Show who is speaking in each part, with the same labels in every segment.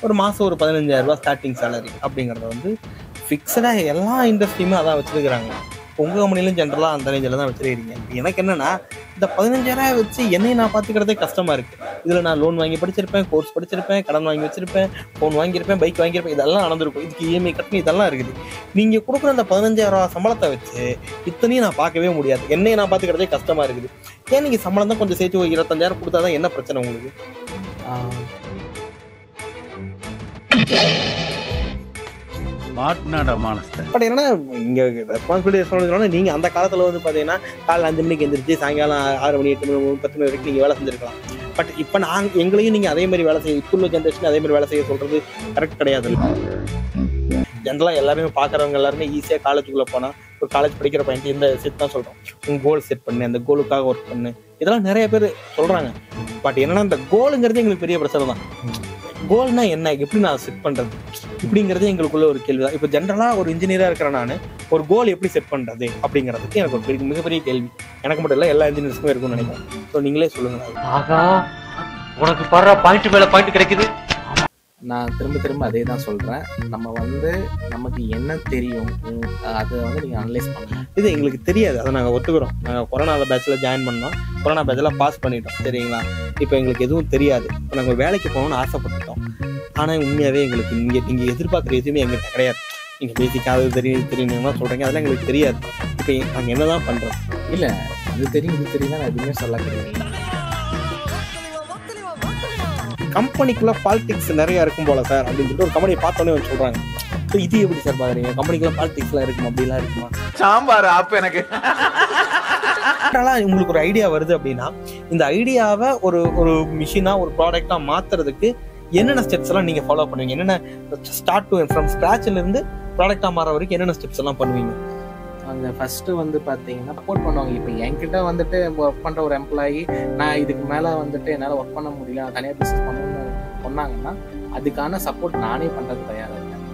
Speaker 1: ஒரு மாதம் ஒரு 15,000 ஸ்டார்டிங் சேலரி அப்படிங்கிறத வந்து ஃபிக்ஸடாக எல்லா இண்டஸ்ட்ரியுமே அதான் வச்சுருக்கிறாங்க. உங்கள் கம்பெனிலும் ஜென்ரலாக அந்த ரேஞ்சில் தான் வச்சுருக்கீங்க. எனக்கு என்னென்னா இந்த 15,000 வச்சு என்னையும் நான் பார்த்துக்கிறதே கஷ்டமாக இருக்குது. இதில் நான் லோன் வாங்கி படிச்சிருப்பேன், கோர்ஸ் படிச்சிருப்பேன், கடன் வாங்கி வச்சுருப்பேன், ஃபோன் வாங்கியிருப்பேன், பைக் வாங்கியிருப்பேன், இதெல்லாம் நடந்திருக்கும். இதுக்கு இஎம்ஐ கட்டணும், இதெல்லாம் இருக்குது. நீங்கள் கொடுக்குற அந்த 15,000 சம்பளத்தை வச்சு இத்தனையும் நான் பார்க்கவே முடியாது. என்னையை நான் பார்த்துக்கிறதே கஷ்டமாக இருக்குது. ஏன் நீங்கள் சம்பளம் தான் கொஞ்சம் சேர்த்து ஒரு 25,000 கொடுத்தா தான் என்ன பிரச்சனை உங்களுக்கு? பட் என்னன்னா இங்கே ரெஸ்பான்சிபிலிட்டி நீங்கள் அந்த காலத்தில் வந்து பார்த்தீங்கன்னா காலைல 5 மணிக்கு எழுந்திரிச்சு சாயங்காலம் 6 மணி 8 மணி 10 மணி வரைக்கும் நீங்கள் வேலை செஞ்சுருக்கலாம். பட் இப்போ எங்களையும் நீங்கள் அதே மாதிரி வேலை செய்ய, இப்போ உள்ள ஜென்ரேஷன் அதே மாதிரி வேலை செய்ய சொல்கிறது கரெக்ட் கிடையாது. ஜென்ரலாக எல்லாருமே பார்க்குறவங்க எல்லாருமே ஈஸியாக காலேஜுக்குள்ளே போனால் ஒரு காலேஜ் படிக்கிற பையன் இந்த செட் தான் சொல்கிறோம், உங்கள் கோல் செட் பண்ணு, அந்த கோலுக்காக ஒர்க் பண்ணு, இதெல்லாம் நிறைய பேர் சொல்கிறாங்க. பட் என்னன்னா இந்த கோலுங்கிறது எங்களுக்கு பெரிய பிரச்சனை தான். கோல்னா என்ன, எப்படி நான் செட் பண்ணுறது இப்படிங்கிறது எங்களுக்குள்ள ஒரு கேள்வி தான். இப்போ ஜென்ரலாக ஒரு இன்ஜினியராக இருக்கிற நான் ஒரு கோல் எப்படி செட் பண்ணுறது அப்படிங்கிறதுக்கு எனக்கு ஒரு மிகப்பெரிய கேள்வி. எனக்கு மட்டும் இல்லை, எல்லா இன்ஜினியர்ஸுக்கும் இருக்கும்னு நினைக்கிறேன். ஸோ நீங்களே சொல்லுங்கள்.
Speaker 2: ஆகா, உனக்கு பாரு பாயிண்ட் மேலே பாயிண்ட் கிடைக்குது.
Speaker 3: நான் திரும்ப அதே தான் சொல்கிறேன். நம்ம வந்து நமக்கு என்ன தெரியும் அதை வந்து நீங்கள் அனலைஸ் பண்ணணும்.
Speaker 1: இது எங்களுக்கு தெரியாது, அதை நாங்கள் ஒத்துக்கிறோம். நாங்கள் கொரோனா பேட்சில் ஜாயின் பண்ணோம், கொரோனா பேட்சில் பாஸ் பண்ணிட்டோம், சரிங்களா? இப்போ எங்களுக்கு எதுவும் தெரியாது. இப்போ நாங்கள் வேலைக்கு போகணும்னு ஆசைப்பட்டுட்டோம். ஆனால் உண்மையாகவே எங்களுக்கு நீங்கள் எதிர்பார்க்குற எதுவுமே எங்களுக்கு கிடையாது. நீங்கள் பேசிக்காக அது தெரியுமா சொல்கிறீங்க, அதெல்லாம் எங்களுக்கு தெரியாது. இப்போ நாங்கள் என்ன தான் பண்ணுறோம்?
Speaker 3: இல்லை, இது தெரியும் நான் எதுவுமே சொல்ல கிடையாது.
Speaker 1: கம்பெனிக்குள்ள பாலிடிக்ஸ் நிறைய இருக்கும் போல சார் அப்படின்னு சொல்லிட்டு ஒரு கம்பெனியை பார்த்தோன்னே சொல்றாங்க. ஸோ இது எப்படி சார் பாக்குறீங்க? கம்பெனிக்குள்ள பாலிடிக்ஸ்லாம் இருக்குமா, அப்படிலாம் இருக்குமா?
Speaker 2: சாம்பார் அப்ப எனக்கு
Speaker 1: உங்களுக்கு ஒரு ஐடியா வருது அப்படின்னா இந்த ஐடியாவை ஒரு மிஷினா ஒரு ப்ராடக்டா மாத்துறதுக்கு என்னென்ன ஸ்டெப்ஸ் எல்லாம் நீங்க ஃபாலோ பண்ணுவீங்க? என்னென்ன ஸ்டார்ட் டு ஃப்ரம் ஸ்கிராச்ல இருந்து ப்ராடக்டா மாற வரைக்கும் என்னென்ன ஸ்டெப்ஸ் எல்லாம் பண்ணுவீங்க?
Speaker 3: அங்கே ஃபஸ்ட்டு வந்து பார்த்தீங்கன்னா சப்போர்ட் பண்ணுவாங்க. இப்போ என்கிட்ட வந்துட்டு ஒர்க் பண்ணுற ஒரு எம்ப்ளாயி நான் இதுக்கு மேலே வந்துட்டு என்னால் ஒர்க் பண்ண முடியல, தனியாக பிஸ்னஸ் பண்ணணும்னு சொன்னாங்கன்னா அதுக்கான சப்போர்ட் நானே பண்ணுறது தயாராக இருக்கேன்.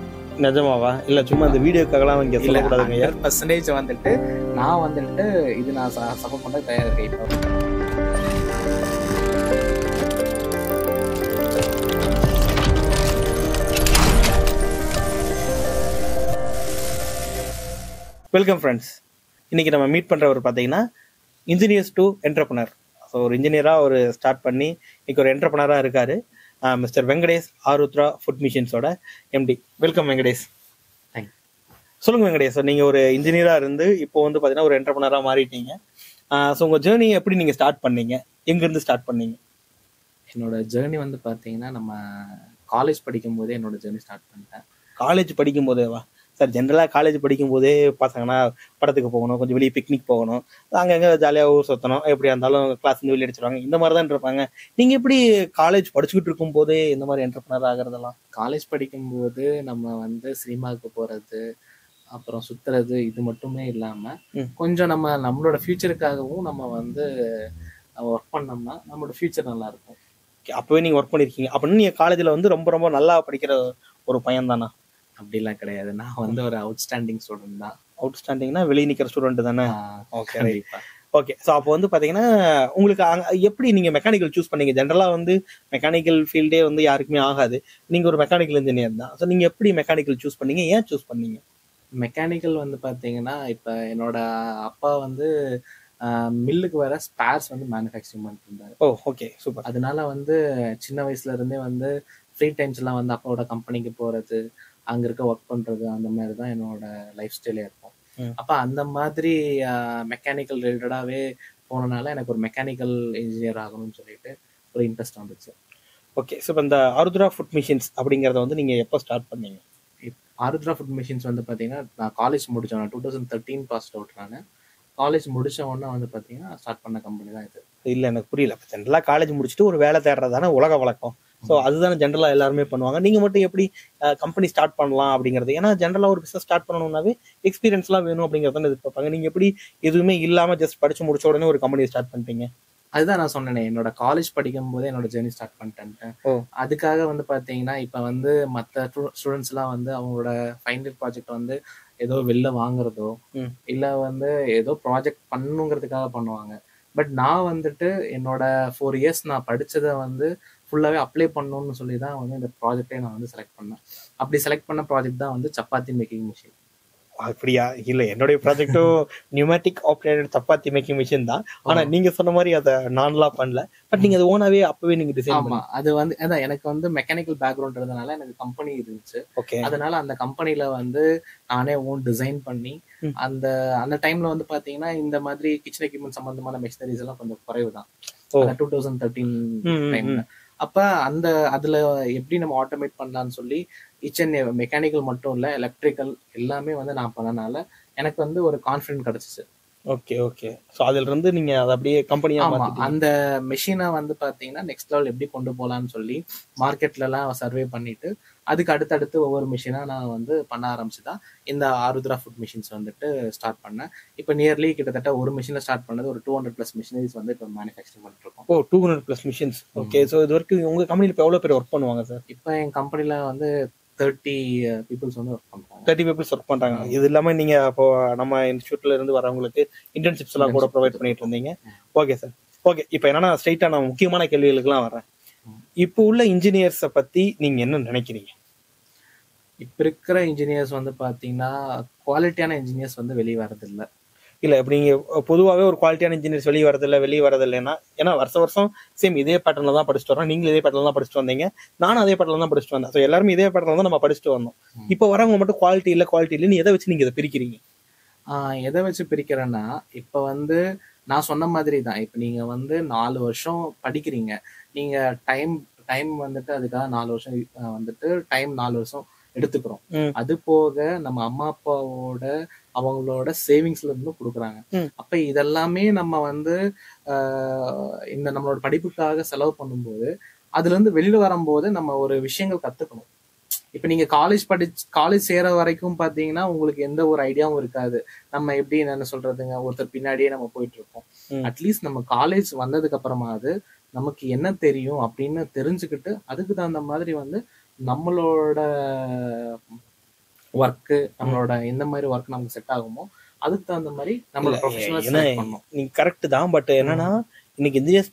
Speaker 1: நிஜமாவா? இல்லை சும்மா இந்த வீடியோக்காகலாம் இங்கே சொல்லக்கூடாதுங்க.
Speaker 3: 100% வந்துட்டு நான் வந்துட்டு இது நான் சப்போர்ட் பண்ணுறது தயாராக இருக்கேன். இப்போ
Speaker 1: வெல்கம் ஃப்ரெண்ட்ஸ். இன்றைக்கி நம்ம மீட் பண்ணுறவர் பார்த்தீங்கன்னா இன்ஜினியர்ஸ் டு என்டர்ப்ரனர். ஸோ ஒரு இன்ஜினியராக ஒரு ஸ்டார்ட் பண்ணி இன்றைக்கி ஒரு என்டர்ப்ரனராக இருக்கார். மிஸ்டர் வெங்கடேஷ், ஆருத்ரா ஃபுட் மிஷின்ஸோட எம்டி. வெல்கம் வெங்கடேஷ். சொல்லுங்கள் வெங்கடேஷ், நீங்கள் ஒரு இன்ஜினியராக இருந்து இப்போ வந்து பார்த்தீங்கன்னா ஒரு என்டர்ப்ரனராக மாறிட்டீங்க. ஸோ உங்கள் ஜேர்னி எப்படி நீங்கள் ஸ்டார்ட் பண்ணீங்க, எங்கேருந்து ஸ்டார்ட் பண்ணீங்க?
Speaker 3: என்னோட ஜேர்னி வந்து பார்த்தீங்கன்னா நம்ம காலேஜ் படிக்கும் போதே என்னோட ஜேர்னி ஸ்டார்ட் பண்ணிட்டேன்.
Speaker 1: காலேஜ் படிக்கும் போதேவா? சார் ஜென்ரலாக காலேஜ் படிக்கும் போதே பசங்கன்னா படத்துக்கு போகணும், கொஞ்சம் வெளியே பிக்னிக் போகணும், அங்கங்கே ஜாலியாக ஊர் சுற்றணும், எப்படியா இருந்தாலும் கிளாஸ் வந்து வெளியே அடிச்சிருவாங்க, இந்த மாதிரி தான் இருப்பாங்க. நீங்கள் எப்படி காலேஜ் படிச்சுக்கிட்டு இருக்கும் போதே இந்த மாதிரி என்டர்ப்ரனர் ஆகிறதெல்லாம்?
Speaker 3: காலேஜ் படிக்கும்போது நம்ம வந்து சினிமாவுக்கு போகிறது, அப்புறம் சுற்றுறது, இது மட்டுமே இல்லாமல் கொஞ்சம் நம்மளோட ஃபியூச்சருக்காகவும் நம்ம வந்து ஒர்க் பண்ணோம்னா நம்மளோட ஃபியூச்சர் நல்லாயிருக்கும்.
Speaker 1: அப்போவே நீங்கள் ஒர்க் பண்ணியிருக்கீங்க அப்படின்னு நீங்கள் காலேஜில் வந்து ரொம்ப ரொம்ப நல்லா படிக்கிற ஒரு பையன் தானா?
Speaker 3: அப்படிலாம் கிடையாது, நான் வந்து ஒரு அவுட்ஸ்டாண்டிங் ஸ்டூடெண்ட் தான்.
Speaker 1: அவுட்ஸ்டாண்டிங்னா வெளியே நிற்கிற ஸ்டூடெண்ட் தானே? Okay okay. ஸோ அப்போ வந்து பார்த்தீங்கன்னா உங்களுக்கு எப்படி நீங்கள் மெக்கானிக்கல் சூஸ் பண்ணீங்க? ஜென்ரலாக வந்து மெக்கானிக்கல் ஃபீல்டே வந்து யாருக்குமே ஆகாது. நீங்கள் ஒரு மெக்கானிக்கல் இன்ஜினியர் தான். ஸோ நீங்கள் எப்படி மெக்கானிக்கல் சூஸ் பண்ணீங்க, ஏன் சூஸ் பண்ணீங்க?
Speaker 3: மெக்கானிக்கல் வந்து பார்த்தீங்கன்னா இப்போ என்னோட அப்பா வந்து மில்லுக்கு வர ஸ்பேர்ஸ் வந்து மேனுஃபேக்சரிங் பண்ணிட்டு இருந்தார்.
Speaker 1: ஓ ஓகே, சூப்பர்.
Speaker 3: அதனால வந்து சின்ன வயசுல இருந்தே வந்து ஃப்ரீ டைம்ஸ்லாம் வந்து அப்பாவோட கம்பெனிக்கு போகிறது, அங்கே இருக்க ஒர்க் பண்ணுறது, அந்த மாதிரி தான் என்னோட லைஃப் ஸ்டைலே இருக்கும். அப்போ அந்த மாதிரி மெக்கானிக்கல் ரிலேட்டடாகவே போனனால எனக்கு ஒரு மெக்கானிக்கல் இன்ஜினியர் ஆகணும்னு சொல்லிட்டு ஒரு இன்ட்ரெஸ்ட் வந்துச்சு.
Speaker 1: ஓகே. ஸோ இப்போ இந்த ஆருத்ரா ஃபுட் மிஷின்ஸ் அப்படிங்கிறத வந்து நீங்கள் எப்போ ஸ்டார்ட் பண்ணீங்க?
Speaker 3: ஆருத்ரா ஃபுட் மிஷின்ஸ் வந்து பார்த்தீங்கன்னா நான் காலேஜ் முடித்தேன். நான் 2013 பாஸ் அவுட். நான் காலேஜ் முடிச்ச உடனே வந்து பார்த்தீங்கன்னா ஸ்டார்ட் பண்ண கம்பெனி தான் இது.
Speaker 1: இல்லை எனக்கு புரியல. இப்போ ஜென்ரலாக காலேஜ் முடிச்சுட்டு ஒரு வேலை தேடுறதானே உலக வழக்கம். ஸோ அதுதானே ஜென்ரலாக எல்லாருமே பண்ணுவாங்க. நீங்கள் மட்டும் எப்படி கம்பெனி ஸ்டார்ட் பண்ணலாம் அப்படிங்கிறது? ஏன்னா ஜென்ரலாக ஒரு பிஸ்னஸ் ஸ்டார்ட் பண்ணணும்னாவே எக்ஸ்பீரியன்ஸ்லாம் வேணும் அப்படிங்கிறத எதிர்பார்ப்பாங்க. நீங்கள் எப்படி எதுவுமே இல்லாமல் ஜஸ்ட் படித்து முடிச்ச உடனே ஒரு கம்பெனி ஸ்டார்ட் பண்ணிட்டீங்க?
Speaker 3: அதுதான் நான் சொன்னேனே, என்னோட காலேஜ் படிக்கும் போதே என்னோட ஜேர்னி ஸ்டார்ட் பண்ணிட்டேன். அதுக்காக வந்து பார்த்தீங்கன்னா இப்போ வந்து மற்ற ஸ்டூடெண்ட்ஸ்லாம் வந்து அவங்களோட ஃபைனல் ப்ராஜெக்ட் வந்து ஏதோ வெளில வாங்குறதோ இல்லை வந்து ஏதோ ப்ராஜெக்ட் பண்ணணுங்கிறதுக்காக பண்ணுவாங்க. பட் நான் வந்துட்டு என்னோட 4 இயர்ஸ் நான் படித்ததை வந்து ஃபுல்லாவே அப்ளை பண்ணணும்னு சொல்லி தான் வந்து இந்த ப்ராஜெக்டே நான் வந்து செலக்ட் பண்ணேன். அப்படி செலக்ட் பண்ண ப்ராஜெக்ட் தான் வந்து சப்பாத்தி மேக்கிங் மிஷின்.
Speaker 1: அப்படியா? இல்ல, என்னுடைய ப்ராஜெக்டும் pneumatic operated chapati making machine தான். ஆனா நீங்க சொன்ன மாதிரி அதை நான்லாம் பண்ணல. பட் நீங்க அது ஓனாவே அப்பவே நீங்க டிசைன்
Speaker 3: ஆமா, அது வந்து அதான் எனக்கு வந்து மெக்கானிக்கல் பேக்ரவுண்ட் இருந்தனால எனக்கு கம்பெனி இருந்துச்சு.
Speaker 1: ஓகே.
Speaker 3: அதனால அந்த கம்பெனில வந்து நானே ஓன் டிசைன் பண்ணி அந்த அந்த டைம்ல வந்து பாத்தீங்கன்னா இந்த மாதிரி கிச்சன் எக்யூப்மெண்ட் சம்பந்தமான மெஷினரிஸ் எல்லாம் கொஞ்சம் குறைவு தான் 2013 டைம்ல. அப்ப அந்த அதுல எப்படி நம்ம ஆட்டோமேட் பண்ணலாம்னு சொல்லி மெக்கானிக்கல் மட்டும் இல்ல, எலக்ட்ரிக்கல் எல்லாமே வந்து நான் பண்ணனால எனக்கு வந்து ஒரு கான்ஃபிடன்ட் கிடைச்சிச்சு.
Speaker 1: Okay okay. சோ அதுல இருந்து நீங்க அதை அப்படியே கம்பெனியா மாத்திட்டீங்க.
Speaker 3: அந்த மெஷினை வந்து பாத்தீங்கன்னா நெக்ஸ்ட் லெவல் எப்படி கொண்டு போலாம்னு சொல்லி மார்க்கெட்ல எல்லாம் சர்வே பண்ணிட்டு அதுக்கு அடுத்தடுத்து ஒவ்வொரு மிஷினா நான் வந்து பண்ண ஆரம்பிச்சுதான் இந்த ஆருத்ரா ஃபுட் மிஷின்ஸ் வந்துட்டு ஸ்டார்ட் பண்ணேன். இப்போ நியர்லி கிட்டத்தட்ட ஒரு மிஷின்ல ஸ்டார்ட் பண்ணது ஒரு 200+ மிஷினரிஸ் வந்து இப்போ மேனுஃபேக்சரிங் பண்ணிட்டு இருக்கோம்.
Speaker 1: 200+ மிஷின்ஸ். ஓகே. சோ இது வரைக்கும் உங்க கம்பெனில இப்போ எவ்வளவு பேர் ஒர்க் பண்ணுவாங்க சார்?
Speaker 3: இப்போ என் கம்பெனில வந்து 30 பீப்புள்ஸ் வந்து ஒர்க் பண்றாங்க.
Speaker 1: 30 பீப்புள்ஸ் ஒர்க் பண்றாங்க. இது இல்லாம நீங்க அப்போ நம்ம இன்ஸ்டியூட்ல இருந்து வரவங்களுக்கு இன்டர்ன்ஷிப்ஸ் எல்லாம் கூட ப்ரொவைட் பண்ணிட்டு இருந்தீங்க. Okay sir. ஓகே. இப்போ என்னன்னா ஸ்ட்ரைட்டா நான் முக்கியமான கேள்விகளுக்குலாம் வரேன். இப்போ உள்ள இன்ஜினியர்ஸை பத்தி நீங்க என்ன நினைக்கிறீங்க?
Speaker 3: இப்ப இருக்கிற இன்ஜினியர்ஸ் வந்து பாத்தீங்கன்னா குவாலிட்டியான இன்ஜினியர்ஸ் வந்து வெளியே வரதில்லை.
Speaker 1: இல்ல, இப்ப நீங்க பொதுவாகவே ஒரு குவாலிட்டியான இன்ஜினியர்ஸ் வெளியே வரதில்லைன்னா, ஏன்னா வருஷம் சேம் இதே பேட்டர்ல தான் படிச்சுட்டு வரோம். நீங்களும் இதே பேட்டர்ல தான் படிச்சுட்டு வந்தீங்க, நானும் அதே பேட்டர்ல தான் படிச்சுட்டு வந்தேன். ஸோ எல்லாருமே இதே பேட்டர்ல தான் நம்ம படிச்சுட்டு வந்தோம். இப்போ வரவங்க மட்டும் குவாலிட்டி இல்லைன்னு எதை வச்சு நீங்க இதை பிரிக்கிறீங்க?
Speaker 3: எதை வச்சு பிரிக்கிறேன்னா, இப்ப வந்து நான் சொன்ன மாதிரி தான். இப்ப நீங்க வந்து 4 வருஷம் படிக்கிறீங்க, நீங்க டைம் வந்துட்டு அதுக்காக 4 வருஷம் வந்துட்டு டைம் 4 வருஷம் எடுத்துக்கிறோம். அது போக நம்ம அம்மா அப்பாவோட அவங்களோட சேவிங்ஸ்ல இருந்து கொடுக்குறாங்க. அப்ப இதெல்லாமே நம்ம வந்து இந்த நம்மளோட படிப்புக்காக செலவு பண்ணும்போது அதுல இருந்து வெளியில வரும்போது நம்ம ஒரு விஷயங்கள் கத்துக்கணும். இப்ப நீங்க காலேஜ் சேர வரைக்கும் பாத்தீங்கன்னா உங்களுக்கு எந்த ஒரு ஐடியாவும் இருக்காது. நம்ம எப்படி என்ன சொல்றதுங்க, ஒருத்தர் பின்னாடியே நம்ம போயிட்டு இருக்கோம். அட்லீஸ்ட் நம்ம காலேஜ் வந்ததுக்கு அப்புறமாவது நமக்கு என்ன தெரியும் அப்படின்னு தெரிஞ்சுக்கிட்டு அதுக்கு தகுந்த மாதிரி வந்து நம்மளோட ஒர்க்கு, நம்மளோட எந்த மாதிரி ஒர்க் நமக்கு செட் ஆகுமோ அதுக்கு தகுந்த மாதிரி நம்மளோட ப்ரொஃபஷனல் செலக்ட் பண்ணணும்.
Speaker 1: நீங்க கரெக்ட் தான். பட் என்னன்னா இன்னைக்கு இன்ஜினியர்ஸ்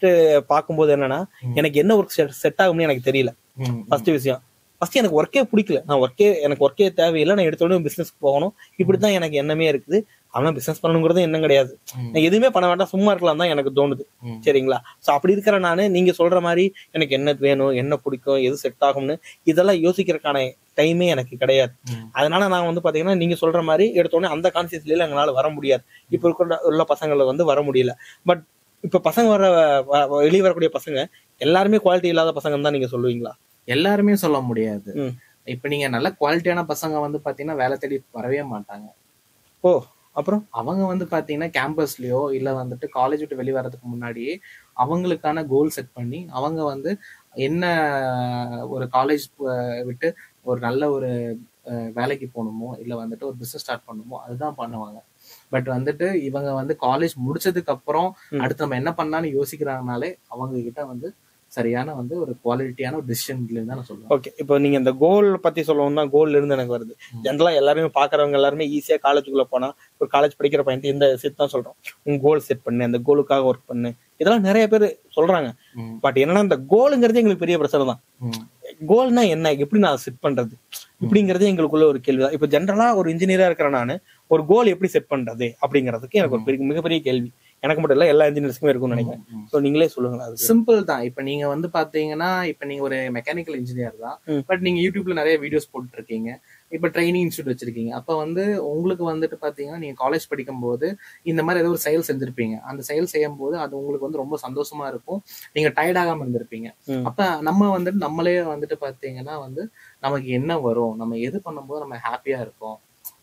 Speaker 1: பார்க்கும்போது என்னன்னா எனக்கு என்ன ஒர்க் செட் ஆகும்னு எனக்கு தெரியல. ஃபர்ஸ்ட் விஷயம், ஃபர்ஸ்ட் எனக்கு ஒர்க்கே பிடிக்கல. எனக்கு ஒர்க்கே தேவையில்லை, நான் எடுத்த உடனே பிசினஸ்க்கு போகணும், இப்படிதான் எனக்கு எண்ணமே இருக்குது. ஆனா பிசினஸ் பண்ணணுங்கிறது என்ன கிடையாது. நான் எதுவுமே பண்ண வேண்டாம், சும்மா இருக்கலாம் தான் எனக்கு தோணுது. சரிங்களா? சோ அப்படி இருக்கிற நானு நீங்க சொல்ற மாதிரி எனக்கு என்ன வேணும், என்ன பிடிக்கும், எது செட் ஆகும்னு இதெல்லாம் யோசிக்கிறதுக்கான டைமே எனக்கு கிடையாது. அதனால நான் வந்து பாத்தீங்கன்னா நீங்க சொல்ற மாதிரி எடுத்தோடனே அந்த கான்சியஸ்ல எங்களால வர முடியாது. இப்ப உள்ள பசங்களை வந்து வர முடியல. பட் இப்ப பசங்க வெளியே வரக்கூடிய பசங்க எல்லாருமே குவாலிட்டி இல்லாத பசங்க தான் நீங்க சொல்லுவீங்களா?
Speaker 3: எல்லாருமே சொல்ல முடியாது. இப்ப நீங்க நல்ல குவாலிட்டியான பசங்க வந்து பாத்தீங்கன்னா வேலை தேடி வரவே மாட்டாங்க. அப்புறம் அவங்க வந்து பாத்தீங்கன்னா கேம்பஸ்லயோ இல்ல வந்துட்டு காலேஜ் விட்டு வெளியே வர்றதுக்கு முன்னாடியே அவங்களுக்கான கோல் செட் பண்ணி அவங்க வந்து என்ன ஒரு காலேஜ் விட்டு ஒரு நல்ல ஒரு வேலைக்கு போகணுமோ இல்ல வந்துட்டு ஒரு பிசினஸ் ஸ்டார்ட் பண்ணணுமோ அதுதான் பண்ணுவாங்க. பட் வந்துட்டு இவங்க வந்து காலேஜ் முடிச்சதுக்கு அப்புறம் அடுத்து நம்ம என்ன பண்ணலாம்னு யோசிக்கிறாங்கனாலே அவங்க கிட்ட வந்து சரியான வந்து ஒரு குவாலிட்டியான ஒரு டிசிஷன் இல்லைன்னு தான் நான் சொல்லுவேன்.
Speaker 1: ஓகே. இப்போ நீங்க இந்த கோல் பத்தி சொல்லணும் தான், கோல் இருந்து எனக்கு வருது. ஜென்ரலா எல்லாருமே பாக்குறவங்க எல்லாருமே ஈஸியா காலேஜுக்குள்ள போனா ஒரு காலேஜ் படிக்கிற பையன் இந்த செட் தான் சொல்றோம், உங்க கோல் செட் பண்ணு, அந்த கோலுக்காக ஒர்க் பண்ணு, இதெல்லாம் நிறைய பேர் சொல்றாங்க. பட் என்னன்னா இந்த கோலுங்கிறது எங்களுக்கு பெரிய பிரச்சனை தான். கோல்னா என்ன, எப்படி நான் செட் பண்றது இப்படிங்கறது எங்களுக்குள்ள ஒரு கேள்விதான். இப்ப ஜென்ரலா ஒரு இன்ஜினியரா இருக்கிற நானு ஒரு கோல் எப்படி செட் பண்றது அப்படிங்கிறதுக்கு எனக்கு ஒரு மிகப்பெரிய கேள்வி. எனக்கு மட்டும் இல்ல, எல்லா இன்ஜினியர்ஸ்க்குமே இருக்கும்னு நினைக்கிறேன். சோ நீங்களே சொல்லுங்க.
Speaker 3: சிம்பிள் தான். இப்ப நீங்க வந்து பாத்தீங்கன்னா இப்ப நீங்க ஒரு மெக்கானிக்கல் இன்ஜினியர் தான், பட் நீங்க யூடியூப்ல நிறைய வீடியோஸ் போட்டு இருக்கீங்க, இப்ப ட்ரைனிங் இன்ஸ்டியூட் வச்சிருக்கீங்க. அப்ப வந்து உங்களுக்கு வந்துட்டு பாத்தீங்கன்னா நீங்க காலேஜ் படிக்கும் போது இந்த மாதிரி ஏதோ ஒரு செயல் செஞ்சிருப்பீங்க. அந்த செயல் செய்யும் போது அது உங்களுக்கு வந்து ரொம்ப சந்தோஷமா இருக்கும், நீங்க டயர்ட் ஆகாம இருந்திருப்பீங்க. அப்ப நம்ம வந்துட்டு நம்மளே வந்துட்டு பாத்தீங்கன்னா வந்து நமக்கு என்ன வரும், நம்ம எது பண்ணும்போது நம்ம ஹாப்பியா இருக்கோம்,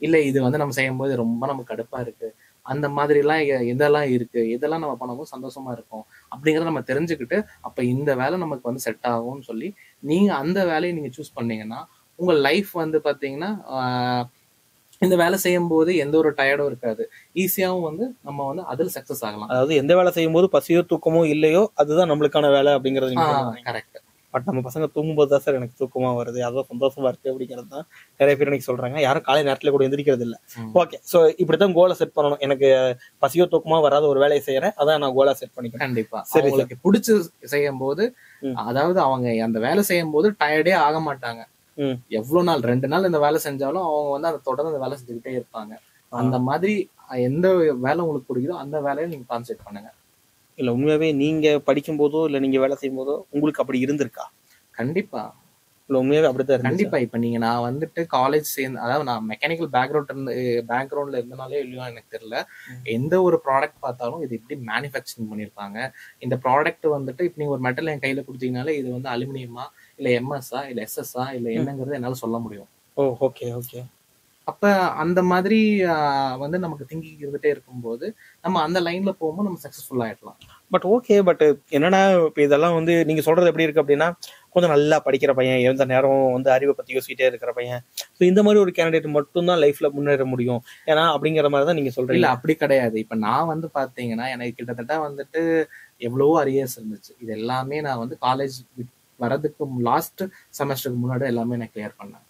Speaker 3: இல்ல இது வந்து நம்ம செய்யும் போது ரொம்ப நமக்கு கடுப்பா இருக்கு, அந்த மாதிரி எல்லாம் எதெல்லாம் இருக்கு, எதெல்லாம் நம்ம பண்ணும்போது சந்தோஷமா இருக்கும் அப்படிங்கறத நம்ம தெரிஞ்சுக்கிட்டு அப்ப இந்த வேலை நமக்கு வந்து செட் ஆகும்னு சொல்லி நீங்க அந்த வேலையை நீங்க சூஸ் பண்ணீங்கன்னா உங்க லைஃப் வந்து பாத்தீங்கன்னா இந்த வேலை செய்யும் போது எந்த ஒரு டயர்டும் இருக்காது, ஈஸியாவும் வந்து நம்ம வந்து அதில் சக்சஸ் ஆகலாம்.
Speaker 1: அதாவது எந்த வேலை செய்யும் போது பசியோ தூக்கமோ இல்லையோ அதுதான் நம்மளுக்கான வேலை அப்படிங்கறது.
Speaker 3: கரெக்ட்.
Speaker 1: பட் நம்ம பசங்க தூங்கும்போது தான் சார் எனக்கு தூக்கமா வருது, அதான் சந்தோஷமா இருக்கு அப்படிங்கிறது தான் நிறைய பேர் எனக்கு சொல்றாங்க. யாரும் காலை நேரத்துல கூட எந்திரிக்கிறது இல்லை. ஓகே, ஸோ இப்படித்தான் கோலை செட் பண்ணணும். எனக்கு பசியோ தூக்கமோ வராத ஒரு வேலையை செய்யறேன், அதான் நான் கோலா செட் பண்ணிக்கிறேன்.
Speaker 3: கண்டிப்பா சரி, உங்களுக்கு பிடிச்சி செய்யும் போது, அதாவது அவங்க அந்த வேலை செய்யும் போது டயர்டே ஆக மாட்டாங்க. எவ்வளவு நாள் 2 நாள் இந்த வேலை செஞ்சாலும் அவங்க வந்து அதை தொடர்ந்து அந்த வேலை செஞ்சுக்கிட்டே இருப்பாங்க. அந்த மாதிரி எந்த வேலை உங்களுக்கு பிடிக்குதோ அந்த வேலையை நீங்க கான்சென்ட்ரேட் பண்ணுங்க.
Speaker 1: இல்ல உண்மையாவே நீங்க படிக்கும் போதோ இல்ல நீங்க வேலை செய்யும் போதோ உங்களுக்கு அப்படி இருந்திருக்கா?
Speaker 3: கண்டிப்பா
Speaker 1: இல்ல உண்மையாவே அப்படித்தான்
Speaker 3: கண்டிப்பா. இப்ப நீங்க நான் வந்துட்டு காலேஜ் சேர்ந்து, அதாவது நான் மெக்கானிக்கல் பேக்ரவுண்ட்ல இருந்தனாலே இல்லையோ எனக்கு தெரியல, எந்த ஒரு ப்ராடக்ட் பார்த்தாலும் இது எப்படி மேனுஃபேக்சரிங் பண்ணிருப்பாங்க, இந்த ப்ராடக்ட் வந்துட்டு இப்ப நீங்க ஒரு மெட்டல் என் கையில கொடுத்தீங்கனாலே இது வந்து அலுமினியமா இல்ல எம்எஸ்ஆ இல்ல எஸ்எஸ்ஆ இல்ல என்னங்கிறது என்னால சொல்ல முடியும்.
Speaker 1: Okay okay.
Speaker 3: அப்ப அந்த மாதிரி வந்து நமக்கு திங்கிங் இருந்துட்டே இருக்கும்போது நம்ம அந்த லைன்ல போகும்போது நம்ம சக்சஸ்ஃபுல் ஆயிடலாம்.
Speaker 1: பட் ஓகே, பட் என்னன்னா இப்போ இதெல்லாம் வந்து நீங்க சொல்றது எப்படி இருக்கு அப்படின்னா, கொஞ்சம் நல்லா படிக்கிற பையன், எந்த நேரம் வந்து அறிவை பத்தி யோசிக்கிட்டே இருக்கிற பையன், ஸோ இந்த மாதிரி ஒரு கேண்டிடேட் மட்டும் தான் லைஃப்ல முன்னேற முடியும் ஏன்னா அப்படிங்கிற மாதிரி தான் நீங்க சொல்றீங்க.
Speaker 3: இல்ல அப்படி கிடையாது. இப்ப நான் வந்து பாத்தீங்கன்னா எனக்கு கிட்டத்தட்ட வந்துட்டு எவ்வளவோ அரியர்ஸ் இருந்துச்சு. இது எல்லாமே நான் வந்து காலேஜ் வரதுக்கு லாஸ்ட் செமஸ்டருக்கு முன்னாடி எல்லாமே நான் கிளியர் பண்ணேன்.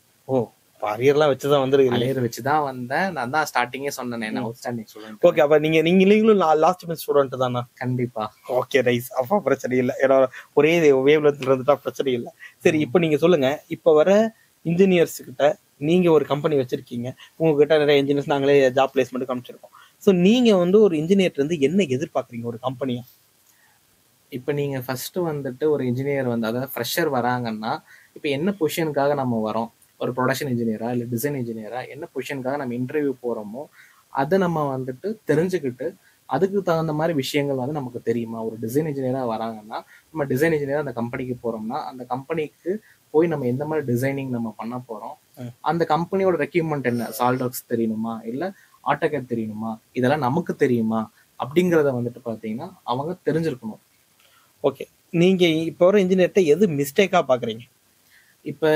Speaker 1: அரியர்லாம் வச்சுதான் வந்துருக்கு.
Speaker 3: அரியர் வச்சுதான் வந்தேன். நான் தான் ஸ்டார்டிங்கே சொன்னேன் அவுட்ஸ்டாண்டிங் ஸ்டூடெண்ட்.
Speaker 1: ஓகே, அப்ப நீங்களும் லாஸ்ட் பெஞ்ச் ஸ்டூடெண்ட் தானா?
Speaker 3: கண்டிப்பா.
Speaker 1: ஓகே ரைஸ், அப்ப பிரச்சனை இல்லை. ஏன்னா ஒரே வேவ்ல இருந்துட்டா பிரச்சனை இல்லை. சரி, இப்போ நீங்க சொல்லுங்க, இப்ப வர இன்ஜினியர்ஸ் கிட்ட நீங்க ஒரு கம்பெனி வச்சிருக்கீங்க, உங்ககிட்ட நிறைய இன்ஜினியர்ஸ் நாங்களே ஜாப் பிளேஸ்மெண்ட் காமிச்சிருக்கோம். ஸோ நீங்க வந்து ஒரு இன்ஜினியர் இருந்து என்ன எதிர்பார்க்குறீங்க ஒரு கம்பெனியா?
Speaker 3: இப்ப நீங்க ஃபர்ஸ்ட் வந்துட்டு ஒரு இன்ஜினியர் வந்து, அதாவது ஃப்ரெஷர் வராங்கன்னா இப்ப என்ன பொசிஷனுக்காக நம்ம வரோம், ஒரு ப்ரொடக்ஷன் இன்ஜினியரா இல்ல டிசைன் இன்ஜினியரா, என்ன பொசிஷனுக்காக நம்ம இன்டர்வியூ போறோமோ அதை நம்ம வந்துட்டு தெரிஞ்சுக்கிட்டு அதுக்கு தகுந்த மாதிரி விஷயங்கள் வந்து நமக்கு தெரியுமா. ஒரு டிசைன் இன்ஜினியரா வராங்கன்னா நம்ம டிசைன் இன்ஜினியரா அந்த கம்பெனிக்கு போறோம்னா அந்த கம்பெனிக்கு போய் நம்ம எந்த மாதிரி டிசைனிங் நம்ம பண்ண போறோம், அந்த கம்பெனியோட ரெக்யூர்மெண்ட் என்ன, சால்ட்வொர்க்ஸ் தெரியணுமா இல்ல ஆட்டோகேட் தெரியணுமா, இதெல்லாம் நமக்கு தெரியுமா அப்படிங்கிறத வந்துட்டு பாத்தீங்கன்னா அவங்க தெரிஞ்சிருக்கணும்.
Speaker 1: ஓகே, நீங்க இப்போ வர இன்ஜினியர்கிட்ட எது மிஸ்டேக்கா பாக்குறீங்க?
Speaker 3: இப்ப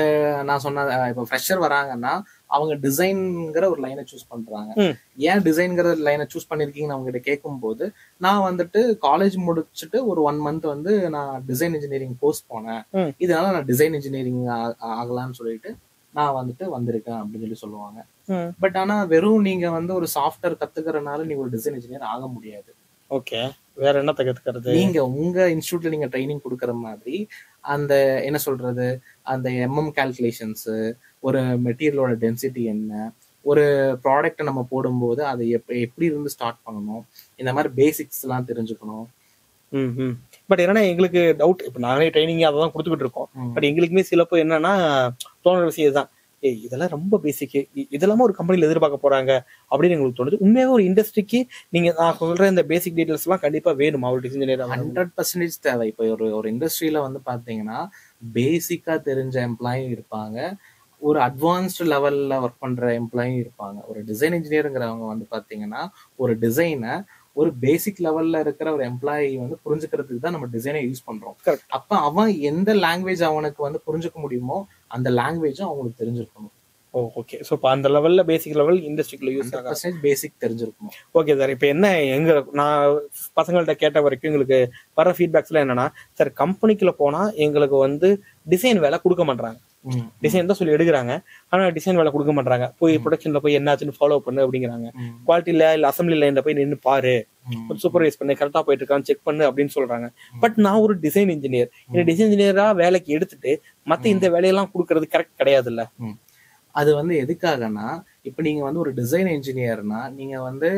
Speaker 3: நான் சொன்ன இப்ப ஃப்ரெஷர் வராங்கன்னா அவங்க டிசைன்ங்கிற ஒரு லைனை சூஸ் பண்றாங்க. ஏன் டிசைன்ங்கிற லைனை சூஸ் பண்ணிருக்கீங்கன்னு அவங்க கிட்ட கேட்கும் போது நான் வந்துட்டு காலேஜ் முடிச்சுட்டு ஒரு 1 மந்த் வந்து நான் டிசைன் இன்ஜினியரிங் கோர்ஸ் போனேன், இதனால நான் டிசைன் இன்ஜினியரிங் ஆகலாம்னு சொல்லிட்டு நான் வந்துட்டு வந்திருக்கேன் அப்படின்னு சொல்லி சொல்லுவாங்க. பட் ஆனா வெறும் நீங்க வந்து ஒரு சாஃப்ட்வேர் கத்துக்கிறதுனால நீங்க ஒரு டிசைன் இன்ஜினியர் ஆக முடியாது.
Speaker 1: ஓகே, வேற என்ன கத்துக்கிறது?
Speaker 3: நீங்க உங்க இன்ஸ்டியூட்ல நீங்க ட்ரைனிங் கொடுக்கற மாதிரி அந்த என்ன சொல்றது, அந்த கால்குலேஷன்ஸ், ஒரு மெட்டீரியலோட டென்சிட்டி என்ன, ஒரு ப்ராடக்ட் நம்ம போடும்போது அதை எப்படி இருந்து ஸ்டார்ட் பண்ணணும், இந்த மாதிரி பேசிக்ஸ் எல்லாம் தெரிஞ்சுக்கணும்.
Speaker 1: பட் என்னன்னா எங்களுக்கு டவுட், இப்ப நானே ட்ரைனிங் அதை தான் கொடுத்துக்கிட்டு இருக்கோம். பட் எங்களுக்குமே சிலப்போ என்னன்னா தோணுற விஷயம் தான், இதெல்லாம் ரொம்ப பேசிக், இதெல்லாம ஒரு கம்பெனில எதிர்பார்க்க போறாங்க அப்படின்னு எங்களுக்கு தோணுது. உண்மையாவே ஒரு இண்டஸ்ட்ரிக்கு நீங்க நான் சொல்ற இந்த பேசிக் டீடைல்ஸ் எல்லாம் கண்டிப்பா வேணுமா ஒரு டிசைனர்?
Speaker 3: 100% தேவை. இப்போ ஒரு இண்டஸ்ட்ரியில வந்து பாத்தீங்கன்னா பேசிக்கா தெரிஞ்ச எம்ப்ளாயி இருப்பாங்க, ஒரு அட்வான்ஸ்டு லெவல்ல ஒர்க் பண்ற எம்ப்ளாயும் இருப்பாங்க. ஒரு டிசைன் இன்ஜினியருங்கிறவங்க வந்து பாத்தீங்கன்னா ஒரு டிசைனை ஒரு பேசிக் லெவல்ல இருக்கிற ஒரு எம்ப்ளாயி வந்து புரிஞ்சுக்கிறதுக்கு தான் நம்ம டிசைனை யூஸ் பண்றோம். அப்ப அவன் எந்த லாங்குவேஜ் அவனுக்கு வந்து புரிஞ்சுக்க முடியுமோ அந்த லாங்குவேஜும் அவங்களுக்கு தெரிஞ்சிருக்கணும்.
Speaker 1: ஓகே, ஸோ இப்போ அந்த லெவல்ல பேசிக் லெவல் இண்டஸ்ட்ரிக்குள்ள யூஸ் ஆகும்.
Speaker 3: பேசிக் தெரிஞ்சிருக்கணும்.
Speaker 1: ஓகே சார், இப்போ என்ன நான் பசங்கள்ட்ட கேட்ட வரைக்கும் எங்களுக்கு வர ஃபீட்பேக்ஸ்ல என்னன்னா, சார் கம்பெனிக்குள்ள போனா எங்களுக்கு வந்து டிசைன் வேலை கொடுக்க மாட்டாங்க, டிசைன் தான் சொல்லி எடுக்கிறாங்க, ஆனா டிசைன் வேலை கொடுக்க மாட்டாங்க, போய் ப்ரொடக்ஷன்ல போய் என்னாச்சுன்னு ஃபாலோ பண்ணு அப்படிங்கிறாங்க, குவாலிட்டியில இல்ல அசம்பிளி லைன்ல போய் நின்று பாரு, சூப்பர்வைஸ் பண்ணு, கரெக்டா போயிட்டு இருக்கான்னு செக் பண்ணு அப்படின்னு சொல்றாங்க. பட் நான் ஒரு டிசைன் இன்ஜினியர், இந்த டிசைன் இன்ஜினியரா வேலைக்கு எடுத்துட்டு மத்த இந்த வேலையெல்லாம் கொடுக்கறது கரெக்ட் கிடையாது இல்ல.
Speaker 3: அது வந்து எதுக்காகனா, இப்ப நீங்க வந்து ஒரு டிசைன் இன்ஜினியர்னா நீங்க வந்து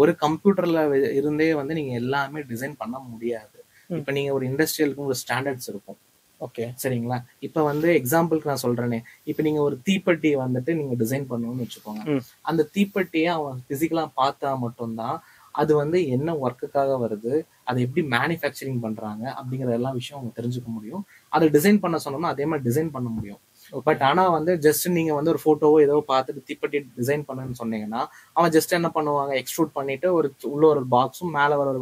Speaker 3: ஒரு கம்ப்யூட்டர்ல இருந்தே வந்து நீங்க எல்லாமே டிசைன் பண்ண முடியாது. இப்ப நீங்க ஒரு இண்டஸ்ட்ரியலுக்கு ஒரு ஸ்டாண்டர்ட்ஸ் இருக்கும்.
Speaker 1: ஓகே
Speaker 3: சரிங்களா, இப்ப வந்து எக்ஸாம்பிளுக்கு நான் சொல்றேனே, இப்ப நீங்க ஒரு தீப்பெட்டி வந்துட்டு நீங்க டிசைன் பண்ணணும்னு வச்சுக்கோங்க. அந்த தீப்பெட்டியை அவன் பிசிக்கலா பார்த்தா மட்டும்தான் அது வந்து என்ன ஒர்க்குக்காக வருது, அதை எப்படி மேனுஃபேக்சரிங் பண்றாங்க அப்படிங்கிற எல்லா விஷயம் அவங்க தெரிஞ்சுக்க முடியும். அதை டிசைன் பண்ண சொன்னோம்னா அதே மாதிரி டிசைன் பண்ண முடியும். பட் ஆனா வந்து ஜஸ்ட் நீங்க வந்து ஒரு போட்டோவோ ஏதோ பார்த்துட்டு தீப்பெட்டி டிசைன் பண்ணுன்னு சொன்னீங்கன்னா அவன் ஜஸ்ட் என்ன பண்ணுவாங்க, எக்ஸ்ட்ரூட் பண்ணிட்டு உள்ள ஒரு பாக்ஸும் மேல வர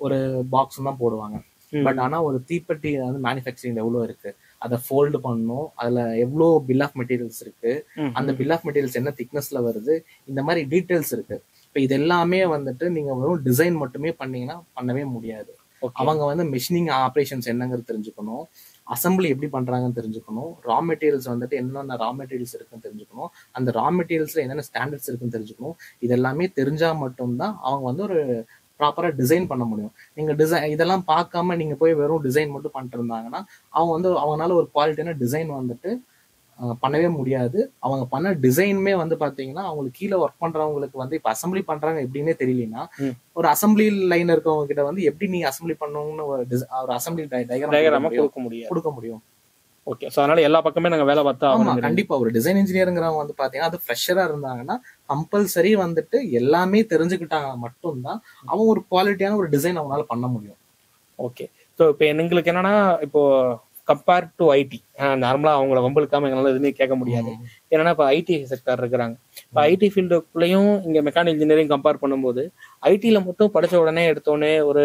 Speaker 3: ஒரு பாக்ஸும் தான் போடுவாங்க. பட் ஆனா ஒரு தீப்பெட்டி வந்து மேனுஃபேக்சரிங் எவ்வளவு இருக்கு, அதை ஃபோல்டு பண்ணணும், அதுல எவ்வளோ பில் ஆஃப் மெட்டீரியல்ஸ் இருக்கு, அந்த பில் ஆஃப் மெட்டீரியல்ஸ் என்ன திக்னஸ்ல வருது, இந்த மாதிரி டீடைல்ஸ் இருக்கு. இப்ப இது எல்லாமே வந்துட்டு நீங்க வெறும் டிசைன் மட்டுமே பண்ணீங்கன்னா பண்ணவே முடியாது. அவங்க வந்து மெஷினிங் ஆப்ரேஷன்ஸ் என்னங்கிறது தெரிஞ்சுக்கணும், அசம்பிளி எப்படி பண்றாங்கன்னு தெரிஞ்சுக்கணும், ரா மெட்டீரியல்ஸ் வந்துட்டு என்னென்ன ரா மெட்டீரியல்ஸ் இருக்குன்னு தெரிஞ்சுக்கணும், அந்த ரா மெட்டீரியல்ஸ்ல என்னென்ன ஸ்டாண்டர்ட்ஸ் இருக்குன்னு தெரிஞ்சுக்கணும். இதெல்லாமே தெரிஞ்சா மட்டும்தான் அவங்க வந்து ஒரு ப்ராப்பரா டிசைன் பண்ண முடியும். நீங்க டிசைன் இதெல்லாம் பார்க்காம நீங்க போய் வெறும் டிசைன் மட்டும் பண்ணிட்டு இருந்தாங்கன்னா அவங்க வந்து அவங்களால ஒரு குவாலிட்டியான டிசைன் வந்துட்டு பண்ணவே முடியாது. அவங்க பண்ண டிசைனுமே வந்து பாத்தீங்கன்னா அவங்களுக்கு கீழே ஒர்க் பண்றவங்களுக்கு வந்து இப்ப அசம்பிளி பண்றாங்க எப்படின்னே தெரியலனா ஒரு அசம்பிளி லைன் இருக்கவங்க கிட்ட வந்து எப்படி நீங்க அசம்பிளி பண்ணணும்னு ஒரு அசம்பிளி டயக்ராம் கொடுக்க முடியும்.
Speaker 1: ஓகே, சோ அதனால எல்லா பக்கமே நாங்க வேலை பார்த்தா
Speaker 3: கண்டிப்பா ஒரு டிசைன் இன்ஜினியருங்கிறவங்க வந்து பாத்தீங்கன்னா அது ஃப்ரெஷரா இருந்தாங்கன்னா கம்பல்சரி வந்துட்டு எல்லாமே தெரிஞ்சுக்கிட்டாங்க மட்டும்தான் அவங்க ஒரு குவாலிட்டியான ஒரு டிசைன் அவங்களால பண்ண முடியும்.
Speaker 1: ஓகே, ஸோ இப்போ எங்களுக்கு என்னன்னா இப்போ கம்பேர் டு ஐடி நார்மலா அவங்கள வம்பளுக்காம எங்களால எதுவுமே கேட்க முடியாது. ஏன்னா இப்போ ஐடி செக்டர் இருக்கிறாங்க. இப்போ ஐடி ஃபீல்டுக்குள்ளேயும் இங்க மெக்கானிக்கல் இன்ஜினியரிங் கம்பேர் பண்ணும்போது ஐடியில மட்டும் படிச்ச உடனே எடுத்தோடனே ஒரு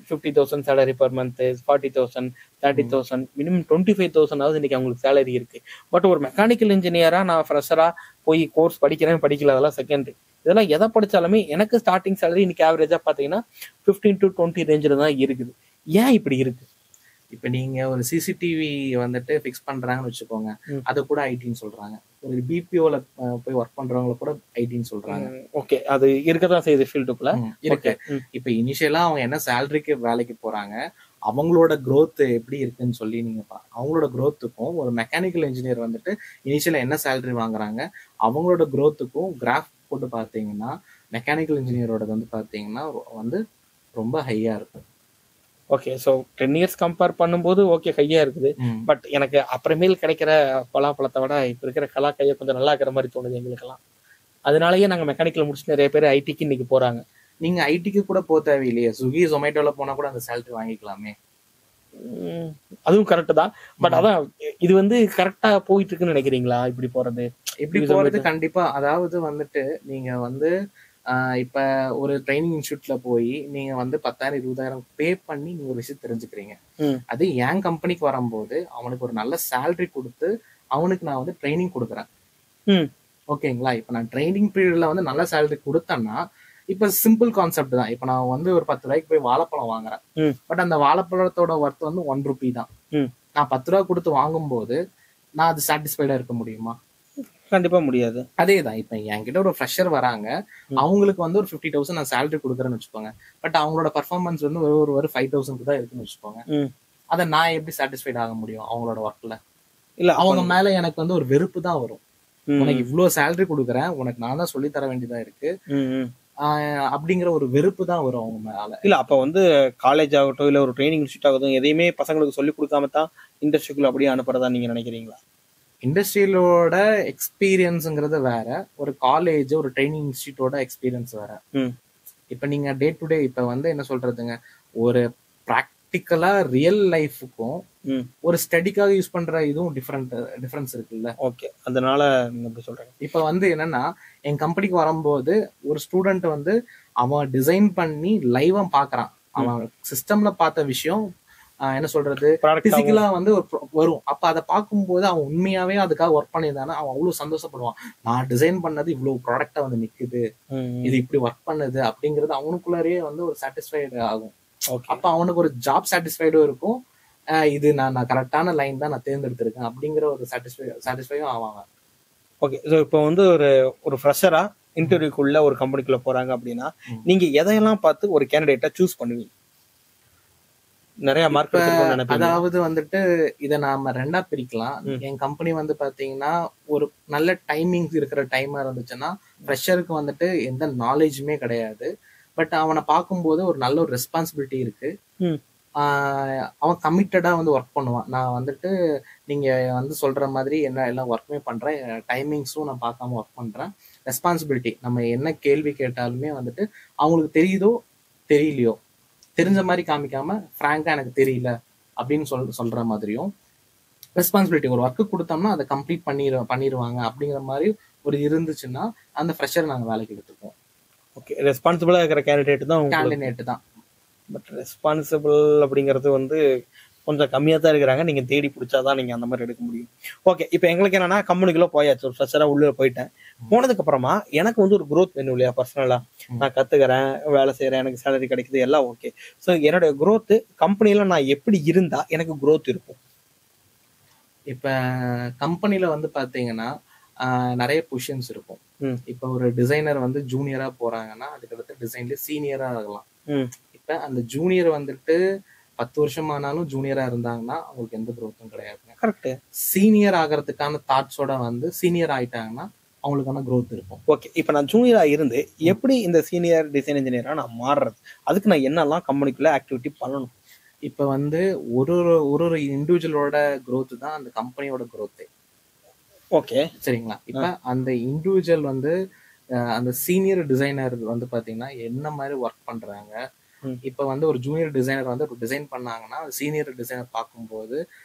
Speaker 1: 50,000 சேலரி பர் மந்த், 40,000, 30,000, மினிமம் 25,000 இன்னைக்கு அவங்களுக்கு சேலரி இருக்கு. பட் ஒரு மெக்கானிக்கல் இன்ஜினியரா நான் ஃப்ரெஷரா போய் கோர்ஸ் படிக்கிறேன் படிக்கல அதெல்லாம் செகண்டரி. இதெல்லாம் எதை படிச்சாலுமே எனக்கு ஸ்டார்டிங் சேலரி இன்னைக்கு ஆவரேஜா பாத்தீங்கன்னா 15 to 20 ரேஞ்சில் தான் இருக்குது. ஏன் இப்படி இருக்கு?
Speaker 3: இப்ப நீங்க ஒரு சிசிடிவி வந்துட்டு பிக்ஸ் பண்றாங்கன்னு வச்சுக்கோங்க, அது கூட ஐடின்னு சொல்றாங்க. ஒரு பிபிஓல போய் ஒர்க் பண்றவங்க கூட ஐடின்னு சொல்றாங்க.
Speaker 1: ஓகே, அது இருக்கதான் செய்யுது ஃபீல்டுக்குள்ள
Speaker 3: இருக்கு. இப்ப இனிஷியலா அவங்க என்ன சேலரிக்கு வேலைக்கு போறாங்க, அவங்களோட growth எப்படி இருக்குன்னு சொல்லி நீங்க அவங்களோட growthக்கும் ஒரு மெக்கானிக்கல் இன்ஜினியர் வந்துட்டு இனிஷியலா என்ன சேலரி வாங்குறாங்க அவங்களோட growthக்கும் கிராஃப் போட்டு பாத்தீங்கன்னா மெக்கானிக்கல் இன்ஜினியரோட வந்து பாத்தீங்கன்னா வந்து ரொம்ப ஹையா இருக்கும்.
Speaker 1: ஓகே, ஸோ 10 years கம்பேர் பண்ணும்போது ஓகே ஹையா இருக்குது. பட் எனக்கு அப்புறமேல் கிடைக்கிற பலாப்பழத்தை விட இப்ப இருக்கிற கலா கையை கொஞ்சம் நல்லா இருக்கிற மாதிரி தோணுது எங்களுக்கெல்லாம். அதனாலயே நாங்க மெக்கானிக்கல் முடிச்சு நிறைய பேர் ஐடிக்கு இன்னைக்கு போறாங்க.
Speaker 3: நீங்க ஐடிக்கு கூட போக தேவையில்லையே, ஸ்விக்கி ஜொமேட்டோல போனா கூட அந்த சேலரி வாங்கிக்கலாமே.
Speaker 1: அதுவும் கரெக்ட் தான். பட் அதான் இது வந்து கரெக்டா போயிட்டு இருக்குன்னு நினைக்கிறீங்களா? இப்படி போறது
Speaker 3: கண்டிப்பா. அதாவது வந்துட்டு நீங்க வந்து இப்ப ஒரு ட்ரைனிங் இன்ஸ்டியூட்ல போய் நீங்க வந்து 10,000 20,000 பே பண்ணி நீங்க ஒரு விஷயம் தெரிஞ்சுக்கிறீங்க. அது என் கம்பெனிக்கு வரும்போது அவனுக்கு ஒரு நல்ல சேலரி கொடுத்து அவனுக்கு நான் வந்து ட்ரைனிங் கொடுக்குறேன். ஓகேங்களா? இப்ப நான் ட்ரைனிங் பீரியட்ல வந்து நல்ல சேலரி கொடுத்தேன்னா இப்ப சிம்பிள் கான்செப்ட் தான். இப்ப நான் வந்து ஒரு 10 ரூபாய்க்கு போய் வாழைப்பழம் வாங்குறேன். பட் அந்த வாழைப்பழத்தோட ஒர்த் வந்து 1 ரூபி தான். நான் 10 ரூபா கொடுத்து வாங்கும்போது நான் அது சாட்டிஸ்ஃபைடா இருக்க முடியுமா?
Speaker 1: கண்டிப்பா முடியாது.
Speaker 3: அதேதான். இப்ப என்கிட்ட ஒரு ஃப்ரெஷர் வராங்க, அவங்களுக்கு வந்து ஒரு 50,000 நான் சேலரி கொடுக்குறேன்னு வச்சுக்கோங்க. பட் அவங்களோட பர்ஃபார்மன்ஸ் வந்து ஒரு 5,000 தான் இருக்குன்னு வச்சுக்கோங்க. அதை நான் எப்படி சாட்டிஸ்ஃபைட் ஆக முடியும் அவங்களோட ஒர்க்ல? இல்ல அவங்க மேல எனக்கு வந்து ஒரு வெறுப்பு தான் வரும். உனக்கு இவ்வளவு சேலரி கொடுக்குறேன், உனக்கு நான் தான் சொல்லி தர வேண்டியதா இருக்கு அப்படிங்கிற ஒரு வெறுப்பு தான் வரும் அவங்க மேல.
Speaker 1: இல்ல அப்ப வந்து காலேஜ் ஆகட்டும் இல்ல ஒரு ட்ரைனிங் இன்ஸ்டியூட் ஆகட்டும் எதையுமே பசங்களுக்கு சொல்லி கொடுக்காம தான் இண்டஸ்ட்ரிக்குள்ள அப்படியே அனுப்புறதா நீங்க நினைக்கிறீங்களா?
Speaker 3: இண்டஸ்ட்ரியலோட எக்ஸ்பீரியன்ஸ்ங்கிறது வேற, ஒரு காலேஜ் ஒரு ட்ரைனிங் இன்ஸ்டியூட்டோட எக்ஸ்பீரியன்ஸ் வேற. இப்ப நீங்க டே டு டே இப்ப வந்து என்ன சொல்றதுங்க, ஒரு ப்ராக்டிக்கலா ரியல் லைஃபுக்கும் ஒரு ஸ்டடிக்காக யூஸ் பண்ற இதுவும் டிஃபரன்ஸ் இருக்குல்ல.
Speaker 1: ஓகே, அதனால எப்படி சொல்றேன்,
Speaker 3: இப்ப வந்து என்னன்னா என் கம்பெனிக்கு வரும்போது ஒரு ஸ்டூடெண்ட் வந்து அவன் டிசைன் பண்ணி லைவா பாக்குறான். அவன் சிஸ்டம்ல பார்த்த விஷயம் என்ன சொல்றது பிசிக்கலா வந்து வரும். அப்ப அதை பார்க்கும்போது அவன் உண்மையாவே அதுக்காக ஒர்க் பண்ணியிருந்தானா அவன் அவ்வளவு சந்தோஷப்படுவான். நான் டிசைன் பண்ணது இவ்வளவு ப்ராடக்டா வந்து நிக்குது, இது இப்படி ஒர்க் பண்ணுது அப்படிங்கிறது அவனுக்குள்ளாரே வந்து ஒரு சாட்டிஸ்ஃபைடு ஆகும். அப்ப அவனுக்கு ஒரு ஜாப் சாட்டிஸ்ஃபைடும் இருக்கும், இது நான் கரெக்டான லைன் தான் நான் தேர்ந்தெடுத்திருக்கேன் அப்படிங்கிற ஒரு சாட்டிஸ்ஃபையும் ஆவாங்க.
Speaker 1: ஓகே, ஸோ இப்போ வந்து ஒரு ஃப்ரெஷரா இன்டர்வியூக்குள்ள ஒரு கம்பெனிக்குள்ள போறாங்க அப்படின்னா நீங்க எதையெல்லாம் பார்த்து ஒரு கேண்டிடேட்டை சூஸ் பண்ணுவீங்க? நிறைய மார்க்.
Speaker 3: அதாவது வந்துட்டு இதை நாம ரெண்டா பிரிக்கலாம். என் கம்பெனி வந்து பாத்தீங்கன்னா ஒரு நல்ல டைமிங் இருக்கிற டைமா இருந்துச்சுன்னா ஃப்ரெஷருக்கு வந்துட்டு எந்த நாலேஜுமே கிடையாது, பட் அவனை பார்க்கும்போது ஒரு நல்ல ஒரு ரெஸ்பான்சிபிலிட்டி இருக்கு, அவன் கமிட்டடா வந்து ஒர்க் பண்ணுவான். நான் வந்துட்டு நீங்க வந்து சொல்ற மாதிரி என்ன எல்லாம் ஒர்க்குமே பண்றேன், டைமிங்ஸும் நான் பார்க்காம ஒர்க் பண்றேன், ரெஸ்பான்சிபிலிட்டி நம்ம என்ன கேள்வி கேட்டாலுமே வந்துட்டு அவங்களுக்கு தெரியுதோ தெரியலையோ தெரிஞ்ச மாதிரி காமிக்காம ஃப்ராங்கா எனக்கு தெரியல அப்படின்னு சொல்ற மாதிரியும், ரெஸ்பான்சிபிலிட்டி ஒரு ஒர்க்கு கொடுத்தோம்னா அதை கம்ப்ளீட் பண்ணிடுவாங்க அப்படிங்கிற மாதிரி ஒரு இருந்துச்சுன்னா அந்த ஃப்ரெஷர் நாங்க வேலைக்கு எடுத்துப்போம்.
Speaker 1: ஓகே, ரெஸ்பான்சிபிளா இருக்கிற கேண்டிடேட் தான்
Speaker 3: தான்.
Speaker 1: பட் ரெஸ்பான்சிபிள் அப்படிங்கிறது வந்து கொஞ்சம் கம்மியாக தான் இருக்கிறாங்க. நீங்கள் தேடி பிடிச்சாதான் நீங்கள் அந்த மாதிரி எடுக்க முடியும். ஓகே, இப்போ எங்களுக்கு என்னன்னா கம்பெனிக்குள்ளே போயாச்சு, ஒரு ஃப்ரெஷராக உள்ளே போயிட்டேன். போனதுக்கு அப்புறமா எனக்கு வந்து ஒரு growth வேணும் இல்லையா? பர்சனலாக நான் கற்றுக்கிறேன், வேலை செய்கிறேன், எனக்கு சேலரி கிடைக்குது, எல்லாம் ஓகே. ஸோ என்னுடைய growth கம்பெனியில் நான் எப்படி இருந்தா எனக்கு growth இருக்கும்?
Speaker 3: இப்ப கம்பெனில வந்து பாத்தீங்கன்னா நிறைய பொசிஷன்ஸ் இருக்கும். இப்ப ஒரு டிசைனர் வந்து ஜூனியரா போறாங்கன்னா அதுக்கடுத்து டிசைன்ல சீனியரா ஆகலாம். இப்ப அந்த ஜூனியர் வந்துட்டு 10 வருஷம் ஆனாலும் ஜூனியரா இருந்தாங்கன்னா அவங்களுக்கு எந்த growth-ம் கிடையாதுங்க.
Speaker 1: கரெக்ட்.
Speaker 3: சீனியர் ஆகிறதுக்கான தாட்ஸோட வந்து சீனியர் ஆயிட்டாங்கன்னா அவங்களுக்கான growth இருக்கும்.
Speaker 1: ஓகே, இப்போ நான் ஜூனியரா இருந்து எப்படி இந்த சீனியர் டிசைன் இன்ஜினியரா நான் மாறுறது? அதுக்கு நான் என்னெல்லாம் கம்பெனிக்குள்ள ஆக்டிவிட்டி பண்ணணும்?
Speaker 3: இப்ப வந்து ஒரு ஒரு இண்டிவிஜுவலோட growth தான் அந்த கம்பெனியோட growth.
Speaker 1: ஓகே,
Speaker 3: சரிங்களா? இப்ப அந்த இண்டிவிஜுவல் வந்து அந்த சீனியர் டிசைனர் வந்து பாத்தீங்கன்னா என்ன மாதிரி ஒர்க் பண்றாங்க. இப்ப வந்து ஒரு ஜூனியர் டிசைனர் வந்து ஒரு டிசைன் பண்ணாங்கன்னா சீனியர் டிசைனர் பார்க்கும்போது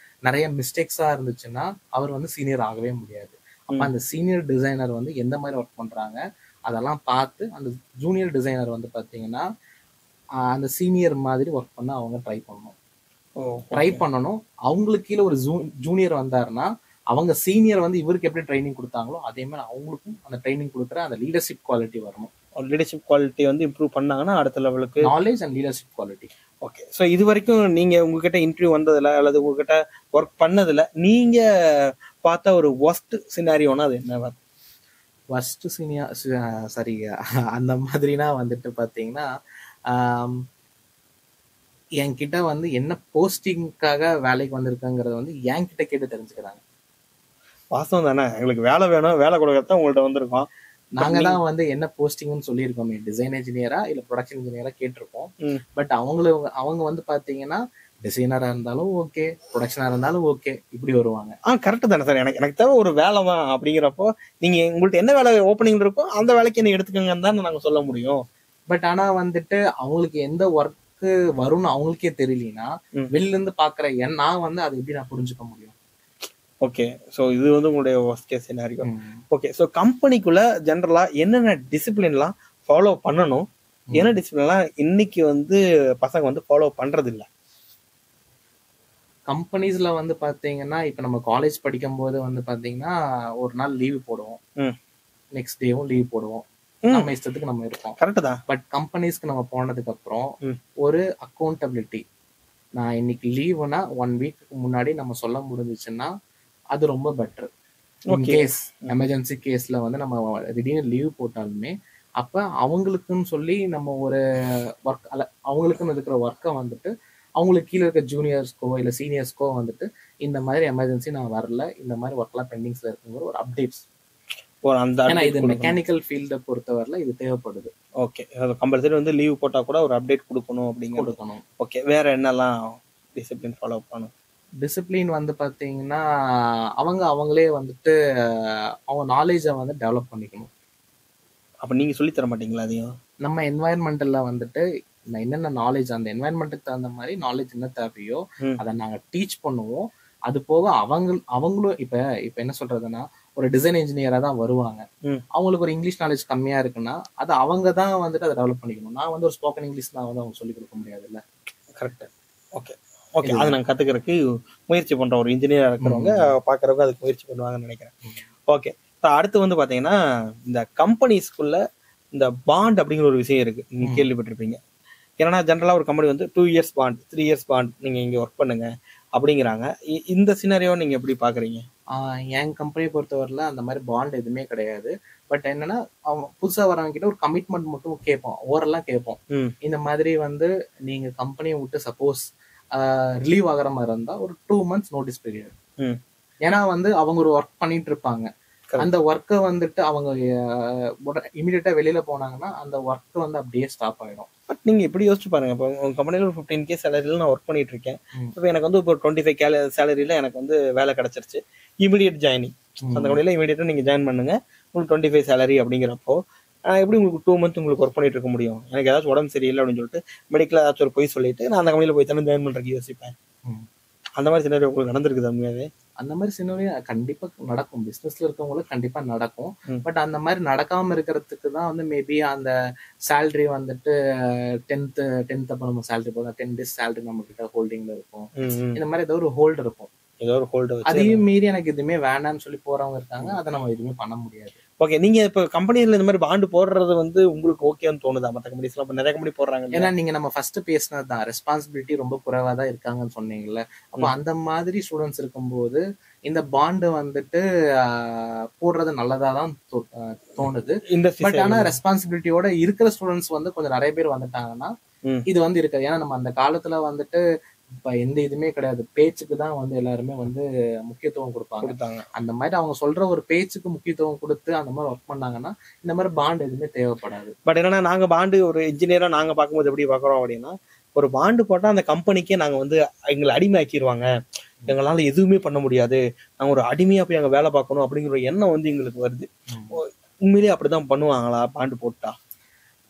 Speaker 3: நிறைய மிஸ்டேக்ஸா இருந்துச்சுன்னா அவர் வந்து சீனியர் ஆகவே முடியாது. அப்ப அந்த சீனியர் டிசைனர் வந்து எந்த மாதிரி ஒர்க் பண்றாங்க அதெல்லாம் பார்த்து அந்த ஜூனியர் டிசைனர் வந்து பாத்தீங்கன்னா அந்த சீனியர் மாதிரி ஒர்க் பண்ண அவங்க ட்ரை பண்ணணும். அவங்களுக்கு கீழே ஒரு ஜூனியர் வந்தாருன்னா அவங்க சீனியர் வந்து இவருக்கு எப்படி ட்ரைனிங் கொடுத்தாங்களோ அதே மாதிரி அவங்களுக்கும் அந்த ட்ரைனிங் கொடுக்குற அந்த லீடர்ஷிப் குவாலிட்டி வரணும்.
Speaker 1: லீடர்ஷிப் குவாலிட்டி வந்து இம்ப்ரூவ் பண்ணாங்கன்னா அடுத்த லெவலுக்கு
Speaker 3: knowledge and leadership quality.
Speaker 1: Okay, so இது வரைக்கும் நீங்க உங்ககிட்ட இன்டர்வியூ வந்ததுல அல்லது உங்ககிட்ட ஒர்க் பண்ணதுல நீங்க பார்த்த ஒரு ஒர்ஸ்ட் சினாரியோனா அது என்ன?
Speaker 3: ஒர்ஸ்ட் சரி அந்த மாதிரினா வந்துட்டு பாத்தீங்கன்னா என்கிட்ட வந்து என்ன போஸ்டிங்காக வேலைக்கு வந்திருக்காங்கிறத வந்து என்கிட்ட கேட்டு தெரிஞ்சுக்கிறாங்க.
Speaker 1: வாஸ்தவம் தானே, எங்களுக்கு வேலை வேணும், வேலை கொடுக்கறதான் உங்கள்ட்ட வந்திருக்கோம்.
Speaker 3: நாங்க தான் வந்து என்ன போஸ்டிங்னு சொல்லியிருக்கோமே, டிசைன் இன்ஜினியரா இல்ல ப்ரொடக்ஷன் இன்ஜினியரா கேட்டிருக்கோம். பட் அவங்க வந்து பாத்தீங்கன்னா டிசைனரா இருந்தாலும் ஓகே, ப்ரொடக்ஷனா இருந்தாலும் ஓகே, இப்படி வருவாங்க.
Speaker 1: கரெக்ட் தானே சார். எனக்கு தேவை ஒரு வேலை தான் அப்படிங்கிறப்போ நீங்க உங்கள்ட்ட என்ன வேலை ஓப்பனிங் இருக்கோ அந்த வேலைக்கு என்ன எடுத்துக்கங்கன்னு தான் நாங்க சொல்ல முடியும்.
Speaker 3: பட் ஆனா வந்துட்டு அவங்களுக்கு எந்த ஒர்க் வரும்னு அவங்களுக்கே தெரியலனா வெளில இருந்து பாக்குற நான் வந்து அதை எப்படி நான் புரிஞ்சுக்க முடியும்?
Speaker 1: ஓகே, ஸோ இது வந்து உங்களுடைய worst case scenario. Okay, so கம்பெனிக்குள்ள ஜென்ரலா என்னென்ன டிசிப்ளின்லாம் ஃபாலோ பண்ணணும், என்ன டிசிப்ளின்லாம் இன்னைக்கு வந்து பசங்க வந்து ஃபாலோ பண்றது இல்லை?
Speaker 3: கம்பெனிஸ்ல வந்து பாத்தீங்கன்னா இப்ப நம்ம காலேஜ் படிக்கும் போது வந்து பாத்தீங்கன்னா ஒரு நாள் லீவ் போடுவோம், நெக்ஸ்ட் டேவும் லீவ் போடுவோம், நம்ம இஷ்டத்துக்கு நம்ம இருப்போம்.
Speaker 1: கரெக்ட் தான்.
Speaker 3: பட் கம்பெனிஸ்க்கு நம்ம போனதுக்கு அப்புறம் ஒரு அக்கௌண்டபிலிட்டி. நான் இன்னைக்கு லீவுனா 1 வீக்கு முன்னாடி நம்ம சொல்ல முடிஞ்சிச்சுன்னா அது ரொம்ப பெட்டர். கேஸ் எமர்ஜென்சி கேஸ்ல வந்து நம்ம திடீர்னு லீவ் போட்டாலுமே அப்ப அவங்களுக்குன்னு சொல்லி நம்ம ஒரு ஒர்க் அவங்களுக்குன்னு இருக்கிற ஒர்க்கை வந்துட்டு அவங்களுக்கு கீழே இருக்க ஜூனியர்ஸ்க்கோ இல்ல சீனியர்ஸ்க்கோ வந்துட்டு இந்த மாதிரி எமர்ஜென்சி நான் வரல, இந்த மாதிரி ஒர்க்லாம் பெண்டிங்ஸ்ல இருக்குங்கிற ஒரு அப்டேட்ஸ். ஏன்னா இது மெக்கானிக்கல் ஃபீல்ட பொறுத்தவரையில இது தேவைப்படுது.
Speaker 1: ஓகே, கம்பல்சரி வந்து லீவ் போட்டா கூட ஒரு அப்டேட் கொடுக்கணும் அப்படிங்க
Speaker 3: கொடுக்கணும்.
Speaker 1: ஓகே, வேற என்னெல்லாம் டிசிப்ளின் ஃபாலோ பண்ணணும்?
Speaker 3: டிசிப்ளின் வந்து பாத்தீங்கன்னா அவங்களே வந்துட்டு அவங்க நாலேஜை வந்து டெவலப் பண்ணிக்கணும்.
Speaker 1: அப்ப நீங்க சொல்லி தர மாட்டீங்களா அதையும்?
Speaker 3: நம்ம என்வாயன்மெண்ட்ல வந்துட்டு என்னென்ன நாலேஜ் அந்த என்வாயன்மெண்ட்டுக்கு தகுந்த மாதிரி நாலேஜ் என்ன தேவையோ அதை நாங்க டீச் பண்ணுவோம். அது போக அவங்களும் இப்ப என்ன சொல்றதுன்னா ஒரு டிசைன் இன்ஜினியரா தான் வருவாங்க. அவங்களுக்கு ஒரு இங்கிலீஷ் நாலேஜ் கம்மியா இருக்குன்னா அது அவங்க தான் வந்துட்டு அதை டெவலப் பண்ணிக்கணும். நான் வந்து ஒரு ஸ்போக்கன் இங்கிலீஷ் நான் வந்து அவங்க சொல்லிக் கொடுக்க முடியாது இல்ல.
Speaker 1: கரெக்ட். ஓகே ஓகே, அதை நாங்கள் கத்துக்கிறதுக்கு முயற்சி பண்றோம். ஒரு இன்ஜினியரா இருக்கிறவங்க பாக்குறவங்க அதுக்கு முயற்சி பண்ணுவாங்கன்னு நினைக்கிறேன். ஓகே, அடுத்து வந்து பாத்தீங்கன்னா இந்த கம்பெனிஸ்குள்ள இந்த பாண்ட் அப்படிங்கிற ஒரு விஷயம் இருக்கு, நீங்க கேள்விப்பட்டிருப்பீங்க. ஏன்னா ஜென்ரலா ஒரு கம்பெனி வந்து 2 இயர்ஸ் பாண்ட் 3 இயர்ஸ் பாண்ட் நீங்க இங்க ஒர்க் பண்ணுங்க அப்படிங்கிறாங்க. இந்த சினாரியோ நீங்க எப்படி பாக்குறீங்க?
Speaker 3: என் கம்பெனியை பொறுத்தவரையில அந்த மாதிரி பாண்ட் எதுவுமே கிடையாது. பட் என்னன்னா அவங்க புதுசா வரவங்க கிட்ட ஒரு கமிட்மெண்ட் மட்டும் கேட்போம், ஓரெல்லாம் கேட்போம். இந்த மாதிரி வந்து நீங்க கம்பெனியை விட்டு சப்போஸ் ரிலீவ் ஆகிற மாதிரி இருந்தா ஒரு 2 மந்த்ஸ் நோட்டீஸ் பீரியட். ஏன்னா வந்து அவங்க ஒரு ஒர்க் பண்ணிட்டு இருப்பாங்க, அந்த ஒர்க்கை வந்துட்டு அவங்க இமீடியட்டா வெளியில போனாங்கன்னா அந்த ஒர்க் வந்து அப்படியே ஸ்டாப் ஆயிடும்.
Speaker 1: பட் நீங்க எப்படி யோசிச்சு பாருங்க, இப்போ உங்க கம்பெனில ஒரு 15K சேலரியில நான் ஒர்க் பண்ணிட்டு இருக்கேன். இப்போ எனக்கு வந்து இப்போ 25K சேலரியில எனக்கு வந்து வேலை கிடைச்சிருச்சு, இமீடியட் ஜாயினிங். அந்த கம்பெனில இமீடியட்டா நீங்க ஜாயின் பண்ணுங்க, உங்களுக்கு 25 சேலரி அப்படிங்கிறப்போ எப்படி உங்களுக்கு 2 மந்த் உங்களுக்கு ஒர்க் பண்ணிட்டு இருக்க முடியும்? எனக்கு ஏதாச்சும் உடம்பு சரியில்லை அப்படின்னு சொல்லிட்டு மெடிக்கலா ஏதாச்சும் ஒரு போய் சொல்லிட்டு நான் அந்த கம்பெனில போய் தானே ஜாயின் பண்றதுக்கு யோசிப்பேன். அந்த மாதிரி சிலர் உங்களுக்கு நடந்திருக்குது உண்மையாவே?
Speaker 3: அந்த மாதிரி சினாரியோ கண்டிப்பா நடக்கும், பிசினஸ்ல இருக்கவங்களுக்கு கண்டிப்பா நடக்கும்.
Speaker 1: ம்.
Speaker 3: பட் அந்த மாதிரி நடக்காம இருக்கிறதுக்கு தான் வந்து மேபி அந்த சேலரி வந்துட்டு 10th அப்ப நம்ம சேலரி போதும், 10 days சேலரி நம்ம கிட்ட ஹோல்டிங்ல இருக்கும்.
Speaker 1: ம், ம்.
Speaker 3: இந்த மாதிரி ஏதோ ஒரு ஹோல்டு இருக்கும்.
Speaker 1: ஏதோ ஒரு ஹோல்டர் வச்சு
Speaker 3: அதையும் மீறி எனக்கு எதுவுமே வேண்டாம்னு சொல்லி போறவங்க இருக்காங்க. அதை நம்ம எதுவுமே பண்ண முடியாது.
Speaker 1: ஓகே. நீங்க இப்ப கம்பெனில இந்த மாதிரி பாண்டு போடுறது வந்து உங்களுக்கு ஓகேன்னு தோணுதா? மத்த கம்பெனிஸ்லாம் இப்ப நிறைய கம்பெனி போடுறாங்க இல்லையா?
Speaker 3: ஏன்னா நீங்க நம்ம ஃபர்ஸ்ட் பேசினது தான், ரெஸ்பான்சிபிலிட்டி ரொம்ப குறைவா தான் இருக்காங்கன்னு சொன்னீங்கல்ல. அப்போ அந்த மாதிரி ஸ்டூடெண்ட்ஸ் இருக்கும்போது இந்த பாண்டு வந்துட்டு போடுறது நல்லதா தான் தோணுது.
Speaker 1: இண்டஸ்ட்ரி
Speaker 3: பட் ஆனா ரெஸ்பான்சிபிலிட்டியோட இருக்கிற ஸ்டூடெண்ட்ஸ் வந்து கொஞ்சம் நிறைய பேர் வந்துட்டாங்கன்னா இது வந்து இருக்காது. ஏன்னா நம்ம அந்த காலத்துல வந்துட்டு இப்ப எந்த இதுவுமே கிடையாது, பேச்சுக்கு தான் வந்து எல்லாருமே வந்து முக்கியத்துவம் கொடுப்பாங்க. அந்த மாதிரி அவங்க சொல்ற ஒரு பேச்சுக்கு முக்கியத்துவம் கொடுத்து அந்த மாதிரி ஒர்க் பண்ணாங்கன்னா இந்த மாதிரி பாண்ட் எதுவுமே தேவைப்படாது.
Speaker 1: பட் என்னன்னா நாங்க பாண்டு ஒரு இன்ஜினியரா நாங்க பார்க்கும்போது எப்படி பாக்குறோம் அப்படின்னா, ஒரு பாண்டு போட்டா அந்த கம்பெனிக்கே நாங்க வந்து எங்களை அடிமையாக்கிடுவாங்க, எங்களால எதுவுமே பண்ண முடியாது, நாங்க ஒரு அடிமையா போய் அங்க வேலை பார்க்கணும் அப்படிங்கிற ஒரு எண்ணம் வந்து எங்களுக்கு வருது. உண்மையிலேயே அப்படிதான் பண்ணுவாங்களா பாண்டு போட்டா?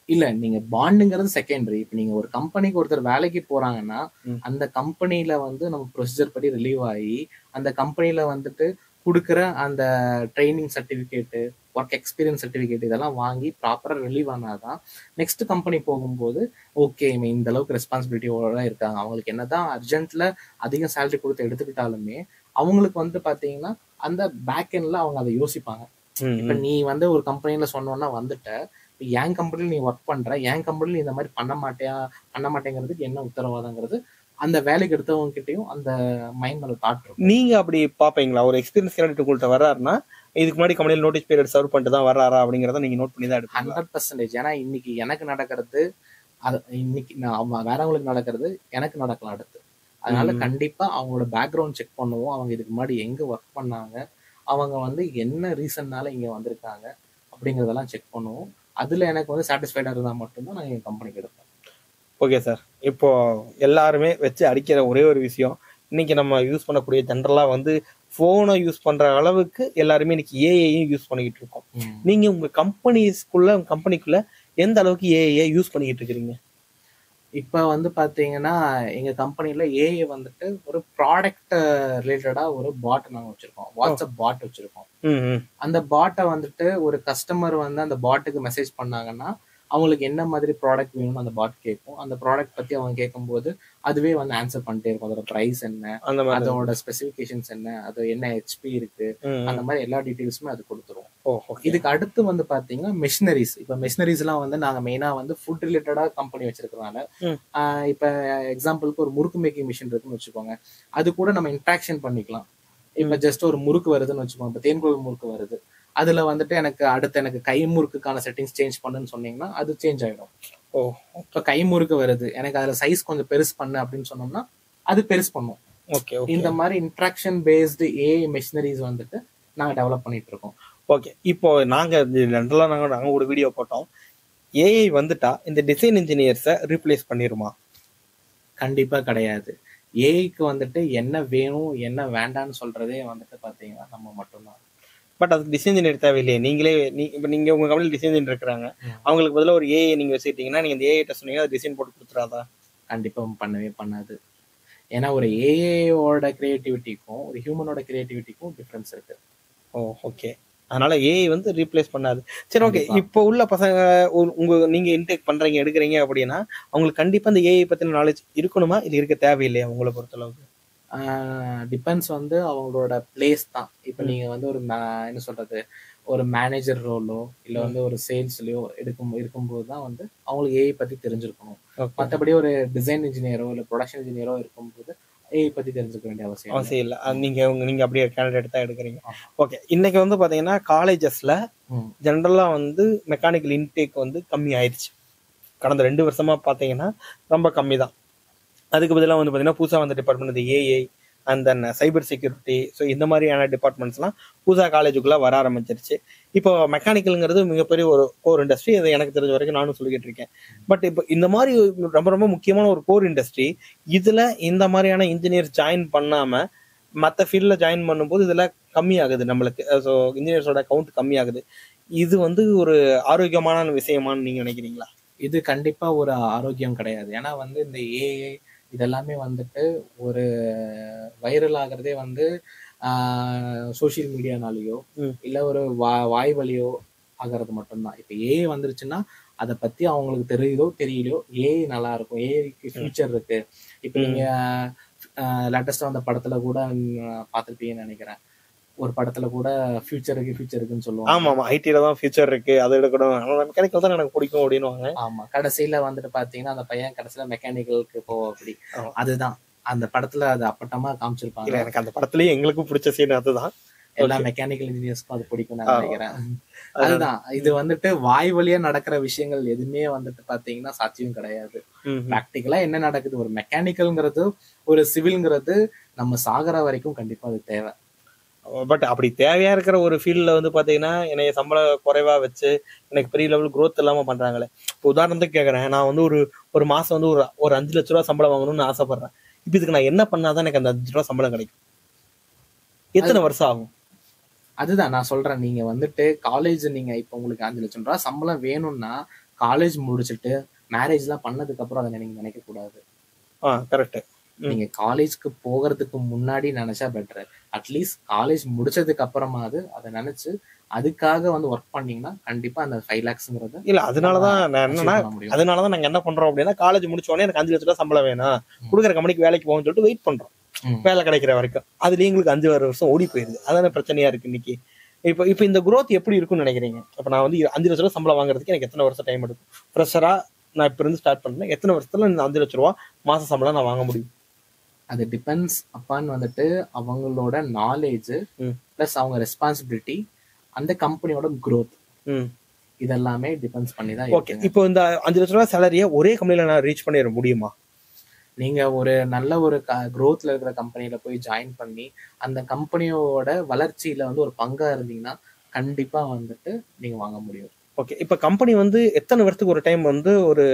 Speaker 3: இல்ல, நீங்க பாண்டுங்கிறது செகண்டரி. இப்ப நீங்க ஒரு கம்பெனிக்கு ஒருத்தர் வேலைக்கு போறாங்கன்னா அந்த கம்பெனில வந்து நம்ம ப்ரொசீஜர் படி ரிலீவ் ஆகி அந்த கம்பெனில வந்துட்டு கொடுக்குற அந்த training certificate, work experience certificate இதெல்லாம் வாங்கி ப்ராப்பரா ரிலீவ் ஆனாதான் நெக்ஸ்ட் கம்பெனி போகும்போது ஓகே இந்த அளவுக்கு ரெஸ்பான்சிபிலிட்டியோட இருக்காங்க, அவங்களுக்கு என்னதான் அர்ஜென்ட்ல அதிக சேலரி கொடுத்து எடுத்துக்கிட்டாலுமே அவங்களுக்கு வந்து பாத்தீங்கன்னா அந்த பேக் எண்ட்ல அவங்க அதை யோசிப்பாங்க. இப்ப நீ வந்து ஒரு கம்பெனில சொன்னோன்னா வந்துட்ட, என் கம்பெனில நீ ஒர்க் பண்ற, என் கம்பெனில நீ இந்த மாதிரி பண்ண மாட்டேங்கிறதுக்கு என்ன உத்தரவாதங்கிறது அந்த வேலைக்கு எடுத்தவங்க கிட்டயும் அந்த மைண்ட்ல தாட் இருக்கும்.
Speaker 1: நீங்க அப்படி பாப்பீங்களா? ஒரு எக்ஸ்பீரியன்ஸ் கேண்டிடேட் உங்கள்ட்ட வர்றாருன்னா இதுக்கு முன்னாடி கம்பெனியில் நோட்டீஸ் பீரியட் சர்வ் பண்ணிட்டு தான் வர்றாரா அப்படிங்கறத நீங்க நோட் பண்ணி தான் எடுப்பீங்களா?
Speaker 3: 100%. ஏன்னா இன்னைக்கு எனக்கு நடக்கிறது அது இன்னைக்கு வேறவங்களுக்கு நடக்கிறது எனக்கு நடக்கலாம் அடுத்து. அதனால கண்டிப்பா அவங்களோட பேக்ரவுண்ட் செக் பண்ணுவோம், அவங்க இதுக்கு முன்னாடி எங்க ஒர்க் பண்ணாங்க, அவங்க வந்து என்ன ரீசன்னால இங்க வந்திருக்காங்க அப்படிங்கறதெல்லாம் செக் பண்ணுவோம். அதுல எனக்கு வந்து சாட்டிஸ்ஃபைடா இருந்தா மட்டும்தான் நான் என் கம்பெனிக்கு எடுப்பேன்.
Speaker 1: Okay sir. இப்போ எல்லாருமே வச்சு அடிக்கிற ஒரே ஒரு விஷயம், இன்னைக்கு நம்ம யூஸ் பண்ணக்கூடிய ஜென்ரலா வந்து போனை யூஸ் பண்ற அளவுக்கு எல்லாருமே இன்னைக்கு ஏஐயும் யூஸ் பண்ணிக்கிட்டு இருக்கோம். நீங்க உங்க கம்பெனிக்குள்ள எந்த அளவுக்கு ஏஐ யூஸ் பண்ணிக்கிட்டு இருக்கிறீங்க?
Speaker 3: இப்ப வந்து பாத்தீங்கன்னா எங்க கம்பெனில ஏஐ வந்துட்டு ஒரு ப்ராடக்ட் ரிலேட்டடா ஒரு பாட் நாங்க வச்சிருக்கோம், வாட்ஸ்அப் பாட் வச்சிருக்கோம். அந்த பாட்டை வந்துட்டு ஒரு கஸ்டமர் வந்து அந்த பாட்டுக்கு மெசேஜ் பண்ணாங்கன்னா அவங்களுக்கு என்ன மாதிரி ப்ராடக்ட் வேணும்னு அந்த பாட் கேட்கும். அந்த ப்ராடக்ட் பத்தி அவங்க கேட்கும்போது அதுவே வந்து ஆன்சர் பண்ணிட்டே இருக்கும். அதோட பிரைஸ் என்ன, அதோட ஸ்பெசிபிகேஷன்ஸ் என்ன, அது என்ன ஹெச்பி இருக்கு, அந்த மாதிரி எல்லா டீடைல்ஸுமே அது கொடுத்துரும். இதுக்கு அடுத்து வந்து பாத்தீங்கன்னா மெஷினரிஸ். இப்ப மெஷினரிஸ் எல்லாம் வந்து நாங்க மெயினா வந்து ஃபுட் ரிலேட்டடா கம்பெனி வச்சிருக்கனால இப்ப எக்ஸாம்பிளுக்கு ஒரு முறுக்கு மேக்கிங் மிஷின் இருக்குன்னு வச்சுக்கோங்க, அது கூட நம்ம இன்ட்ராக்ஷன் பண்ணிக்கலாம். இப்ப ஜஸ்ட் ஒரு முறுக்கு வருதுன்னு வச்சுக்கோங்க, இப்ப தேன்குழல் முறுக்கு வருது, அதுல வந்துட்டு எனக்கு கை முறுக்குக்கான செட்டிங்ஸ் சேஞ்ச் பண்ணுன்னு சொன்னீங்கன்னா அது சேஞ்ச் ஆயிடும். இப்ப கை முறுக்கு வருது, எனக்கு அதுல சைஸ் கொஞ்சம் பெருசு பண்ணு அப்படின்னு சொன்னோம்னா அது பெருசு பண்ணும். இந்த மாதிரி இன்ட்ராக்ஷன் பேஸ்டு ஏஐ மெஷினரிஸ் வந்துட்டு நாங்க டெவலப் பண்ணிட்டு இருக்கோம்.
Speaker 1: ஓகே. இப்போ நாங்க ஒரு வீடியோ போட்டோம், ஏஐ வந்துட்டா இந்த டிசைன் இன்ஜினியர்ஸை ரீப்ளேஸ் பண்ணிருமா?
Speaker 3: கண்டிப்பா கிடையாது. ஏஐக்கு வந்துட்டு என்ன வேணும் என்ன வேண்டாம்னு சொல்றதே வந்துட்டு பாத்தீங்கன்னா நம்ம மட்டும்தான்.
Speaker 1: பட் அதுக்கு டிசைன் இன்ஜினியர் தேவையில்லையே. நீங்க உங்க கம்பெனியில் டிசைன் இன்ஜினியர் இருக்கிறாங்க, அவங்களுக்கு பதிலாக ஒரு ஏஐ நீங்க வச்சுக்கிட்டீங்கன்னா நீங்க இந்த ஏஐ சொன்னீங்கன்னா டிசைன் போட்டு கொடுத்துறாதா?
Speaker 3: கண்டிப்பா பண்ணவே பண்ணாது. ஏன்னா ஒரு ஏஐயோட கிரியேட்டிவிட்டிக்கும் ஒரு ஹியூமனோட கிரியேட்டிவிட்டிக்கும் டிஃபரன்ஸ் இருக்கு.
Speaker 1: ஓகே. அதனால ஏஐ வந்து ரீப்ளேஸ் பண்ணாது. சரி, ஓகே. இப்போ உள்ள பசங்க நீங்க இன்டேக் பண்றீங்க எடுக்கிறீங்க அப்படின்னா அவங்களுக்கு கண்டிப்பா இந்த ஏஐ பத்தின நாலேஜ் இருக்கணுமா, இது இருக்க தேவையில்லையா உங்களை பொறுத்தளவுக்கு?
Speaker 3: டிபெண்ட்ஸ் வந்து அவங்களோட பிளேஸ் தான். இப்ப நீங்க வந்து ஒரு என்ன சொல்றது ஒரு மேனேஜர் ரோலோ இல்ல வந்து ஒரு சேல்ஸ்லயோ இருக்கும்போது தான் வந்து அவங்களுக்கு ஏஐ பத்தி தெரிஞ்சிருக்கணும். மற்றபடி ஒரு டிசைன் இன்ஜினியரோ இல்ல ப்ரொடக்ஷன் இன்ஜினியரோ இருக்கும்போது ஏஐ பத்தி தெரிஞ்சுக்க வேண்டிய அவசியம் இல்லை.
Speaker 1: நீங்க அப்படியே கேண்டிடேட் தான் எடுக்கிறீங்க. ஓகே. இன்னைக்கு வந்து பாத்தீங்கன்னா காலேஜஸ்ல ஜென்ரலா வந்து மெக்கானிக்கல் இன்டேக் வந்து கம்மி ஆயிடுச்சு. கடந்த 2 வருஷமா பாத்தீங்கன்னா ரொம்ப கம்மி தான். அதுக்கு பதிலாக வந்து பாத்தீங்கன்னா புதுசா வந்த டிபார்ட்மெண்ட் இந்த AI and then cyber security, so இந்த மாதிரியான டிபார்ட்மெண்ட்ஸ்லாம் புதுசாக காலேஜுக்குள்ள வர ஆரம்பிச்சிருச்சு. இப்போ மெக்கானிக்கலுங்கிறது மிகப்பெரிய ஒரு கோர் இண்டஸ்ட்ரி, அது எனக்கு தெரிஞ்ச வரைக்கும் நானும் சொல்லிக்கிட்டு இருக்கேன். பட் இப்போ இந்த மாதிரி ரொம்ப ரொம்ப முக்கியமான ஒரு கோர் இண்டஸ்ட்ரி, இதுல இந்த மாதிரியான இன்ஜினியர் ஜாயின் பண்ணாம மற்ற ஃபீல்டில் ஜாயின் பண்ணும்போது இதுல கம்மியாகுது நம்மளுக்கு. ஸோ இன்ஜினியர்ஸோட கவுண்ட் கம்மியாகுது. இது வந்து ஒரு ஆரோக்கியமான விஷயமானு நீங்க நினைக்கிறீங்களா?
Speaker 3: இது கண்டிப்பா ஒரு ஆரோக்கியம் கிடையாது. ஏன்னா வந்து இந்த ஏஐ இதெல்லாமே வந்துட்டு ஒரு வைரல் ஆகிறதே வந்து சோசியல் மீடியானாலேயோ
Speaker 1: ம்.
Speaker 3: இல்ல ஒரு வாய் வழியோ ஆகிறது மட்டும்தான். இப்ப ஏஐ வந்துருச்சுன்னா அதை பத்தி அவங்களுக்கு தெரியுதோ தெரியலையோ ஏஐ நல்லா இருக்கும், ஏஐக்கு ஃபியூச்சர் இருக்கு. இப்ப
Speaker 1: ம்.
Speaker 3: நீங்க லேட்டஸ்டா வந்த படத்துல கூட பார்த்திருப்பீங்கன்னு நினைக்கிறேன். ஒரு படத்துல கூட ஃபியூச்சர் இருக்குன்னு சொல்லுவாங்க.
Speaker 1: ஆமா ஆமா, ஐடில தான் ஃபியூச்சர் இருக்கு, அதை எடுக்கணும், மெக்கானிக்கல் தான் எனக்கு பிடிக்கும் அப்படின்னுவாங்க.
Speaker 3: ஆமா, கடைசியில வந்துட்டு பாத்தீங்கன்னா அந்த பையன் கடைசியில மெக்கானிக்கலுக்கு போவோம் அப்படி.
Speaker 1: ஆமா.
Speaker 3: அதுதான் அந்த படத்துல அது அப்பட்டமா
Speaker 1: இல்ல,
Speaker 3: காமிச்சிருப்பாங்க.
Speaker 1: எனக்கு அந்த படத்துலயே எங்களுக்கும் பிடிச்ச சீன் அதுதான்.
Speaker 3: எல்லா
Speaker 1: Okay.
Speaker 3: மெக்கானிக்கல் இன்ஜினியர்ஸ்க்கும் அது பிடிக்கும் நான்
Speaker 1: ஆமா.
Speaker 3: நினைக்கிறேன். அதுதான் இது வந்துட்டு வாய் வழியா நடக்கிற விஷயங்கள் எதுவுமே வந்துட்டு பாத்தீங்கன்னா சாத்தியம் கிடையாது.
Speaker 1: ம்.
Speaker 3: பிராக்டிக்கலா என்ன நடக்குது, ஒரு மெக்கானிக்கல்ங்கிறது ஒரு சிவில்ங்கிறது நம்ம சாகர வரைக்கும் கண்டிப்பா அது தேவை.
Speaker 1: பட் அப்படி தேவையா இருக்கிற ஒரு ஃபீல்ட்ல வந்து பாத்தீங்கன்னா என்னைய சம்பளம் குறைவா வச்சு எனக்கு பெரிய லெவல் growth இல்லாம பண்றாங்களே. இப்போ உதாரணத்துக்கு கேக்குறேன், நான் வந்து ஒரு மாசம் வந்து ஒரு 5 லட்ச ரூபா சம்பளம் வாங்கணும்னு ஆசைப்படுறேன். இப்போ இதுக்கு நான் என்ன பண்ணாதான் எனக்கு அந்த 5 ரூபா சம்பளம் கிடைக்கும்? எத்தனை வருஷம் ஆகும்?
Speaker 3: அதுதான் நான் சொல்றேன். நீங்க வந்துட்டு காலேஜ், நீங்க இப்ப உங்களுக்கு 5 லட்சம் ரூபாய் சம்பளம் வேணும்னா காலேஜ் முடிச்சுட்டு மேரேஜ் எல்லாம் பண்ணதுக்கு அப்புறம் அதை நீங்க நினைக்க கூடாது.
Speaker 1: கரெக்ட்.
Speaker 3: நீங்க காலேஜ்க்கு போகிறதுக்கு முன்னாடி நினைச்சா பெட்டர். அட்லீஸ்ட் காலேஜ் முடிச்சதுக்கு அப்புறமாவது அதை நினைச்சு அதுக்காக வந்து ஒர்க் பண்ணீங்கன்னா கண்டிப்பா அந்த 5 lakhsங்கிறது
Speaker 1: இல்ல, அதனாலதான் நான் என்னன்னா, அதனாலதான் நாங்க என்ன பண்றோம் அப்படின்னா, காலேஜ் முடிச்ச உடனே எனக்கு 5 லட்ச ரூபா சம்பளம் வேணும், கொடுக்குற கம்பெனிக்கு வேலைக்கு போகணும்னு சொல்லிட்டு வெயிட் பண்றோம், வேலை கிடைக்கிற வரைக்கும். அதுல எங்களுக்கு 5 வருஷம் ஓடி போயிருது. அதான பிரச்சனையா இருக்கு இன்னைக்கு. இப்ப இந்த growth எப்படி இருக்கும்னு நினைக்கிறீங்க? இப்ப நான் வந்து 5 லட்ச ரூபா சம்பளம் வாங்குறதுக்கு எனக்கு எத்தனை வருஷம் டைம் எடுக்கும்? ஃப்ரெஷரா நான் இப்ப இருந்து ஸ்டார்ட் பண்றேன், எத்தனை வருஷத்துல இந்த 5 லட்ச ரூபா மாச சம்பளம் நான் வாங்க முடியும்?
Speaker 3: அது டிபெண்ட்ஸ் அப்பான் வந்துட்டு அவங்களோட நாலேஜ் பிளஸ் அவங்க ரெஸ்பான்சிபிலிட்டி, அந்த கம்பெனியோட growth, இதெல்லாமே டிபெண்ட்ஸ் பண்ணி தான்
Speaker 1: ஓகே. இப்போ இந்த 5 லட்ச ரூபா சேலரியை ஒரே கம்பெனில நான் ரீச் பண்ணிட முடியுமா?
Speaker 3: நீங்க ஒரு நல்ல ஒரு growthல இருக்கிற கம்பெனில போய் ஜாயின் பண்ணி அந்த கம்பெனியோட வளர்ச்சியில வந்து ஒரு பங்கா இருந்தீங்கன்னா கண்டிப்பா வந்துட்டு நீங்க வாங்க முடியும்.
Speaker 1: ஓகே. இப்ப கம்பெனி வந்து எத்தனை வருஷத்துக்கு ஒரு டைம் வந்து ஒரு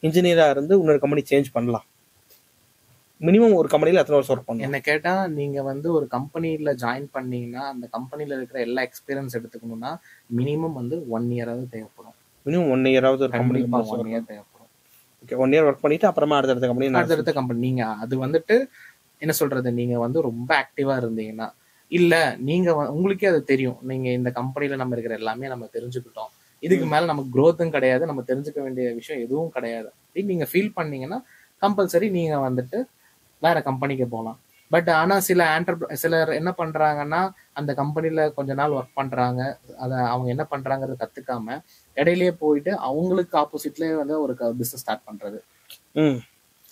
Speaker 1: இன்ஜினியரா இருந்து இன்னொரு கம்பெனி சேஞ்ச் பண்ணலாம்? மினிமம் ஒரு கம்பெனில எத்தனை வருஷம் ஒர்க் பண்ணலாம்?
Speaker 3: என்ன கேட்டா, நீங்க வந்து ஒரு கம்பெனில ஜாயின் பண்ணீங்கன்னா அந்த கம்பெனில இருக்கிற எல்லா எக்ஸ்பீரியன்ஸ் எடுத்துக்கணும்னா மினிமம் வந்து 1 year-ஆவது தேவைப்படும்.
Speaker 1: மினிமம் 1 year-ஆவது ஒரு கம்பெனில
Speaker 3: கண்டிப்பா 1 year தேவைப்படும்.
Speaker 1: ஓகே. 1 year ஒர்க் பண்ணிட்டு அப்புறமா அடுத்த கம்பெனி
Speaker 3: அடுத்த கம்பெனி நீங்க அது வந்துட்டு என்ன சொல்றது, நீங்க வந்து ரொம்ப ஆக்டிவா இருந்தீங்கன்னா, இல்ல நீங்க உங்களுக்கே அது தெரியும், நீங்க இந்த கம்பெனில நம்ம இருக்கிற எல்லாமே நம்ம தெரிஞ்சுக்கிட்டோம், இதுக்கு மேல நமக்கு growth-ம் கிடையாது, நம்ம தெரிஞ்சுக்க வேண்டிய விஷயம் எதுவும் கிடையாது அப்படின்னு நீங்க ஃபீல் பண்ணீங்கன்னா கம்பல்சரி நீங்க வந்துட்டு வேற கம்பெனிக்கு போகலாம். பட் ஆனா சிலர் என்ன பண்றாங்கன்னா, அந்த கம்பெனில கொஞ்ச நாள் ஒர்க் பண்றாங்க, அதை அவங்க என்ன பண்றாங்கறத கத்துக்காம இடையிலேயே போயிட்டு அவங்களுக்கு ஆப்போசிட்லயே வந்து ஒரு பிசினஸ் ஸ்டார்ட் பண்றது.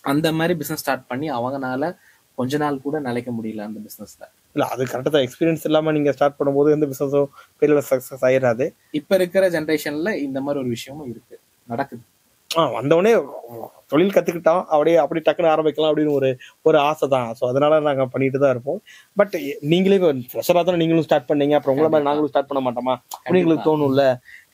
Speaker 3: அந்த மாதிரி பிசினஸ் ஸ்டார்ட் பண்ணி அவங்கனால கொஞ்ச நாள் கூட நிலைக்க முடியல அந்த பிசினஸ்ல.
Speaker 1: இல்ல, அது கரெக்டா தான். எக்ஸ்பீரியன்ஸ் இல்லாம நீங்க ஸ்டார்ட் பண்ணும்போது எந்த பிசினஸும் பெரிய சக்சஸ் ஆயிராது.
Speaker 3: இப்ப இருக்கிற ஜெனரேஷன்ல இந்த மாதிரி ஒரு விஷயமும் இருக்கு, நடக்குது.
Speaker 1: வந்தவொடனே தொழில் கத்துக்கிட்டோம், அப்படி டக்குன்னு ஆரம்பிக்கலாம் அப்படின்னு ஒரு ஆசை தான். ஸோ அதனால நாங்க பண்ணிட்டு தான் இருப்போம். பட் நீங்களே ஃப்ரெஷரா தான் நீங்களும் ஸ்டார்ட் பண்ணீங்க, அப்புறம் உங்களை மாதிரி நாங்களும் ஸ்டார்ட் பண்ண மாட்டோமா அப்படின்னு எங்களுக்கு தோணும்ல.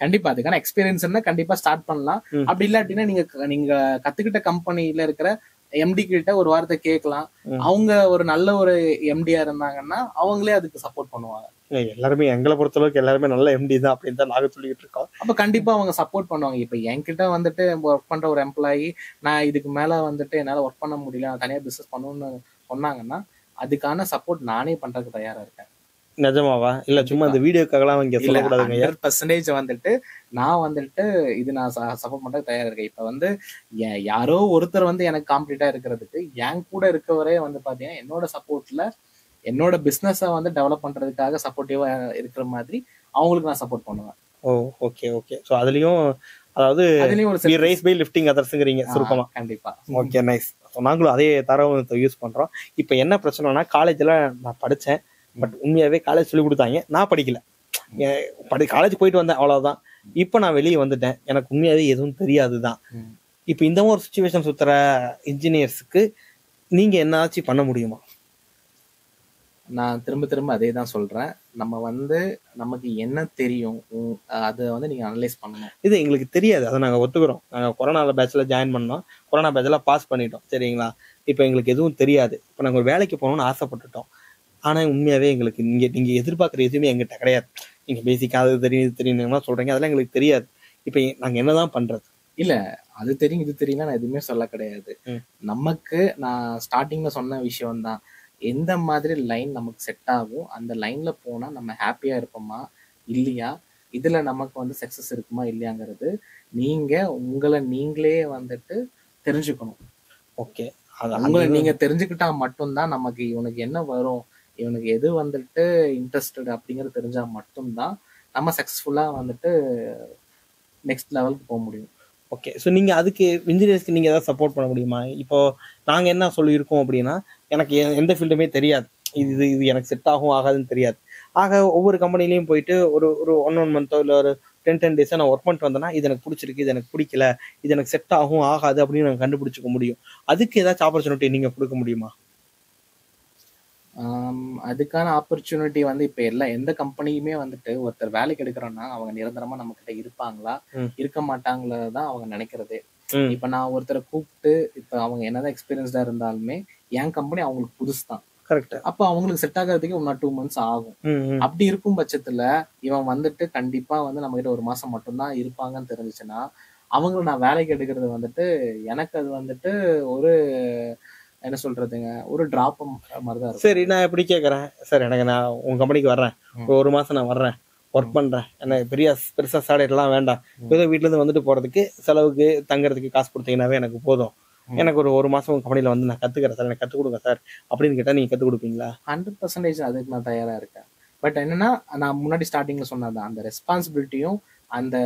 Speaker 3: கண்டிப்பா அதுக்கான எக்ஸ்பீரியன்ஸ் கண்டிப்பா ஸ்டார்ட் பண்ணலாம். அப்படி இல்லாட்டினா நீங்க கத்துக்கிட்ட கம்பெனில இருக்கிற எம்டி கிட்ட ஒரு வார்த்தை கேட்கலாம். அவங்க ஒரு நல்ல ஒரு எம்டியா இருந்தாங்கன்னா அவங்களே அதுக்கு சப்போர்ட் பண்ணுவாங்க.
Speaker 1: எல்லாருமே எங்களை பொறுத்தளவுக்கு எல்லாருமே நல்ல எம்டி தான் அப்படின்னு தான் நாங்க சொல்லிட்டு இருக்கோம்.
Speaker 3: அப்ப கண்டிப்பா அவங்க சப்போர்ட் பண்ணுவாங்க. இப்ப என்கிட்ட வந்துட்டு ஒர்க் பண்ற ஒரு எம்ப்ளாயி, நான் இதுக்கு மேல வந்துட்டு என்னால ஒர்க் பண்ண முடியல, நான் தனியா பிசினஸ் பண்ணணும்னு சொன்னாங்கன்னா அதுக்கான சப்போர்ட் நானே பண்றதுக்கு தயாரா இருக்கேன்.
Speaker 1: நிஜமாவா? இல்ல சும்மா இந்த வீடியோக்காகலாம் இங்க சொல்லக்கூடாதுங்க.
Speaker 3: 100% வந்துட்டு நான் வந்துட்டு இது நான் சப்போர்ட் பண்றதுக்கு தயாரா இருக்கேன். இப்ப வந்து யாரோ ஒருத்தர் வந்து எனக்கு காம்படிட்டா இருக்கிறதுக்கு என் கூட இருக்கவரே வந்து பாத்தீங்கன்னா என்னோட சப்போர்ட்ல என்னோட பிசினஸ வந்து டெவலப் பண்றதுக்காக சப்போர்ட்டிவா இருக்கிற மாதிரி அவங்களுக்கு நான் சப்போர்ட் பண்ணுவேன்.
Speaker 1: Okay okay. சோ அதுலயும் அதாவது we raise by lifting othersங்கறீங்க சுருக்கமா.
Speaker 3: கண்டிப்பா.
Speaker 1: Okay, nice. நாங்களும் அதே தரவை யூஸ் பண்றோம். இப்போ என்ன பிரச்சனைனா, காலேஜ்ல நான் படிச்சேன், பட் உண்மையாவே காலேஜ் சொல்லி கொடுத்தாங்க, நான் படிக்கல. காலேஜ் போயிட்டு வந்தேன், அவ்வளவுதான். இப்போ நான் வெளியே வந்துட்டேன், எனக்கு உண்மையாவே எதுவும் தெரியாதுதான். இப்போ இந்த மாதிரி சுச்சுவேஷன் சுத்துற இன்ஜினியர்ஸுக்கு நீங்க என்னாச்சும் பண்ண முடியுமா?
Speaker 3: நான் திரும்ப அதே தான் சொல்றேன். நம்ம வந்து நமக்கு என்ன தெரியும் அதை வந்து நீங்க அனலைஸ் பண்ணணும்.
Speaker 1: இது எங்களுக்கு தெரியாது, அதை நாங்க ஒத்துக்கிறோம். நாங்க கொரோனா பேட்ச்ல ஜாயின் பண்ணோம், கொரோனா பேட்ச்ல பாஸ் பண்ணிட்டோம், சரிங்களா? இப்போ எங்களுக்கு எதுவும் தெரியாது. இப்போ நாங்க ஒரு வேலைக்கு போகணும்னு ஆசைப்பட்டுட்டோம். ஆனா உண்மையாவே எங்களுக்கு நீங்க எதிர்பார்க்குற எதுவுமே எங்கிட்ட கிடையாது. நீங்க பேசிக்கா அது தெரியும் சொல்றீங்க, அதெல்லாம் எங்களுக்கு தெரியாது. இப்போ நாங்க என்னதான் பண்றது?
Speaker 3: இல்ல, அது தெரியும் இது தெரியும் நான் எதுவுமே சொல்ல கிடையாது. நமக்கு நான் ஸ்டார்டிங்ல சொன்ன விஷயம் தான், எந்த மாதிரி லைன் நமக்கு செட் ஆகும், அந்த லைன்ல போனா நம்ம ஹாப்பியா இருப்போமா இல்லையா, இதுல நமக்கு வந்து சக்சஸ் இருக்குமா இல்லையாங்கிறது நீங்க உங்களை நீங்களே வந்துட்டு தெரிஞ்சுக்கணும்.
Speaker 1: ஓகே.
Speaker 3: உங்களை நீங்க தெரிஞ்சுக்கிட்டா மட்டும்தான் நமக்கு இவனுக்கு என்ன வரும், இவனுக்கு எது வந்துட்டு இன்ட்ரெஸ்டட் அப்படிங்கறது தெரிஞ்சா மட்டும்தான் நம்ம சக்சஸ்ஃபுல்லா வந்துட்டு நெக்ஸ்ட் லெவலுக்கு போக முடியும்.
Speaker 1: ஓகே. ஸோ நீங்கள் அதுக்கு இன்ஜினியர்ஸ்க்கு நீங்கள் ஏதாவது சப்போர்ட் பண்ண முடியுமா? இப்போ நாங்கள் என்ன சொல்லியிருக்கோம் அப்படின்னா, எனக்கு எந்த ஃபீல்டுமே தெரியாது, இது இது எனக்கு செட் ஆகும் ஆகாதுன்னு தெரியாது. ஆக ஒவ்வொரு கம்பெனிலையும் போயிட்டு ஒரு ஒரு 1 மந்த்தோ இல்லை ஒரு 10 டேஸோ நான் ஒர்க் பண்ணிட்டு வந்தேன்னா, இது எனக்கு பிடிச்சிருக்கு, இது எனக்கு பிடிக்கல, இது எனக்கு செட் ஆகும் ஆகாது அப்படின்னு நாங்கள் கண்டுபிடிச்சிக்க முடியும். அதுக்கு ஏதாச்சும் ஆப்பர்ச்சுனிட்டி நீங்கள் கொடுக்க முடியுமா?
Speaker 3: அதுக்கான ஆப்பர்ச்சுனிட்டி வந்து இப்ப எந்த கம்பெனியுமே வந்துட்டு ஒருத்தர் வேலைக்கு எடுக்கிறோம்னா அவங்க நிரந்தரமா நம்ம கிட்ட இருப்பாங்களா இருக்க மாட்டாங்களதான் அவங்க நினைக்கிறதே. இப்ப நான் ஒருத்தரை கூப்பிட்டு இப்ப அவங்க என்னதான் எக்ஸ்பீரியன்ஸ்டா இருந்தாலுமே என் கம்பெனி அவங்களுக்கு புதுசு தான்.
Speaker 1: கரெக்ட்.
Speaker 3: அப்ப அவங்களுக்கு செட் ஆகிறதுக்கு 1 or 2 months ஆகும். அப்படி இருக்கும் பட்சத்துல இவன் வந்துட்டு கண்டிப்பா வந்து நம்ம கிட்ட 1 மாசம் மட்டும்தான் இருப்பாங்கன்னு தெரிஞ்சுச்சுன்னா அவங்களை நான் வேலைக்கு எடுக்கிறது வந்துட்டு எனக்கு அது வந்துட்டு ஒரு என்ன சொல்றதுங்க, ஒரு டிராப் மாதிரிதான் இருக்கும்.
Speaker 1: சரி, நான் எப்படி கேட்கறேன், சார் எனக்கு நான் உங்க கம்பெனிக்கு வர்றேன், ஒரு 1 மாசம் நான் வர்றேன், ஒர்க் பண்றேன், எனக்கு பெருசா சேலரி எல்லாம் வேண்டாம், ஏதோ வீட்டுல இருந்து வந்துட்டு போறதுக்கு செலவுக்கு தங்குறதுக்கு காசு கொடுத்தீங்கன்னாவே எனக்கு போதும், எனக்கு ஒரு மாசம் உங்க கம்பெனில வந்து நான் கத்துக்கிறேன் சார், எனக்கு கத்துக் கொடுங்க சார் அப்படின்னு கேட்டா நீங்க கத்துக் கொடுப்பீங்களா?
Speaker 3: 100% அதுக்கு நான் தயாரா இருக்கேன். பட் என்னன்னா நான் முன்னாடி ஸ்டார்டிங்ல சொன்னதான் அந்த ரெஸ்பான்சிபிலிட்டியும் அந்த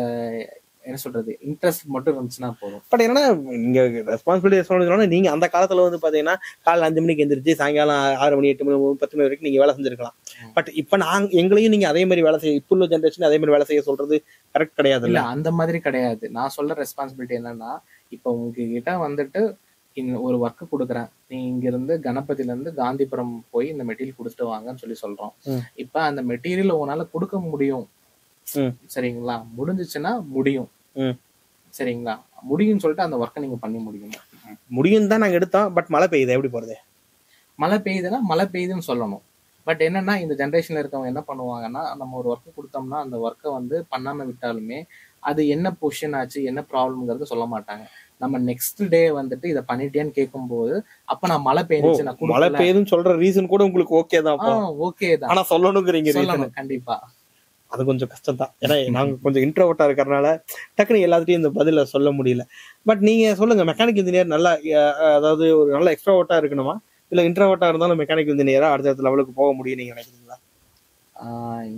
Speaker 3: என்ன சொல்றது இன்ட்ரெஸ்ட் மட்டும் இருந்துச்சுன்னா போதும்.
Speaker 1: பட் என்னன்னா நீங்க ரெஸ்பான்சிபிலிட்டி சொன்னதுனால நீங்க அந்த காலத்துல வந்து பாத்தீங்கன்னா காலைல 5 மணிக்கு எந்திரிச்சு சாயங்காலம் 6 மணி 8 மணி 10 மணி வரைக்கும் நீங்க வேலை செஞ்சிருக்கலாம். பட் இப்ப எங்களையும் நீங்க அதே மாதிரி வேலை செய்ய, இப்ப உள்ள ஜென்ரேஷன் அதே மாதிரி வேலை செய்ய சொல்றது கரெக்ட் கிடையாது.
Speaker 3: இல்ல அந்த மாதிரி கிடையாது. நான் சொல்ற ரெஸ்பான்சிபிலிட்டி என்னன்னா, இப்ப உங்ககிட்ட வந்துட்டு ஒரு ஒர்க் கொடுக்குறேன், நீ இங்க இருந்து கணபதியில இருந்து காந்திபுரம் போய் இந்த மெட்டீரியல் கொடுத்துட்டு வாங்கன்னு சொல்றோம். இப்ப அந்த மெட்டீரியல் உங்களால கொடுக்க முடியும், சரிங்களா? முடிஞ்சிச்சுன்னா முடியும், சரிங்களா? முடியும்னு சொல்லிட்டு அந்த ஒர்க்கை நீங்க பண்ணி முடியும்
Speaker 1: தான் நாங்க எடுத்தோம். பட் மழை பெய்யுது, எப்படி போறது?
Speaker 3: மழை பெய்யுதுன்னா மழை பெய்யுதுன்னு சொல்லணும். பட் என்னன்னா இந்த ஜென்ரேஷன்ல இருக்கவங்க என்ன பண்ணுவாங்கன்னா, நம்ம ஒரு ஒர்க் கொடுத்தோம்னா அந்த ஒர்க்கை வந்து பண்ணாம விட்டாலுமே அது என்ன பொசிஷன் ஆச்சு என்ன ப்ராப்ளம்ங்கிறது சொல்ல மாட்டாங்க. நம்ம நெக்ஸ்ட் டே வந்துட்டு இதை பண்ணிட்டேன்னு கேட்கும் போது அப்ப நான் மழை பெய்யுச்சு, நான்
Speaker 1: மழை பெய்யுதுன்னு சொல்ற ரீசன் கூட உங்களுக்கு ஓகே தான்,
Speaker 3: ஓகே தான்,
Speaker 1: ஆனா சொல்லணுங்கிறீங்க.
Speaker 3: கண்டிப்பா
Speaker 1: அது கொஞ்சம் கஷ்டம் தான். ஏன்னா நாங்க கொஞ்சம் இன்ட்ரோவர்ட்டா இருக்கிறதுனால டக்குனு எல்லாத்தையும் இந்த பதில சொல்ல முடியல. பட் நீங்க சொல்லுங்க, மெக்கானிக் இன்ஜினியர் நல்லா அதாவது ஒரு நல்ல எக்ஸ்ட்ரோவர்ட்டா இருக்கணுமா, இல்ல இன்ட்ரோவர்ட்டா இருந்தாலும் மெக்கானிக் இன்ஜினியரா அடுத்த லெவலுக்கு போக முடியும் நீங்க நினைக்கிறீங்களா?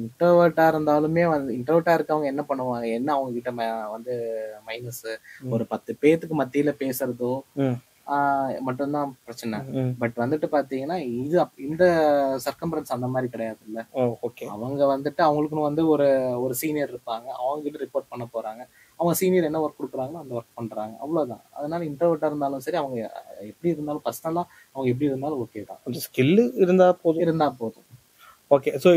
Speaker 3: இன்ட்ரோவர்ட்டா இருந்தாலுமே வந்து இன்ட்ரோவர்ட்டா இருக்கவங்க என்ன பண்ணுவாங்க, என்ன அவங்க கிட்ட வந்து மைனஸ் ஒரு 10 பேத்துக்கு மத்தியில பேசுறதோ மட்டும்தான் பிரச்சனை. பட் வந்துட்டு பாத்தீங்கன்னா இந்த சர்க்கம்பரன்ஸ் அந்த மாதிரி கிடையாது இல்ல. அவங்க வந்துட்டு அவங்களுக்குன்னு வந்து ஒரு சீனியர் இருப்பாங்க, அவங்க கிட்ட ரிப்போர்ட் பண்ண போறாங்க, அவங்க சீனியர் என்ன ஒர்க் கொடுக்குறாங்களோ அந்த ஒர்க் பண்றாங்க, அவ்வளவுதான். அதனால இன்ட்ரோவர்ட்டா இருந்தாலும் சரி, அவங்க எப்படி இருந்தாலும் பர்சனலா அவங்க எப்படி இருந்தாலும் ஓகே தான்,
Speaker 1: கொஞ்சம் ஸ்கில் இருந்தா
Speaker 3: போதும்.
Speaker 1: ஓகே. ஸோ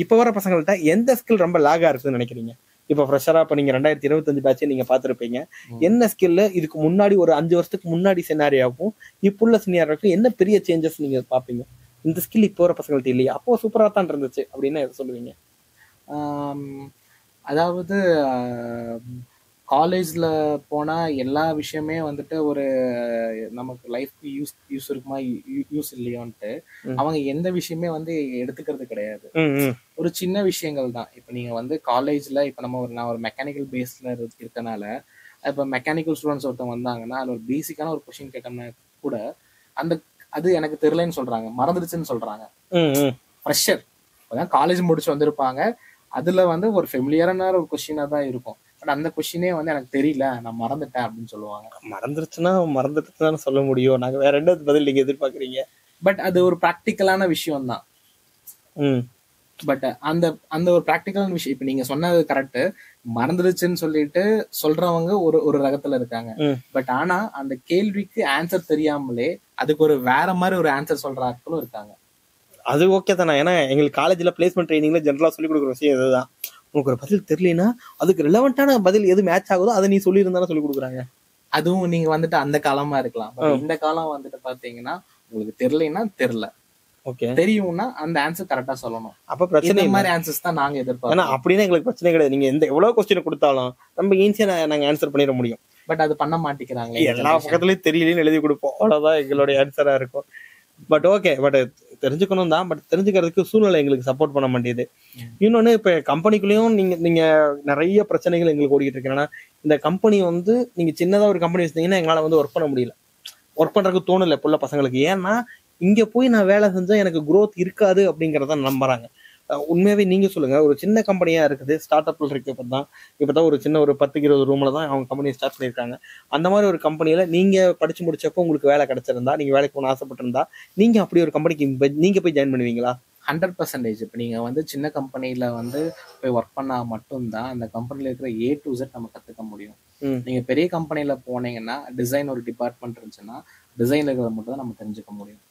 Speaker 1: இப்போ வர பசங்கள்ட்ட எந்த ஸ்கில் ரொம்ப லேகா இருக்குன்னு நினைக்கிறீங்க? இப்போ ஃப்ரெஷரா இப்போ நீங்க 2025 பேட்ச் நீங்க பார்த்துருப்பீங்க, என்ன ஸ்கில்ல இதுக்கு முன்னாடி ஒரு 5 வருஷத்துக்கு முன்னாடி சினாரியாவுக்கும் இப்போ உள்ள சினாரியாவுக்கும் என்ன பெரிய சேஞ்சஸ் நீங்க பார்ப்பீங்க? இந்த ஸ்கில் இப்போ வர பசங்கள்ட்ட இல்லையா, அப்போ சூப்பரா தான் இருந்துச்சு அப்படின்னு எதை சொல்லுவீங்க?
Speaker 3: அதாவது காலேஜ்ல போனா எல்லா விஷயமே வந்துட்டு ஒரு நமக்கு லைஃப்க்கு யூஸ் இருக்குமா யூஸ் இல்லையோன்ட்டு அவங்க எந்த விஷயமே வந்து எடுத்துக்கிறது கிடையாது. ஒரு சின்ன விஷயங்கள் தான். இப்ப நீங்க வந்து காலேஜ்ல இப்ப நான் ஒரு மெக்கானிக்கல் பேஸ்ல இருக்கனால இப்ப மெக்கானிக்கல் ஸ்டூடெண்ட்ஸ் ஒருத்தவங்க வந்தாங்கன்னா அதுல ஒரு பேசிக்கான ஒரு கொஸ்டின் கேட்டோம்னா கூட அது எனக்கு தெரியலன்னு சொல்றாங்க, மறந்துடுச்சுன்னு சொல்றாங்க. ஃப்ரெஷர் இப்பதான் காலேஜ் முடிச்சு வந்திருப்பாங்க, அதுல வந்து ஒரு ஃபெமிலியரான ஒரு கொஸ்டினா தான் இருக்கும். பட் அந்த கொஸ்டினே வந்து எனக்கு தெரியல, நான் மறந்துட்டேன் அப்படின்னு சொல்லுவாங்க.
Speaker 1: மறந்துடுச்சுன்னு சொல்ல முடியும், நாங்க வேற என்ன பதில் நீங்க எதிர்பார்க்கறீங்க?
Speaker 3: பட் அது ஒரு பிராக்டிக்கலான விஷயம் தான். பட் அந்த ஒரு பிராக்டிக்கலான விஷயம் இப்ப நீங்க சொன்னது கரெக்ட், மறந்துடுச்சுன்னு சொல்லிட்டு சொல்றவங்க ஒரு ரகத்துல இருக்காங்க. பட் ஆனா அந்த கேள்விக்கு ஆன்சர் தெரியாமலே அதுக்கு ஒரு வேற மாதிரி ஒரு ஆன்சர் சொல்ற ஆட்களும் இருக்காங்க.
Speaker 1: அது ஓகே தானே. ஏன்னா எங்களுக்கு காலேஜ்ல பிளேஸ்மெண்ட் ட்ரைனிங்ல ஜென்ரலா சொல்லி கொடுக்குற விஷயம் இதுதான். உனக்கு ஒரு பதில் தெரியலனா அதுக்கு ரிலவெண்டான பதில் எது மேட்ச் ஆகுதோ அதை நீ சொல்லி இருந்தாலும் சொல்லி கொடுக்குறாங்க.
Speaker 3: அதுவும் நீங்க வந்துட்டு அந்த காலமா இருக்கலாம். இந்த காலம் வந்துட்டு பாத்தீங்கன்னா உங்களுக்கு தெரியலனா தெரியல, ஓகே, தெரியும்னா அந்த ஆன்சர் கரெக்டா சொல்லணும்.
Speaker 1: அப்ப பிரச்சனை
Speaker 3: இந்த மாதிரி ஆன்சர்ஸ் தான் நாங்க எதிர்பார்க்கோம்.
Speaker 1: ஏன்னா அப்படின்னா எங்களுக்கு பிரச்சனை கிடையாது. நீங்க எவ்வளவு கொஸ்டின் கொடுத்தாலும் நம்ம ஈஸியா நாங்க ஆன்சர் பண்ணிட முடியும்.
Speaker 3: பட் அது பண்ண மாட்டேங்கிறாங்க.
Speaker 1: எல்லா பக்கத்துலயும் தெரியலன்னு எழுதி கொடுப்போம், அவ்வளவுதான் எங்களுடைய ஆன்சரா இருக்கும். பட் ஓகே, பட் தெரிஞ்சுக்கணும் தான். பட் தெரிஞ்சுக்கிறதுக்கு சூழ்நிலை எங்களுக்கு சப்போர்ட் பண்ண மாட்டேங்குது. இன்னொன்னு, இப்ப கம்பெனிக்குள்ளேயும் நீங்க நிறைய பிரச்சனைகள் எங்களுக்கு ஓடிட்டு இருக்கு. ஏன்னா இந்த கம்பெனி வந்து நீங்க சின்னதா ஒரு கம்பெனி வச்சிருந்தீங்கன்னா எங்களால வந்து ஒர்க் பண்ண முடியல, ஒர்க் பண்றதுக்கு தோணல புள்ள பசங்களுக்கு. ஏன்னா இங்க போய் நான் வேலை செஞ்சா எனக்கு growth இருக்காது அப்படிங்கறத நம்புறாங்க. உண்மையாவே நீங்க சொல்லுங்க, ஒரு சின்ன கம்பெனியா இருக்குது, ஸ்டார்ட் அப்ல இருக்கு. இப்பதான் ஒரு சின்ன ஒரு 10-20 ரூம்ல தான் அவங்க கம்பெனி ஸ்டார்ட் பண்ணிருக்காங்க. அந்த மாதிரி ஒரு கம்பெனியில நீங்க படிச்சு முடிச்சப்போ உங்களுக்கு வேலை கிடைச்சிருந்தா, நீங்க வேலைக்கு போகணும்னு ஆசைப்பட்டிருந்தா, நீங்க அப்படி ஒரு கம்பெனிக்கு நீங்க போய் ஜாயின் பண்ணுவீங்களா?
Speaker 3: 100%. இப்போ நீங்க வந்து சின்ன கம்பெனில வந்து போய் ஒர்க் பண்ணா மட்டும்தான் அந்த கம்பெனில இருக்கிற A to Z நம்ம கத்துக்க முடியும். நீங்க பெரிய கம்பெனில போனீங்கன்னா, டிசைன் ஒரு டிபார்ட்மெண்ட் இருந்துச்சுன்னா டிசைன் இருக்கிறத மட்டும் தான் நம்ம தெரிஞ்சுக்க முடியும்.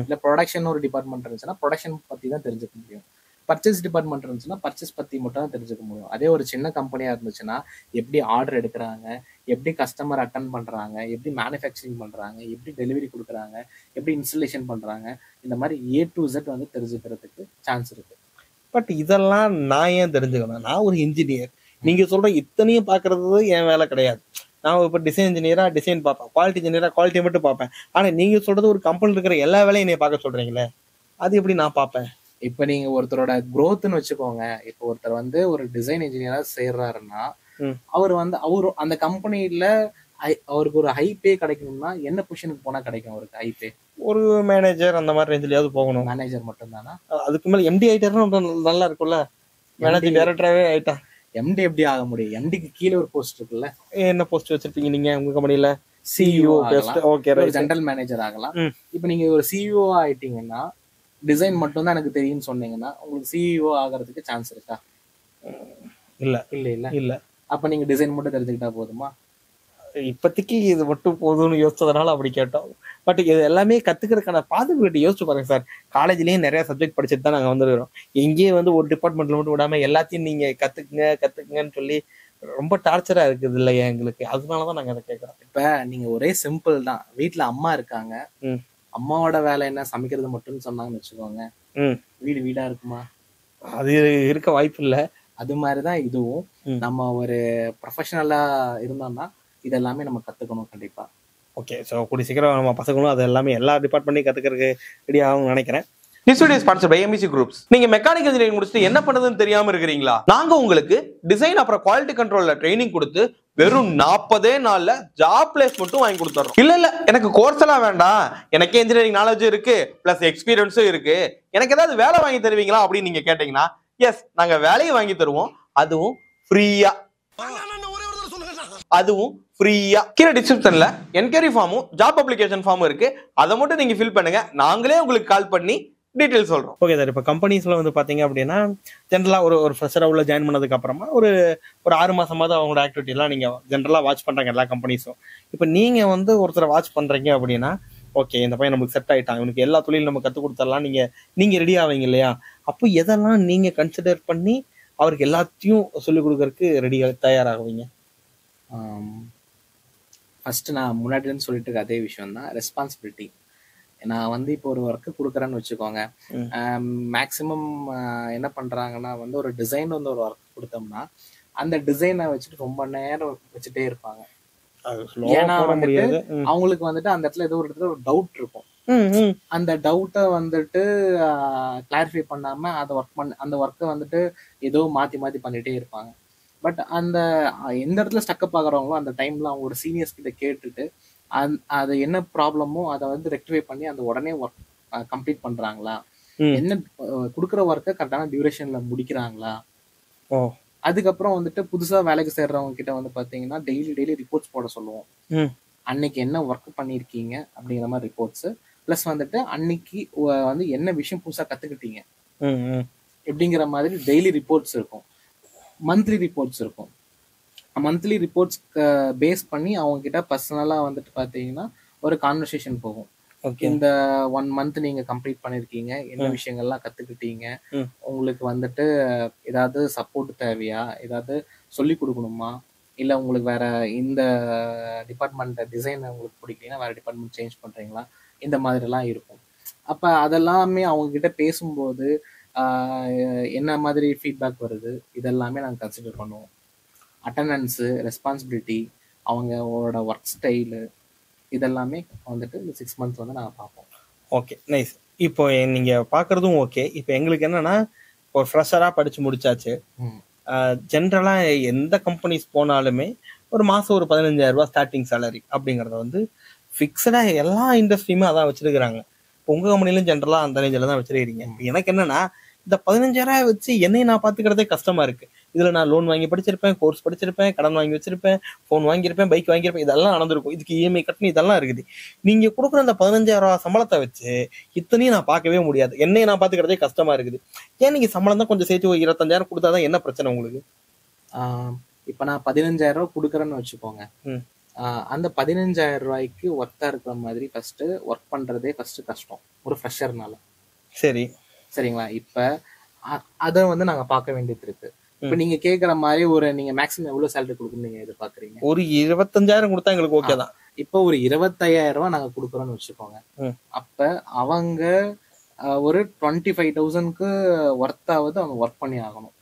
Speaker 3: இல்ல ப்ரொடக்ஷன் ஒரு டிபார்ட்மெண்ட் இருந்துச்சுன்னா ப்ரொடக்ஷன் பத்தி தான் தெரிஞ்சுக்க முடியும். பர்ச்சேஸ் டிபார்ட்மெண்ட் இருந்துச்சுன்னா பர்ச்சேஸ் பத்தி மட்டும் தான் தெரிஞ்சுக்க முடியும். அதே ஒரு சின்ன கம்பெனியா இருந்துச்சுன்னா எப்படி ஆர்டர் எடுக்கிறாங்க, எப்படி கஸ்டமர் அட்டன் பண்றாங்க, எப்படி மேனுஃபேக்சரிங் பண்றாங்க, எப்படி டெலிவரி கொடுக்குறாங்க, எப்படி இன்ஸ்டலேஷன் பண்றாங்க, இந்த மாதிரி A to Z வந்து தெரிஞ்சுக்கிறதுக்கு சான்ஸ் இருக்கு.
Speaker 1: பட் இதெல்லாம் நான் ஏன் தெரிஞ்சுக்கணும்? நான் ஒரு இன்ஜினியர். நீங்க சொல்ற இத்தனையும் பாக்குறது என் வேலை கிடையாது. நான் இப்ப டிசைன் இன்ஜினியரா டிசைன் பார்ப்பேன், குவாலிட்டி இன்ஜினியரா குவாலிட்டியை மட்டும் பார்ப்பேன். ஆனா நீங்க சொல்றது ஒரு கம்பெனில இருக்கிற எல்லா வேலையும் என்னைய பார்க்க சொல்றீங்களே, அது எப்படி நான் பார்ப்பேன்?
Speaker 3: இப்ப நீங்க ஒருத்தரோட growthன்னு வச்சுக்கோங்க. இப்போ ஒருத்தர் வந்து ஒரு டிசைன் இன்ஜினியரா சேர்றாருன்னா, அவர் வந்து அந்த கம்பெனில அவருக்கு ஒரு ஹை பே கிடைக்கணும்னா என்ன பொசிஷனுக்கு போனா கிடைக்கும் அவருக்கு ஹை பே?
Speaker 1: ஒரு மேனேஜர் அந்த மாதிரி ரேஞ்சிலயாவது போகணும்.
Speaker 3: மேனேஜர் மட்டும் தானா?
Speaker 1: அதுக்கு மேல MD ஆயிட்டாருன்னா நல்லா இருக்கும்ல. மேனேஜர் டைரக்டராவே ஆயிட்டா
Speaker 3: MD எப்படி ஆக முடியும்? MDக்கு கீழே ஒரு போஸ்ட் இருக்குல்ல.
Speaker 1: என்ன போஸ்ட் வச்சிருப்பீங்க நீங்க உங்க கம்பெனில? CEO post. Okay, right.
Speaker 3: General manager ஆகலாம். இப்போ நீங்க ஒரு CEO ஆயிட்டீங்கன்னா, டிசைன் மட்டும் தான் எனக்கு தெரியும்னு சொன்னீங்கன்னா உங்களுக்கு CEO ஆகிறதுக்கு சான்ஸ் இருக்கா?
Speaker 1: இல்ல
Speaker 3: இல்ல இல்ல
Speaker 1: இல்ல.
Speaker 3: அப்ப நீங்க டிசைன் மட்டும் தெரிஞ்சுக்கிட்டா போதுமா?
Speaker 1: இப்போதைக்கு இது மட்டும் போதும்னு யோசிச்சதுனால அப்படி கேட்டோம். பட் இது எல்லாமே கத்துக்கிறதுக்கான பாசிபிலிட்டி யோசிச்சு பாருங்க சார். காலேஜ்லயும் நிறைய சப்ஜெக்ட் படிச்சுட்டு தான் நாங்க வந்துருக்கிறோம். எங்கேயே வந்து ஒரு டிபார்ட்மெண்ட்ல மட்டும் விடாம எல்லாத்தையும் நீங்க கத்துக்குங்கன்னு சொல்லி ரொம்ப டார்ச்சரா இருக்குது இல்லையா எங்களுக்கு. அதனாலதான் நாங்க அதை கேட்கறோம்.
Speaker 3: இப்ப நீங்க ஒரே சிம்பிள் தான். வீட்டுல அம்மா இருக்காங்க, அம்மாவோட வேலை என்ன சமைக்கிறது மட்டும்னு சொன்னாங்கன்னு வச்சுக்கோங்க, வீடு வீடா இருக்குமா?
Speaker 1: அது இருக்க வாய்ப்பு இல்ல.
Speaker 3: அது மாதிரிதான் இதுவும். நம்ம ஒரு ப்ரொஃபஷனலா இருந்தோம்னா இதெல்லாமே நம்ம கத்துக்கணும் கண்டிப்பா.
Speaker 1: ஓகே, ஸோ கூடிய சீக்கிரம் நம்ம பசங்களும் அது எல்லாமே எல்லா டிபார்ட்மெண்ட்டையும் கத்துக்கிறதுக்கு ரெடி ஆகும்னு நினைக்கிறேன்.
Speaker 4: This video is sponsored by MEC Groups. நீங்க மெக்கானிக்கல் இன்ஜினியரிங் முடிச்சுட்டு என்ன பண்றதுன்னு தெரியாம இருக்கிறீங்களா? நாங்க உங்களுக்கு டிசைன் அப்புறம் குவாலிட்டி கண்ட்ரோல்ல ட்ரைனிங் கொடுத்து வெறும் 40 நாள்ல ஜாப் பிளேஸ்மெண்ட்டும் வாங்கி கொடுத்துறோம். இல்ல எனக்கு கோர்ஸ் எல்லாம் வேண்டாம், எனக்கு இன்ஜினியரிங் நாலேஜ் இருக்கு பிளஸ் எக்ஸ்பீரியன்ஸும் இருக்கு, எனக்கு ஏதாவது வேலை வாங்கி தருவீங்களா அப்படின்னு நீங்க கேட்டீங்கன்னா, எஸ், நாங்க வேலையை வாங்கி தருவோம். அதுவும் ஃப்ரீயா. கீழே டிஸ்கிரிப்ஷன்ல என்கொயரி ஃபார்மும் ஜாப் அப்ளிகேஷன் ஃபார்மும் இருக்கு. அதை மட்டும் நீங்க ஃபில் பண்ணுங்க, நாங்களே உங்களுக்கு கால் பண்ணி டீடைல் சொல்றோம்.
Speaker 1: Okay sir. இப்போ கம்பெனிஸ்ல வந்து பாத்தீங்க அப்படின்னா ஜென்ரலா ஒரு ஃப்ரெஷரா உள்ள ஜாயின் பண்ணதுக்கு அப்புறமா ஒரு 6 மாசமாவது அவங்களோட ஆக்டிவிட்டி எல்லாம் நீங்க ஜென்ரலா வாட்ச் பண்றாங்க எல்லா கம்பெனிஸும். இப்போ நீங்க வந்து ஒருத்தரை வாட்ச் பண்றீங்க அப்படின்னா, ஓகே இந்த பையன் நமக்கு செட் ஆயிட்டான், இவனுக்கு எல்லா தொழிலும் நம்ம கத்துக் கொடுத்துடலாம், நீங்க ரெடி ஆவீங்க இல்லையா? அப்போ எதெல்லாம் நீங்க கன்சிடர் பண்ணி அவருக்கு எல்லாத்தையும் சொல்லிக் கொடுக்கறதுக்கு தயாராகுவீங்க?
Speaker 3: ஃபர்ஸ்ட் நான் முன்னாடின்னு சொல்லிட்டு அதே விஷயம் தான், ரெஸ்பான்சிபிலிட்டி. நான் வந்து இப்போ ஒரு ஒர்க்கு கொடுக்குறேன்னு வச்சுக்கோங்க, மேக்சிமம் என்ன பண்றாங்கன்னா வந்து ஒரு டிசைன் வந்து ஒரு ஒர்க் கொடுத்தோம்னா அந்த டிசைனை வச்சுட்டு ரொம்ப நேரம் வச்சுட்டே இருப்பாங்க. ஏன்னா வந்துட்டு அவங்களுக்கு வந்துட்டு அந்த இடத்துல ஏதோ ஒரு இடத்துல ஒரு டவுட் இருக்கும். அந்த டவுட்டை வந்துட்டு கிளாரிஃபை பண்ணாம அந்த ஒர்க்கை வந்துட்டு ஏதோ மாத்தி பண்ணிட்டே இருப்பாங்க. பட் அந்த எந்த இடத்துல ஸ்டக்கப் ஆகுறவங்களோ அந்த டைம்ல அவங்களோட சீனியர்ஸ் கிட்ட கேட்டுட்டு அது என்ன ப்ராப்ளமோ அதை வந்து ரெக்டிஃபை பண்ணி அந்த உடனே ஒர்க் கம்ப்ளீட் பண்றாங்களா, என்ன கொடுக்குற ஒர்க்கை கரெக்டான டியூரேஷன்ல முடிக்கிறாங்களா. அதுக்கப்புறம் வந்துட்டு புதுசா வேலைக்கு சேர்றவங்க கிட்ட வந்து பாத்தீங்கன்னா டெய்லி ரிப்போர்ட்ஸ் போட சொல்லுவோம். அன்னைக்கு என்ன ஒர்க் பண்ணிருக்கீங்க அப்படிங்கிற மாதிரி ரிப்போர்ட்ஸ், பிளஸ் வந்துட்டு அன்னைக்கு வந்து என்ன விஷயம் புதுசா கத்துக்கிட்டீங்க எப்படிங்கிற மாதிரி டெய்லி ரிப்போர்ட்ஸ் இருக்கும். மந்த்லி ரிப்போர்ட்ஸ் இருக்கும். மந்த்லி ரிப்போர்ட்ஸ் பேஸ் பண்ணி அவங்க கிட்ட பர்சனலா வந்துட்டு பாத்தீங்கன்னா ஒரு கான்வர்சேஷன் போகும். இந்த 1 மந்த் நீங்க கம்ப்ளீட் பண்ணிருக்கீங்க, என்ன விஷயங்கள்லாம் கத்துக்கிட்டீங்க, உங்களுக்கு வந்துட்டு ஏதாவது சப்போர்ட் தேவையா, ஏதாவது சொல்லி கொடுக்கணுமா, இல்ல உங்களுக்கு வேற இந்த டிபார்ட்மெண்ட் டிசைன் உங்களுக்கு பிடிக்கலன்னா வேற டிபார்ட்மெண்ட் சேஞ்ச் பண்றீங்களா, இந்த மாதிரி எல்லாம் இருக்கும். அப்ப அதெல்லாமே அவங்க கிட்ட பேசும்போது என்ன மாதிரி ஃபீட்பேக் வருது இதெல்லாமே நாங்கள் கன்சிடர் பண்ணுவோம். அட்டண்டன்ஸு, ரெஸ்பான்சிபிலிட்டி, அவங்களோட ஒர்க் ஸ்டைலு, இதெல்லாமே வந்துட்டு இந்த 6 மந்த்ஸ் வந்து நாங்கள் பார்ப்போம்.
Speaker 1: Okay, nice. இப்போ நீங்க பாக்குறதும் ஓகே. இப்போ எங்களுக்கு என்னன்னா, ஒரு ஃப்ரெஷரா படிச்சு முடிச்சாச்சு. ஜென்ரலா எந்த கம்பெனிஸ் போனாலுமே ஒரு மாசம் ஒரு 15,000 ரூபாய் ஸ்டார்டிங் சேலரி அப்படிங்கறத வந்து ஃபிக்ஸடா எல்லா இண்டஸ்ட்ரியுமே அதான் வச்சிருக்காங்க. உங்க கம்பெனிலும் ஜென்ரலா அந்த ரேஞ்சில தான் வச்சிருக்கீங்க. எனக்கு என்னன்னா, இந்த 15,000 வச்சு என்னையும் நான் பாத்துக்கிறதே கஷ்டமா இருக்கு. இதுல நான் லோன் வாங்கி படிச்சிருப்பேன், கோர்ஸ் படிச்சிருப்பேன், கடன் வாங்கி வச்சிருப்பேன், போன் வாங்கியிருப்பேன், பைக் வாங்கியிருப்பேன், இதெல்லாம் நடந்திருக்கும். இதுக்கு இஎம்ஐ கட்டணும், இதெல்லாம் இருக்குது. நீங்க கொடுக்குற அந்த 15,000 சம்பளத்தை வச்சு இத்தனையும் நான் பார்க்கவே முடியாது. என்னையும் நான் பாத்துக்கிறதே கஷ்டமா இருக்குது. ஏன் நீங்க சம்பளம் தான் கொஞ்சம் சேர்த்து ஒரு 25,000 கொடுத்தாதான் என்ன பிரச்சனை உங்களுக்கு?
Speaker 3: இப்ப நான் 15,000 கொடுக்குறேன்னு வச்சுக்கோங்க. அந்த 15,000 ஒர்த்தா இருக்கிற மாதிரி ஃபர்ஸ்ட் ஒர்க் பண்றதே ஃபர்ஸ்ட் கஷ்டம் ஒரு ஃப்ரெஷர்னால.
Speaker 1: சரி,
Speaker 3: சரிங்களா? இப்ப அத வந்து நாங்க பார்க்க வேண்டியது இருக்கு. இப்ப நீங்க கேக்குற மாதிரி ஒரு நீங்க மேக்ஸிமம் எவ்வளவு சேலரி கொடுக்கணும் நீங்க எதிர்பார்க்கறீங்க?
Speaker 1: ஒரு 25,000 கொடுத்தா எங்களுக்கு ஓகே தான்.
Speaker 3: இப்ப ஒரு 25,000 நாங்க கொடுக்குறோம்னு வச்சுக்கோங்க. அப்ப அவங்க ஒரு 25,000க்கு ஒர்த்தாவது அவங்க ஒர்க் பண்ணி ஆகணும்.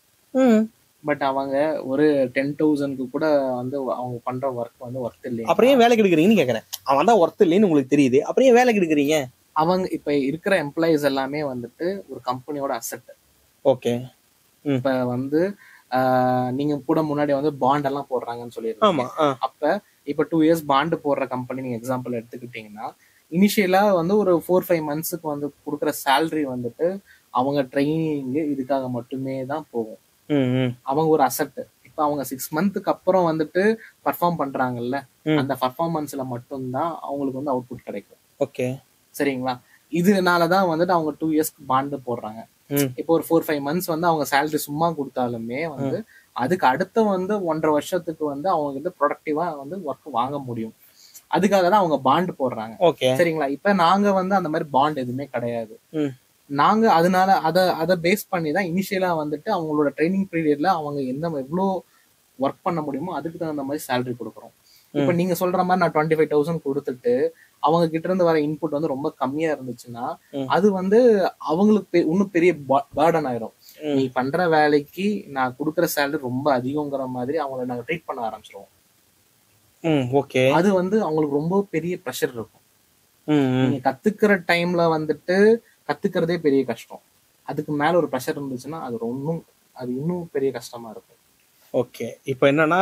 Speaker 3: பட் அவங்க ஒரு 10,000க்கு கூட வந்து அவங்க பண்ற ஒர்க் வந்து ஒர்த் இல்லையா?
Speaker 1: அப்புறம் ஏன் வேலைக்கு எடுக்கிறீங்கன்னு கேக்குறேன். அவன் தான் ஒர்த் இல்லைன்னு உங்களுக்கு தெரியுது, அப்புறம் ஏன் வேலைக்கு எடுக்கிறீங்க?
Speaker 3: அவங்க இப்ப இருக்கிற எம்ப்ளாயிஸ் எல்லாமே வந்துட்டு ஒரு கம்பெனியோட அசெட்.
Speaker 1: ஓகே.
Speaker 3: இப்ப வந்து நீங்க கூட முன்னாடி வந்து பாண்ட் எல்லாம் போடுறாங்கன்னு சொல்லிருக்காங்க. அப்ப இப்ப 2 years பாண்ட் போடுற கம்பெனி நீங்க எக்ஸாம்பிள் எடுத்துக்கிட்டீங்கன்னா, இனிஷியலா வந்து ஒரு 4-5 monthsக்கு வந்து கொடுக்குற சேலரி வந்துட்டு அவங்க ட்ரைனிங் இதுக்காக மட்டுமே தான் போகும். அவங்க ஒரு அசெட். இப்ப அவங்க 6 monthக்கு அப்புறம் வந்துட்டு பர்ஃபார்ம் பண்றாங்கல்ல, அந்த பர்ஃபார்மன்ஸ்ல மட்டும்தான் அவங்களுக்கு வந்து அவுட்புட் கிடைக்கும்.
Speaker 1: ஓகே,
Speaker 3: சரிங்களா? இதனாலதான் வந்துட்டு அவங்க 2 yearsக்கு பாண்ட் போடுறாங்க. இப்போ ஒரு 4-5 months வந்து அவங்க சேலரி சும்மா கொடுத்தாலுமே வந்து அதுக்கு அடுத்த வந்து 1.5 வருஷத்துக்கு வந்து அவங்க வந்து ப்ரொடக்டிவா வந்து ஒர்க் வாங்க முடியும். அதுக்காக தான் அவங்க பாண்ட் போடுறாங்க. சரிங்களா? இப்ப நாங்க வந்து அந்த மாதிரி பாண்ட் எதுவுமே கிடையாது. நாங்க அதனால அதை பேஸ் பண்ணி தான் இனிஷியலா வந்துட்டு அவங்களோட ட்ரைனிங் பீரியட்ல அவங்க எவ்வளவு ஒர்க் பண்ண முடியுமோ அதுக்கு தகுந்த மாதிரி சேலரி கொடுக்குறோம். இப்ப நீங்க சொல்ற மாதிரி நான் 25,000 கொடுத்துட்டு அவங்க கிட்ட இருந்து வர இன்புட் வந்து ரொம்ப கம்மியா இருந்துச்சுன்னா அது வந்து அவங்களுக்கு இன்னும் பெரிய பேர்டன் ஆயிரும். நீ பண்ற வேலைக்கு நான் கொடுக்குற சேலரி ரொம்ப அதிகங்கிற மாதிரி அவங்கள நாங்க ட்ரீட் பண்ண ஆரம்பிச்சிருவோம். அது வந்து அவங்களுக்கு ரொம்ப பெரிய ப்ரெஷர் இருக்கும். நீங்க கத்துக்கிற டைம்ல வந்துட்டு கத்துக்கிறதே பெரிய கஷ்டம். அதுக்கு மேல ஒரு ப்ரெஷர் இருந்துச்சுன்னா அது இன்னும் பெரிய கஷ்டமா இருக்கும்.
Speaker 1: ஓகே. இப்போ என்னன்னா,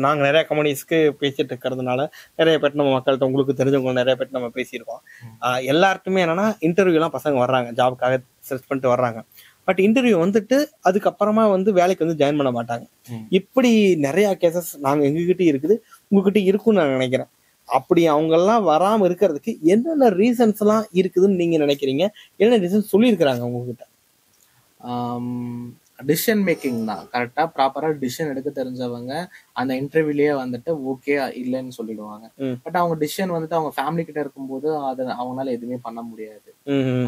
Speaker 1: நாங்கள் நிறைய கம்பெனிஸ்க்கு பேசிட்டு இருக்கிறதுனால நிறைய பேர் நம்ம மக்கள்கிட்ட உங்களுக்கு தெரிஞ்சவங்க நிறைய பேர் நம்ம பேசியிருக்கோம். எல்லாருக்குமே என்னன்னா இன்டர்வியூலாம் பசங்க வர்றாங்க, ஜாபுக்காக சர்ச் பண்ணிட்டு வர்றாங்க. பட் இன்டர்வியூ வந்துட்டு அதுக்கப்புறமா வந்து வேலைக்கு வந்து ஜாயின் பண்ண மாட்டாங்க. இப்படி நிறைய கேசஸ் நாங்கள் எங்ககிட்ட இருக்குது, உங்ககிட்ட இருக்குன்னு நான் நினைக்கிறேன். அப்படி அவங்க எல்லாம் வராம இருக்கிறதுக்கு என்னென்ன ரீசன்ஸ் எல்லாம் இருக்குதுன்னு நீங்க நினைக்கிறீங்க? என்ன ரீசன் சொல்லியிருக்கிறாங்க உங்ககிட்ட?
Speaker 3: டிசிஷன் மேக்கிங் தான். கரெக்டா ப்ராப்பரா டிசிஷன் எடுக்க தெரிஞ்சவங்க அந்த இன்டர்வியூலயே வந்துட்டு ஓகே இல்லைன்னு சொல்லிடுவாங்க. பட் அவங்க டிசிஷன் வந்துட்டு அவங்க ஃபேமிலி கிட்ட இருக்கும்போது அதை அவங்களால எதுவுமே பண்ண முடியாது.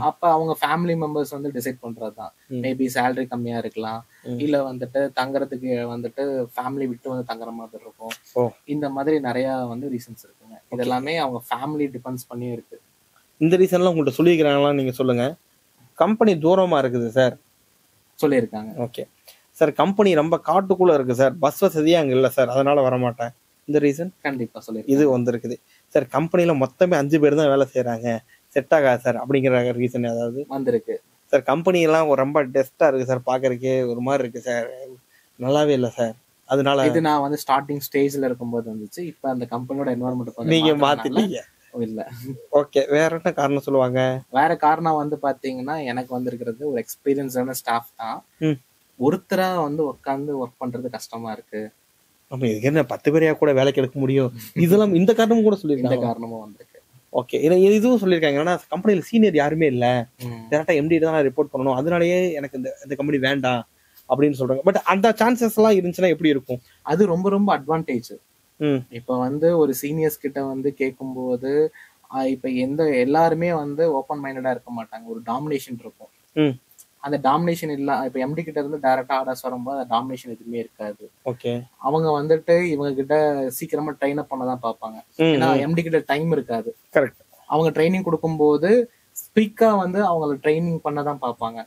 Speaker 3: அப்ப அவங்க ஃபேமிலி மெம்பர்ஸ் வந்து டிசைட் பண்றதுதான். மேபி சேலரி கம்மியா இருக்கலாம், இல்ல வந்துட்டு தங்குறதுக்கு வந்துட்டு ஃபேமிலி விட்டு வந்து தங்குற மாதிரி இருக்கும். இந்த மாதிரி நிறைய வந்து ரீசன்ஸ் இருக்குங்க. இதெல்லாமே அவங்க ஃபேமிலி டிபெண்ட்ஸ் பண்ணி இருக்கு.
Speaker 1: இந்த ரீசன்லாம் உங்கள்கிட்ட சொல்லியிருக்கிறாங்களா? நீங்க சொல்லுங்க. கம்பெனி தூரமா இருக்குது சார்
Speaker 3: சொல்லியிருக்காங்க.
Speaker 1: ஓகே சார், கம்பெனி ரொம்ப காட்டுக்குள்ள இருக்கு சார், பஸ் வசதியே அங்க இல்ல சார், அதனால வரமாட்டேன். இந்த ரீசன்
Speaker 3: கண்டிப்பா சொல்லி
Speaker 1: இது வந்திருக்குது சார். கம்பெனில மொத்தமே 5 பேர் தான் வேலை செய்யறாங்க, செட் ஆகாது சார் அப்படிங்கிற ரீசன் ஏதாவது
Speaker 3: வந்திருக்கு
Speaker 1: சார்? கம்பெனி எல்லாம் ரொம்ப டெஸ்டா இருக்கு சார், பாக்குறதுக்கே ஒரு மாதிரி இருக்கு சார், நல்லாவே இல்லை சார், அதனால
Speaker 3: இது நான் வந்து ஸ்டார்டிங் ஸ்டேஜ்ல இருக்கும்போது வந்துச்சு. இப்ப அந்த கம்பெனியோட என்வரன்மெண்ட்
Speaker 1: நீங்க மாத்திட்டீங்க.
Speaker 3: இல்ல
Speaker 1: ஓகே, வேற என்ன காரணம் சொல்லுவாங்க?
Speaker 3: வேற காரணம் வந்து பாத்தீங்கன்னா எனக்கு வந்திருக்கிறது ஒரு எக்ஸ்பீரியன்ஸான ஸ்டாஃப் தான். ஒருத்தரா வந்து உட்கார்ந்து ஒர்க் பண்றது கஷ்டமா இருக்கு.
Speaker 1: நம்ம இதுக்கு என்ன 10 பேரையா கூட வேலைக்கு எடுக்க முடியும்? இதெல்லாம் இந்த காரணமும் கூட சொல்லிருக்காங்க.
Speaker 3: இந்த காரணமும் வந்திருக்கு.
Speaker 1: ஓகே, இதுவும் சொல்லியிருக்காங்க. ஏன்னா கம்பெனில சீனியர் யாருமே இல்ல, டேரக்டா எம்டி தான் ரிப்போர்ட் பண்ணணும், அதனாலயே எனக்கு இந்த கம்பெனி வேண்டாம் அப்படின்னு சொல்றாங்க. பட் அந்த சான்சஸ் எல்லாம் இருந்துச்சுன்னா எப்படி இருக்கும்?
Speaker 3: அது ரொம்ப ரொம்ப அட்வான்டேஜ். இப்ப வந்து ஒரு சீனியர்ஸ் கிட்ட வந்து கேட்கும்போது இப்ப எல்லாருமே வந்து ஓப்பன் மைண்டடா இருக்க மாட்டாங்க. ஒரு டாமினேஷன் இருக்கும். அந்த டாமினேஷன் இல்ல. இப்ப எம்டி கிட்ட இருந்து டைரக்டா ஆர்டர்ஸ் வரும்போது அந்த டாமினேஷன் எதுவுமே இருக்காது.
Speaker 1: ஓகே,
Speaker 3: அவங்க வந்துட்டு இவங்க கிட்ட சீக்கிரமா ட்ரெயின் அப் பண்ணதான் பாப்பாங்க. ஏன்னா எம்டி கிட்ட டைம் இருக்காது.
Speaker 1: கரெக்ட். அவங்க
Speaker 3: ட்ரைனிங் கொடுக்கும்போது ஸ்பீக்கா வந்து அவங்களை ட்ரைனிங் பண்ணதான் பாப்பாங்க.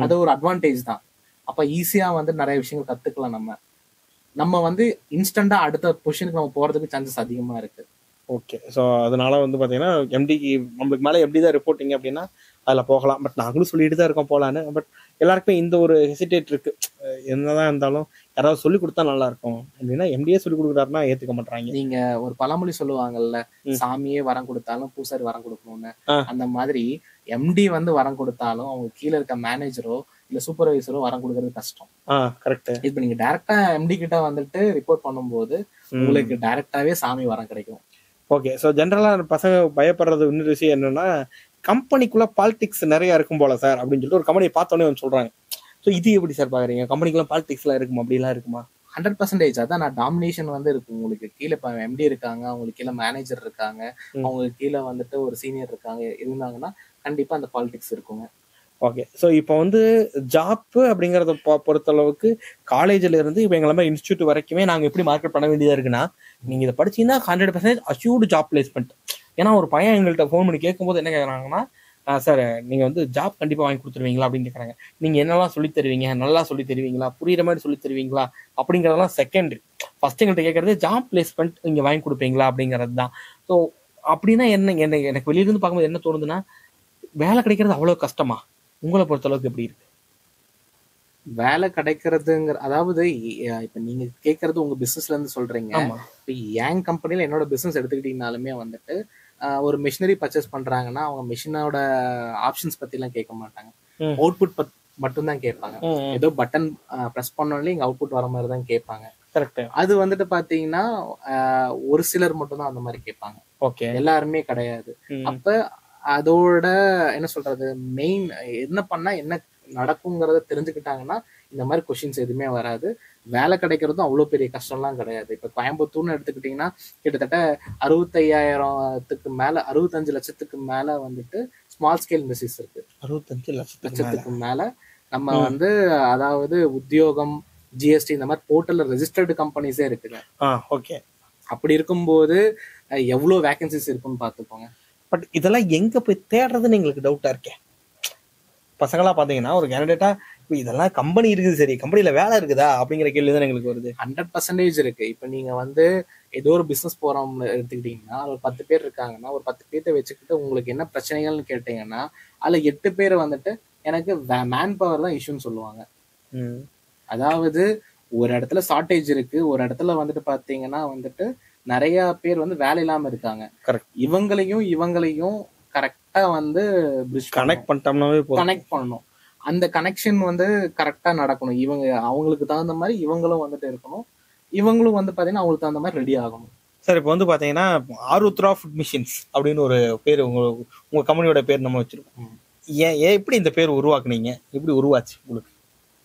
Speaker 3: அது ஒரு அட்வான்டேஜ் தான். அப்ப ஈஸியா வந்து நிறைய விஷயங்கள் கத்துக்கலாம். நம்ம வந்து இன்ஸ்டன்டா அடுத்த பொசிஷனுக்கு நம்ம போறதுக்கு சான்சஸ் அதிகமா இருக்கு.
Speaker 1: ஓகே. ஸோ அதனால வந்து பார்த்தீங்கன்னா எம்டிக்கு நம்மளுக்கு மேலே எப்படி தான் ரிப்போர்ட்டிங் அப்படின்னா அதில் போகலாம். பட் நாங்களும் சொல்லிட்டு தான் இருக்கோம் போகலான்னு. பட் எல்லாருக்குமே இந்த ஒரு ஹெசிடேட் இருக்கு. என்னதான் இருந்தாலும் யாராவது சொல்லி கொடுத்தா நல்லா இருக்கும் அப்படின்னா எம்டியே சொல்லி கொடுக்குறாருன்னா ஏற்றுக்க மாட்டாங்க.
Speaker 3: நீங்க ஒரு பழமொழி சொல்லுவாங்கல்ல, சாமியே வரம் கொடுத்தாலும் பூசாரி வரம் கொடுக்கணும்னு. அந்த மாதிரி எம்டி வந்து வரம் கொடுத்தாலும் அவங்க கீழே இருக்க மேனேஜரோ இல்ல சூப்பர்வைசரோ வரம் கொடுக்கறது கஷ்டம்.
Speaker 1: கரெக்ட்.
Speaker 3: இப்ப நீங்க டைரக்டா எம்டி கிட்ட வந்துட்டு ரிப்போர்ட் பண்ணும்போது உங்களுக்கு டைரக்டாவே சாமி வரம் கிடைக்கும்.
Speaker 1: ஓகே. ஸோ ஜென்ரலாக பசங்க பயப்படுறது இன்னொரு விஷயம் என்னன்னா, கம்பெனிக்குள்ள பாலிடிக்ஸ் நிறைய இருக்கும் போல சார் அப்படின்னு சொல்லிட்டு ஒரு கம்பெனியை பார்த்தோன்னே வந்து சொல்றாங்க. ஸோ இது எப்படி சார் பாக்குறீங்க? கம்பெனிக்குள்ள பாலிடிக்ஸ்லாம் இருக்குமா? அப்படிலாம் இருக்குமா?
Speaker 3: 100% அதான் நான் டாமினேஷன் வந்து இருக்கும். உங்களுக்கு கீழே இப்போ எம்டி இருக்காங்க, அவங்களுக்கு கீழே மேனேஜர் இருக்காங்க, அவங்களுக்கு கீழே வந்துட்டு ஒரு சீனியர் இருக்காங்க இருந்தாங்கன்னா கண்டிப்பா அந்த பாலிடிக்ஸ் இருக்குங்க.
Speaker 1: ஓகே. ஸோ இப்போ வந்து ஜாப் அப்படிங்கிறத பொறுத்தளவுக்கு காலேஜில் இருந்து இப்போ எங்களை மாதிரி இன்ஸ்டியூட் வரைக்குமே நாங்கள் எப்படி மார்க்கெட் பண்ண வேண்டியதாக இருக்குன்னா, நீங்கள் இதை படிச்சீங்கன்னா 100% அஷ்யூர்டு ஜாப் பிளேஸ்மெண்ட். ஏன்னா ஒரு பையன் எங்கள்கிட்ட ஃபோன் பண்ணி கேட்கும்போது என்ன கேட்குறாங்கன்னா, சார் நீங்கள் வந்து ஜாப் கண்டிப்பாக வாங்கி கொடுத்துருவீங்களா அப்படின்னு கேட்குறாங்க. நீங்கள் என்னெல்லாம் சொல்லி தருவீங்க, நல்லா சொல்லி தருவீங்களா, புரியுற மாதிரி சொல்லி தருவீங்களா அப்படிங்கிறதெல்லாம் செகண்டரி. ஃபர்ஸ்ட் எங்கள்கிட்ட கேட்கறது ஜாப் பிளேஸ்மெண்ட் நீங்கள் வாங்கி கொடுப்பீங்களா அப்படிங்கிறது தான். ஸோ அப்படின்னா எனக்கு வெளியிருந்து பார்க்கும்போது என்ன தோணுதுன்னா, வேலை கிடைக்கிறது அவ்வளோ கஷ்டமா? உங்களை பொறுத்த அளவுக்கு எப்படி இருக்கு?
Speaker 3: வேலை கிடைக்கிறதுங்கிற அதாவது இப்ப நீங்க கேட்கறது உங்க பிசினஸ்ல இருந்து சொல்றீங்க. இப்ப என் கம்பெனில என்னோட பிசினஸ் எடுத்துக்கிட்டீங்கனாலுமே வந்துட்டு ஒரு மிஷினரி பர்ச்சேஸ் பண்றாங்கன்னா அவங்க மிஷினோட ஆப்ஷன்ஸ் பத்தி எல்லாம் கேட்க மாட்டாங்க. அவுட்புட் மட்டும் தான் கேட்பாங்க. ஏதோ பட்டன் பிரஸ் பண்ணோம்ல இங்க அவுட்புட் வர மாதிரி தான் கேட்பாங்க.
Speaker 1: கரெக்ட்.
Speaker 3: அது வந்துட்டு பாத்தீங்கன்னா ஒரு சிலர் மட்டும் தான் அந்த மாதிரி கேட்பாங்க.
Speaker 1: ஓகே.
Speaker 3: எல்லாருமே கிடையாது. அப்ப அதோட என்ன சொல்றது, மெயின் என்ன பண்ணா என்ன நடக்குங்கிறத தெரிஞ்சுக்கிட்டாங்கன்னா இந்த மாதிரி கொஸ்டின்ஸ் எதுவுமே வராது. வேலை கிடைக்கிறதும் அவ்வளவு பெரிய கஷ்டம்லாம் கிடையாது. இப்ப கோயம்புத்தூர்னு எடுத்துக்கிட்டீங்கன்னா கிட்டத்தட்ட 65,000த்துக்கு மேல 65 லட்சத்துக்கு மேல வந்துட்டு ஸ்மால் ஸ்கேல் இண்டஸ்ட்ரீஸ் இருக்கு.
Speaker 1: 65
Speaker 3: லட்சத்துக்கு மேல நம்ம வந்து அதாவது உத்தியோகம், ஜிஎஸ்டி இந்த மாதிரி போர்ட்டல்ல ரெஜிஸ்டர்டு கம்பெனிஸே இருக்குங்க.
Speaker 1: ஓகே. அப்படி
Speaker 3: இருக்கும்போது எவ்வளவு வேகன்சிஸ் இருக்குன்னு பாத்துக்கோங்க.
Speaker 1: பட் இதெல்லாம் எங்க போய் தேடுறதுன்னு எங்களுக்கு டவுட்டா இருக்கேன். பசங்களா பாத்தீங்கன்னா ஒரு கேண்டிடேட்டா இதெல்லாம் கம்பெனி இருக்குது, சரி கம்பெனில வேலை இருக்குதா அப்படிங்கிற கேள்வி தான் எங்களுக்கு வருது.
Speaker 3: 100% இருக்கு. இப்ப நீங்க வந்து ஏதோ ஒரு பிசினஸ் போறோம்னு எடுத்துக்கிட்டீங்கன்னா ஒரு 10 பேர் இருக்காங்கன்னா ஒரு 10 பேர்த்த வச்சுக்கிட்டு உங்களுக்கு என்ன பிரச்சனைகள்னு கேட்டீங்கன்னா அதுல 8 பேர் வந்துட்டு எனக்கு மேன் பவர் தான் இஷ்யூன்னு சொல்லுவாங்க. அதாவது ஒரு இடத்துல ஷார்டேஜ் இருக்கு, ஒரு இடத்துல வந்துட்டு பாத்தீங்கன்னா வந்துட்டு நிறைய பேர் வந்து வேலை இல்லாம இருக்காங்க. இவங்களையும் கரெக்டா வந்து
Speaker 1: கனெக்ட்
Speaker 3: பண்ணணும். அந்த கனெக்ஷன் வந்து கரெக்டா நடக்கணும். அவங்களுக்கு தகுந்த மாதிரி இவங்களும் வந்துட்டு இருக்கணும், இவங்களும் வந்து பாத்தீங்கன்னா அவங்களுக்கு தகுந்த மாதிரி ரெடி ஆகணும்.
Speaker 1: சார் இப்போ வந்து பாத்தீங்கன்னா ஆருத்ரா ஃபுட் மிஷின்ஸ் அப்படின்னு ஒரு பேர் உங்க கம்பெனியோட பேர் நம்ம வச்சிருக்கோம். ஏன் எப்படி இந்த பேர் உருவாக்குனீங்க? எப்படி உருவாச்சு உங்களுக்கு?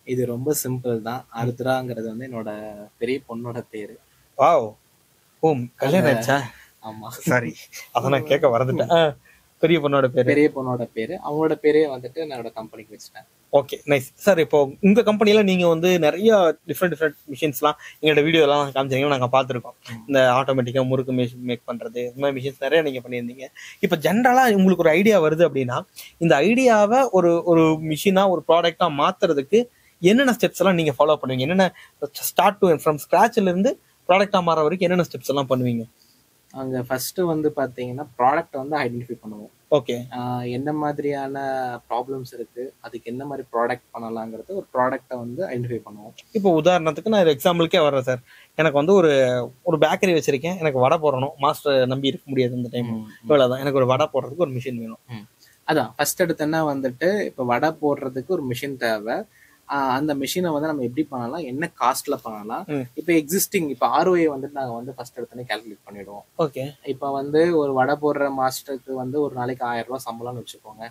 Speaker 3: இது ரொம்ப சிம்பிள் தான். ஆருத்ராங்கிறது வந்து என்னோட பெரிய பொண்ணோட பேரு.
Speaker 1: வாவ். ஓ, கல்யாணம் ஆச்சா?
Speaker 3: ஆமா,
Speaker 1: சாரி, அத நான் கேட்க வரதுட்டேன். பெரிய பொண்ணோட பேரு
Speaker 3: அவங்களோட பேரே வந்துட்டு என்னோட கம்பெனிக்கு வச்சுட்டேன்.
Speaker 1: Okay, nice. சார் இப்போ உங்க கம்பெனில நீங்க வந்து நிறைய டிஃப்ரெண்ட் மிஷின்ஸ்லாம் எங்களோட வீடியோ எல்லாம் காமிச்சீங்கன்னா நாங்க பார்த்துருக்கோம். இந்த ஆட்டோமேட்டிக்கா முறுக்கு மேக் பண்றது இந்த மாதிரி மிஷின்ஸ் நிறைய நீங்க பண்ணியிருந்தீங்க. இப்போ ஜென்ரலா உங்களுக்கு ஒரு ஐடியா வருது அப்படின்னா இந்த ஐடியாவை ஒரு மிஷினா ஒரு ப்ராடக்டா மாத்துறதுக்கு என்னென்ன ஸ்டெப்ஸ் எல்லாம் நீங்க ஃபாலோ பண்ணுவீங்க? என்னென்ன ஸ்டார்ட் டு ஃப்ரம் ஸ்கிராச்ல இருந்து ப்ராடக்டா மாற வரைக்கும் என்னென்ன ஸ்டெப்ஸ் எல்லாம் பண்ணுவீங்க?
Speaker 3: அங்க ஃபர்ஸ்ட் வந்து பாத்தீங்கன்னா ப்ராடக்ட் வந்து ஐடென்டிஃபை பண்ணுவோம்.
Speaker 1: ஓகே.
Speaker 3: என்ன மாதிரியான ப்ராப்ளம்ஸ் இருக்கு, அதுக்கு என்ன மாதிரி ப்ராடக்ட் பண்ணலாங்கிறது ஒரு ப்ராடக்ட்டை வந்து ஐடென்டிஃபை பண்ணுவோம்.
Speaker 1: இப்போ உதாரணத்துக்கு நான் எக்ஸாம்பிளுக்கே வர்றேன் சார். எனக்கு வந்து ஒரு பேக்கரி வச்சிருக்கேன், எனக்கு வடை போடணும், மாஸ்டர் நம்பி இருக்க முடியாது இந்த டைம். இவ்வளவுதான், எனக்கு ஒரு வடை போடுறதுக்கு ஒரு மிஷின் வேணும்.
Speaker 3: அதான் ஃபர்ஸ்ட் எடுத்தோன்னா வந்துட்டு இப்போ வடை போடுறதுக்கு ஒரு மிஷின் தேவை. அந்த மிஷினை வந்து நம்ம எப்படி பண்ணலாம், என்ன காஸ்ட்ல பண்ணலாம். இப்போ எக்ஸிஸ்டிங் இப்போ ROI வந்துட்டு நாங்கள் வந்து ஃபர்ஸ்ட் எடுத்தோன்னே கால்குலேட் பண்ணிடுவோம்.
Speaker 1: ஓகே.
Speaker 3: இப்போ வந்து ஒரு வடை போடுற மாஸ்டருக்கு வந்து ஒரு நாளைக்கு 1000 ரூபாய் சம்பளம்னு வச்சுக்கோங்க.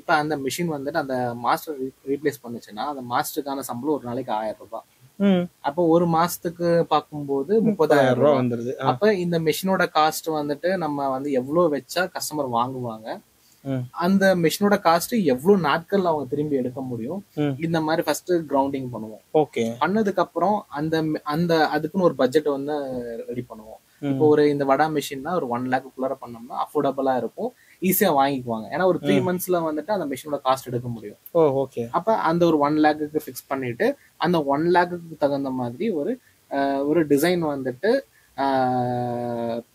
Speaker 3: இப்போ அந்த மிஷின் வந்துட்டு அந்த மாஸ்டர் ரீப்ளேஸ் பண்ணுச்சுன்னா அந்த மாஸ்டருக்கான சம்பளம் ஒரு நாளைக்கு 1000 ரூபாய். அப்போ ஒரு மாசத்துக்கு பார்க்கும்போது 30,000 ரூபாய் வந்துருது. அப்ப இந்த மிஷினோட காஸ்ட் வந்துட்டு நம்ம வந்து எவ்வளவு வச்சா கஸ்டமர் வாங்குவாங்க, அந்த மிஷினோட காஸ்ட் எவ்வளவு நாட்கள் அவங்க திரும்பி எடுக்க முடியும், இந்த மாதிரி ஃபர்ஸ்ட் கிரவுண்டிங் பண்ணுவோம்.
Speaker 1: ஓகே.
Speaker 3: பண்ணதுக்கு அப்புறம் அந்த அதுக்குன்னு ஒரு பட்ஜெட் வந்து ரெடி பண்ணுவோம். இப்போ இந்த வடா மிஷின்னா ஒரு 1 lakh பண்ணோம்னா அஃபோர்டபுளா இருக்கும், ஈஸியா வாங்கிக்குவாங்க. ஏன்னா ஒரு 3 monthsல வந்துட்டு அந்த மிஷினோட காஸ்ட் எடுக்க முடியும்.
Speaker 1: ஓகே.
Speaker 3: அப்ப அந்த ஒரு 1 lakh ஃபிக்ஸ் பண்ணிட்டு அந்த 1 lakh தகுந்த மாதிரி ஒரு டிசைன் வந்துட்டு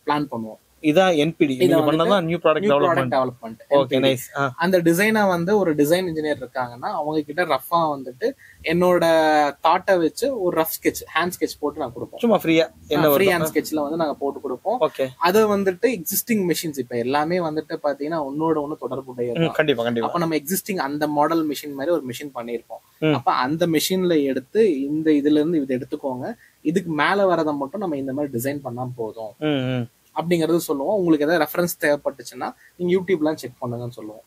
Speaker 3: பிளான் பண்ணுவோம்.
Speaker 1: இதான் என்பிடி
Speaker 3: இதை
Speaker 1: நீங்க
Speaker 3: வந்துட்டு
Speaker 1: பண்ணதான் new product
Speaker 3: new product
Speaker 1: development.
Speaker 3: Development.
Speaker 1: Okay nice.
Speaker 3: அந்த டிசைனை வந்து ஒரு டிசைன் இன்ஜினியர் இருக்காங்கன்னா அவங்க கிட்ட ரஃபா வந்துட்டு என்னோட தாட்டை வச்சு ஒரு ரஃப் ஸ்கெட்ச், ஹேண்ட் ஸ்கெட்ச் போட்டு நான் கொடுப்போம்.
Speaker 1: சும்மா ஃப்ரீயா என்ன
Speaker 3: ஃப்ரீ ஹேண்ட் ஸ்கெட்ச்ல வந்து நாங்க போட்டு கொடுப்போம்.
Speaker 1: ஓகே
Speaker 3: அது வந்துட்டு எக்ஸிஸ்டிங் மெஷின்ஸ் இப்ப எல்லாமே வந்துட்டு பாத்தீங்கன்னா ஒன்னோட ஒண்ணு தொடர்புடையது.
Speaker 1: கண்டிப்பா கண்டிப்பா.
Speaker 3: அப்ப நம்ம எக்ஸிஸ்டிங் அந்த மாடல் மிஷின் மாதிரி ஒரு மிஷின் பண்ணிருப்போம். அப்ப அந்த மிஷின்ல எடுத்து இந்த இதுல இருந்து இதை எடுத்துக்கோங்க, இதுக்கு மேல வரதை மட்டும் நம்ம இந்த மாதிரி டிசைன் பண்ணா போதும் அப்படிங்கறது சொல்லுவோம். உங்களுக்கு ஏதாவது ரெஃபரன்ஸ் தேவைப்பட்டுச்சுன்னா நீங்க யூடியூப்லாம் செக் பண்ணுங்கன்னு சொல்லுவோம்.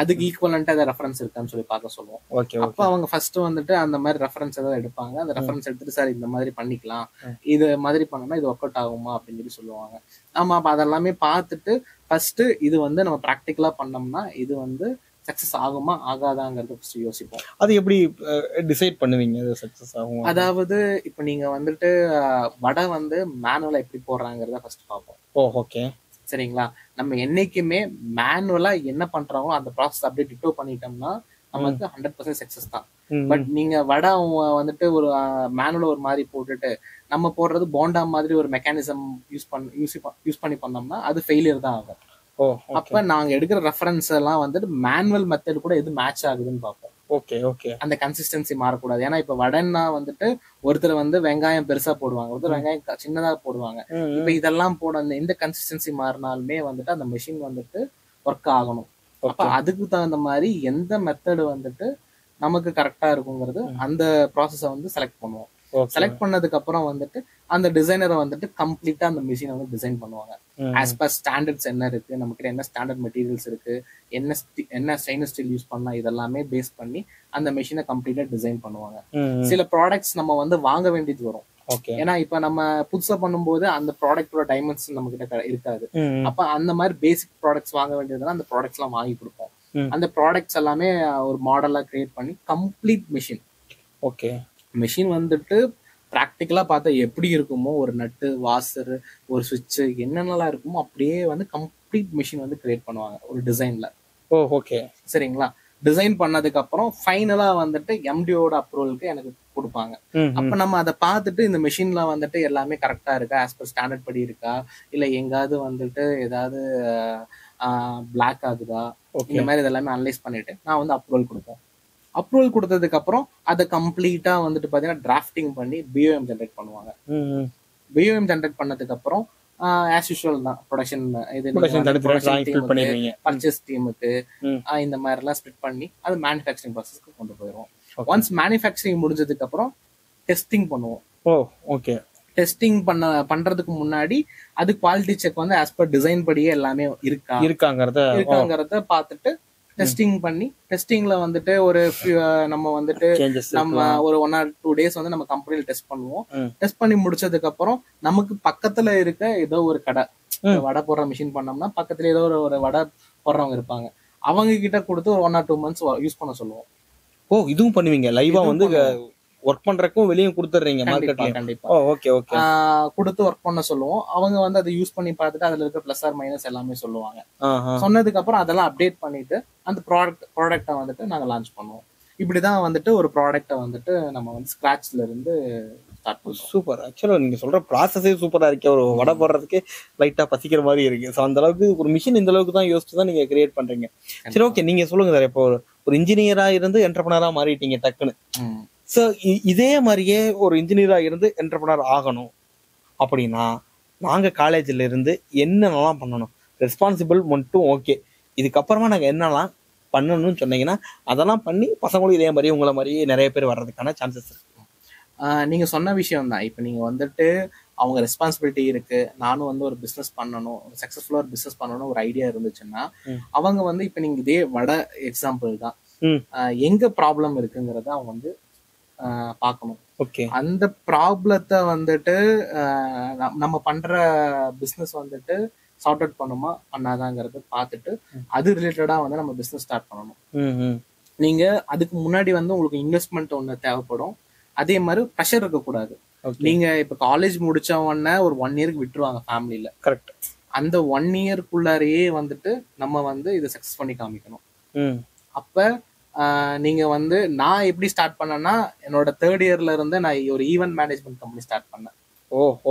Speaker 3: அதுக்கு ஈக்குவலண்டா ஏதாவது ரெஃபரன்ஸ் இருக்கான்னு சொல்லி பார்க்க சொல்லுவோம். அப்ப அவங்க ஃபர்ஸ்ட் வந்துட்டு அந்த மாதிரி ரெஃபரன்ஸ் ஏதாவது எடுப்பாங்க. அந்த ரெஃபரன்ஸ் எடுத்துட்டு சார் இந்த மாதிரி பண்ணிக்கலாம், இது மாதிரி பண்ணனா இது ஒர்க் அவுட் ஆகுமா அப்படின்னு சொல்லி சொல்லுவாங்க. ஆமா, அப்ப அதெல்லாமே பார்த்துட்டு ஃபர்ஸ்ட் இது வந்து நம்ம ப்ராக்டிக்கலா பண்ணோம்னா இது வந்து சக்சஸ் ஆகுமா ஆகாதாங்கிறத ஃபர்ஸ்ட் யோசிப்போம்.
Speaker 1: அது எப்படி டிசைட் பண்ணுவீங்க அது சக்சஸ் ஆகும்?
Speaker 3: அதாவது இப்ப நீங்க வந்துட்டு வடை வந்து மேனுவலா எப்படி போடுறாங்கிறத ஃபர்ஸ்ட் பார்ப்போம்.
Speaker 1: ஓகே
Speaker 3: சரிங்களா? நம்ம என்னைக்குமே மேனுவலா என்ன பண்றாங்களோ அந்த ப்ராசஸ் அப்படியே டிட்டோ பண்ணிட்டோம்னா நமக்கு 100% சக்சஸ் தான். பட் நீங்க வடை வந்துட்டு ஒரு மேனுவல ஒரு மாதிரி போட்டுட்டு நம்ம போடுறது போண்டா மாதிரி ஒரு மெக்கானிசம் யூஸ் பண்ணி பண்ணோம்னா அது ஃபெயிலியர் தான் ஆகும். அப்ப நாங்க எடுக்கிற ரெஃபரன்ஸ் எல்லாம் வந்துட்டு மேனுவல் மெத்தட் கூட எது மேட்ச் ஆகுதுன்னு பார்ப்போம்.
Speaker 1: Okay okay.
Speaker 3: அந்த கன்சிஸ்டன்சி மாறக்கூடாது. ஏன்னா இப்ப வடைன்னா வந்துட்டு ஒருத்தர் வந்து வெங்காயம் பெருசா போடுவாங்க, ஒருத்தர் வெங்காயம் சின்னதா போடுவாங்க. இப்ப இதெல்லாம் போட அந்த எந்த கன்சிஸ்டன்சி மாறினாலுமே வந்துட்டு அந்த மெஷின் வந்துட்டு ஒர்க் ஆகணும். அப்ப அதுக்கு தகுந்த மாதிரி எந்த மெத்தடு வந்துட்டு நமக்கு கரெக்டா இருக்குங்கிறது அந்த ப்ராசஸை வந்து செலக்ட் பண்ணுவோம். செலக்ட் பண்ணதுக்கு அப்புறம் வந்துட்டு அந்த டிசைனரை வந்துட்டு கம்ப்ளீட்டா அந்த மிஷினை வந்து டிசைன் பண்ணுவாங்க. ஆஸ் பர் ஸ்டாண்டர்ட்ஸ் என்ன இருக்கு, நமக்கு என்ன ஸ்டாண்டர்ட் மெட்டீரியல்ஸ் இருக்கு, என்ன ஸ்டெயின்லெஸ் ஸ்டீல் யூஸ் பண்ணா இதெல்லாமே பேஸ் பண்ணி அந்த மிஷினை கம்ப்ளீட்டா டிசைன் பண்ணுவாங்க. சில ப்ராடக்ட்ஸ் நம்ம வந்து வாங்க வேண்டியது வரும். ஏன்னா இப்ப நம்ம புதுசா பண்ணும்போது அந்த ப்ராடக்டோட டைமென்ஷன் நம்ம கிட்ட இருக்காது. அப்ப அந்த மாதிரி பேசிக் ப்ராடக்ட்ஸ் வாங்க வேண்டியதுனா அந்த ப்ராடக்ட்ஸ் எல்லாம் வாங்கி கொடுப்போம். அந்த ப்ராடக்ட்ஸ் எல்லாமே ஒரு மாடலா கிரியேட் பண்ணி கம்ப்ளீட் மிஷின்.
Speaker 1: ஓகே.
Speaker 3: மிஷின் வந்துட்டு ப்ராக்டிக்கலா பார்த்தா எப்படி இருக்குமோ ஒரு நட்டு, வாசர், ஒரு சுவிட்ச் என்னென்னலாம் இருக்குமோ அப்படியே வந்து கம்ப்ளீட் மிஷின் வந்து கிரியேட் பண்ணுவாங்க ஒரு டிசைன்ல.
Speaker 1: ஓகே
Speaker 3: சரிங்களா? டிசைன் பண்ணதுக்கு அப்புறம் ஃபைனலா வந்துட்டு எம்டிஓட அப்ரூவலுக்கு எனக்கு கொடுப்பாங்க. அப்ப நம்ம அதை பார்த்துட்டு இந்த மிஷின்ல வந்துட்டு எல்லாமே கரெக்டா இருக்கா, ஆஸ் பர் ஸ்டாண்டர்ட் படி இருக்கா, இல்ல எங்காவது வந்துட்டு ஏதாவது பிளாக் ஆகுதா, இந்த மாதிரி இதெல்லாமே அனலைஸ் பண்ணிட்டு நான் வந்து அப்ரூவல் கொடுப்பேன். அப்ரூவல் கொடுத்ததுக்கு அப்புறம் அதை கம்ப்ளீட்டா வந்துட்டு பாத்தீங்கன்னா டிராஃப்டிங் பண்ணி பிஓஎம் ஜென்ரேட் பண்ணுவாங்க. பிஓஎம் ஜென்ரேட் பண்ணதுக்கு அப்புறம் ஆஸ் யூஷுவல் தான் ப்ரொடக்ஷன் பர்ச்சேஸ் டீமுக்கு இந்த மாதிரி எல்லாம் ஸ்ப்ளிட் பண்ணி அது மேனுஃபேக்சரிங் ப்ராசஸ்க்கு கொண்டு போயிடுவோம். ஒன்ஸ் மேனுஃபேக்சரிங் முடிஞ்சதுக்கு அப்புறம் டெஸ்டிங் பண்ணுவோம்.
Speaker 1: ஓகே.
Speaker 3: டெஸ்டிங் பண்றதுக்கு முன்னாடி அது குவாலிட்டி செக் வந்து ஆஸ் பர் டிசைன் படியே எல்லாமே இருக்காங்கிறத பார்த்துட்டு டெஸ்டிங் பண்ணி, டெஸ்டிங்ல வந்துட்டு ஒரு நம்ம வந்துட்டு நம்ம ஒரு 1 or 2 days வந்து நம்ம கம்பெனில டெஸ்ட் பண்ணுவோம். டெஸ்ட் பண்ணி முடிச்சதுக்கு அப்புறம் நமக்கு பக்கத்துல இருக்க ஏதோ ஒரு கடை வடை போடுற மிஷின் பண்ணோம்னா பக்கத்துல ஏதோ ஒரு வடை போடுறவங்க இருப்பாங்க, அவங்க கிட்ட கொடுத்து ஒரு 1 or 2 months யூஸ் பண்ண சொல்லுவோம்.
Speaker 1: இதுவும் பண்ணுவீங்க லைவா வந்து ஒர்க் பண்றதுக்கும் வெளியே கொடுத்துறீங்க மார்க்கெட்ல?
Speaker 3: கண்டிப்பா.
Speaker 1: Okay okay.
Speaker 3: கொடுத்து ஒர்க் பண்ண சொல்லுவோம். அவங்க வந்து அதை யூஸ் பண்ணி பார்த்துட்டு அதுல இருக்க பிளஸ் ஆர் மைனஸ் எல்லாமே சொல்லுவாங்க. சொன்னதுக்கு அப்புறம் அதெல்லாம் அப்டேட் பண்ணிட்டு அந்த ப்ராடக்ட்டை வந்துட்டு நாங்க லான்ச் பண்ணுவோம். இப்படிதான் வந்துட்டு ஒரு ப்ராடக்ட்டை வந்துட்டு நம்ம வந்து ஸ்கிராச்ல இருந்து ஸ்டார்ட் பண்ணுவோம்.
Speaker 1: சூப்பர். ஆக்சுவலா நீங்க சொல்ற ப்ராசஸே சூப்பரா இருக்கு. ஒரு வடை போடுறதுக்கு லைட்டா பசிக்கிற மாதிரி இருக்கு. ஸோ அந்த அளவுக்கு ஒரு மிஷின் இந்த அளவுக்கு தான் யோசிச்சு தான் நீங்க கிரியேட் பண்றீங்க. சரி, ஓகே. நீங்க சொல்லுங்க சார், இப்போ ஒரு இன்ஜினியரா இருந்து என்டர்பிரனரா மாறிட்டீங்க டக்குன்னு. ஸோ இதே மாதிரியே ஒரு இன்ஜினியரா இருந்து என்டர்பிரனர் ஆகணும் அப்படின்னா நாங்க காலேஜ்ல இருந்து என்னென்னலாம் பண்ணணும்? ரெஸ்பான்சிபிள் மட்டும் ஓகே, இதுக்கப்புறமா நாங்க என்னெல்லாம் பண்ணணும்னு சொன்னீங்கன்னா அதெல்லாம் பண்ணி பசங்களும் இதே மாதிரி உங்களை மாதிரி நிறைய பேர் வர்றதுக்கான சான்சஸ் இருக்கு.
Speaker 3: நீங்க சொன்ன விஷயம் தான். இப்ப நீங்க வந்துட்டு அவங்க ரெஸ்பான்சிபிலிட்டி இருக்கு, நானும் வந்து ஒரு பிசினஸ் பண்ணணும், ஒரு சக்சஸ்ஃபுல்லா ஒரு பிசினஸ் பண்ணணும் ஒரு ஐடியா இருந்துச்சுன்னா அவங்க வந்து இப்ப நீங்க இதே வடை எக்ஸாம்பிள் தான், எங்க ப்ராப்ளம் இருக்குங்கிறத அவங்க வந்து பார்க்கணும். அந்த ப்ராப்ளத்தை வந்துட்டு நம்ம பண்ற பிசினஸ் வந்துட்டு சார்ட் அவுட் பண்ணுமா பண்ணாதாங்கிறத பார்த்துட்டு அது ரிலேட்டடா வந்து நம்ம பிசினஸ் ஸ்டார்ட் பண்ணணும். நீங்க அதுக்கு முன்னாடி வந்து உங்களுக்கு இன்வெஸ்ட்மெண்ட் ஒண்ணு தேவைப்படும். அதே மாதிரி ப்ரெஷர் இருக்கக்கூடாது. நீங்க இப்ப காலேஜ் முடிச்ச உடனே ஒரு 1 year விட்டுருவாங்க ஃபேமிலியில.
Speaker 1: கரெக்ட்.
Speaker 3: அந்த 1 yearக்குள்ளாரையே வந்துட்டு நம்ம வந்து இதை சக்சஸ் பண்ணி காமிக்கணும். அப்ப நீங்க வந்து நான் எப்படி ஸ்டார்ட் பண்ணேன்னா என்னோட 3rd yearல இருந்து நான் ஒரு ஈவென்ட் மேனேஜ்மெண்ட் கம்பெனி ஸ்டார்ட் பண்ணேன்.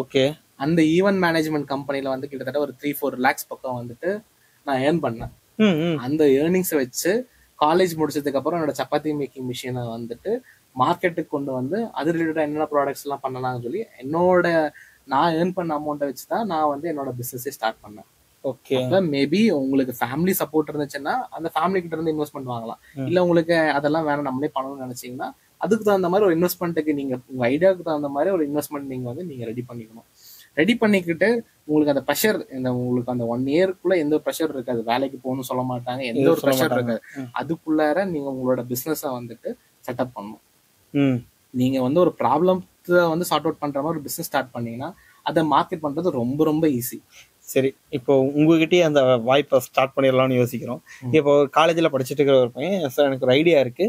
Speaker 1: ஓகே.
Speaker 3: அந்த ஈவென்ட் மேனேஜ்மெண்ட் கம்பெனில வந்து கிட்டத்தட்ட ஒரு 3-4 lakhs பக்கம் வந்துட்டு நான் ஏர்ன் பண்ணேன். அந்த ஏர்னிங்ஸை வச்சு காலேஜ் முடிச்சதுக்கு அப்புறம் என்னோட சப்பாத்தி மேக்கிங் மிஷினை வந்துட்டு மார்க்கெட்டுக்கு கொண்டு வந்து அது ரிலேட்டடா என்னென்ன ப்ராடக்ட்ஸ் எல்லாம் பண்ணலாம்னு சொல்லி என்னோட நான் ஏர்ன் பண்ண அமௌண்ட்டை வச்சு தான் நான் வந்து என்னோட பிசினஸே ஸ்டார்ட் பண்ணேன்.
Speaker 1: ஓகே,
Speaker 3: மேபி உங்களுக்கு ஃபேமிலி சப்போர்ட் இருந்துச்சுன்னா அந்த ஃபேமிலி கிட்ட இருந்து இன்வெஸ்ட்மெண்ட் வாங்கலாம். இல்ல உங்களுக்கு அதெல்லாம் வேணும் நம்மளே பண்ணணும்னு நினைச்சீங்கன்னா அதுக்கு தகுந்த மாதிரி ஒரு இன்வெஸ்ட்மெண்ட்டுக்கு நீங்க உங்க ஐடியாவுக்கு தகுந்த மாதிரி ஒரு இன்வெஸ்ட்மெண்ட் நீங்க வந்து நீங்க ரெடி பண்ணிக்கணும். ரெடி பண்ணிக்கிட்டு உங்களுக்கு அந்த ப்ரெஷர் உங்களுக்கு அந்த 1 yearக்குள்ள எந்த ஒரு ப்ரெஷர் இருக்காது. வேலைக்கு போகணும்னு சொல்ல மாட்டாங்க, எந்த ஒரு ப்ரெஷர் இருக்காது. அதுக்குள்ளார நீங்க உங்களோட பிசினஸை வந்துட்டு செட்டப் பண்ணணும். நீங்க வந்து ஒரு ப்ராப்ளத்தை வந்து சார்ட் அவுட் பண்ற மாதிரி ஒரு பிசினஸ் ஸ்டார்ட் பண்ணீங்கன்னா அதை மார்க்கெட் பண்றது ரொம்ப ரொம்ப ஈஸி.
Speaker 1: சரி, இப்போ உங்ககிட்டயே அந்த வாய்ப்பை ஸ்டார்ட் பண்ணிடலாம்னு யோசிக்கிறோம். இப்போ காலேஜ்ல படிச்சுட்டு இருக்கிற ஒரு பையன், சார் எனக்கு ஒரு ஐடியா இருக்கு,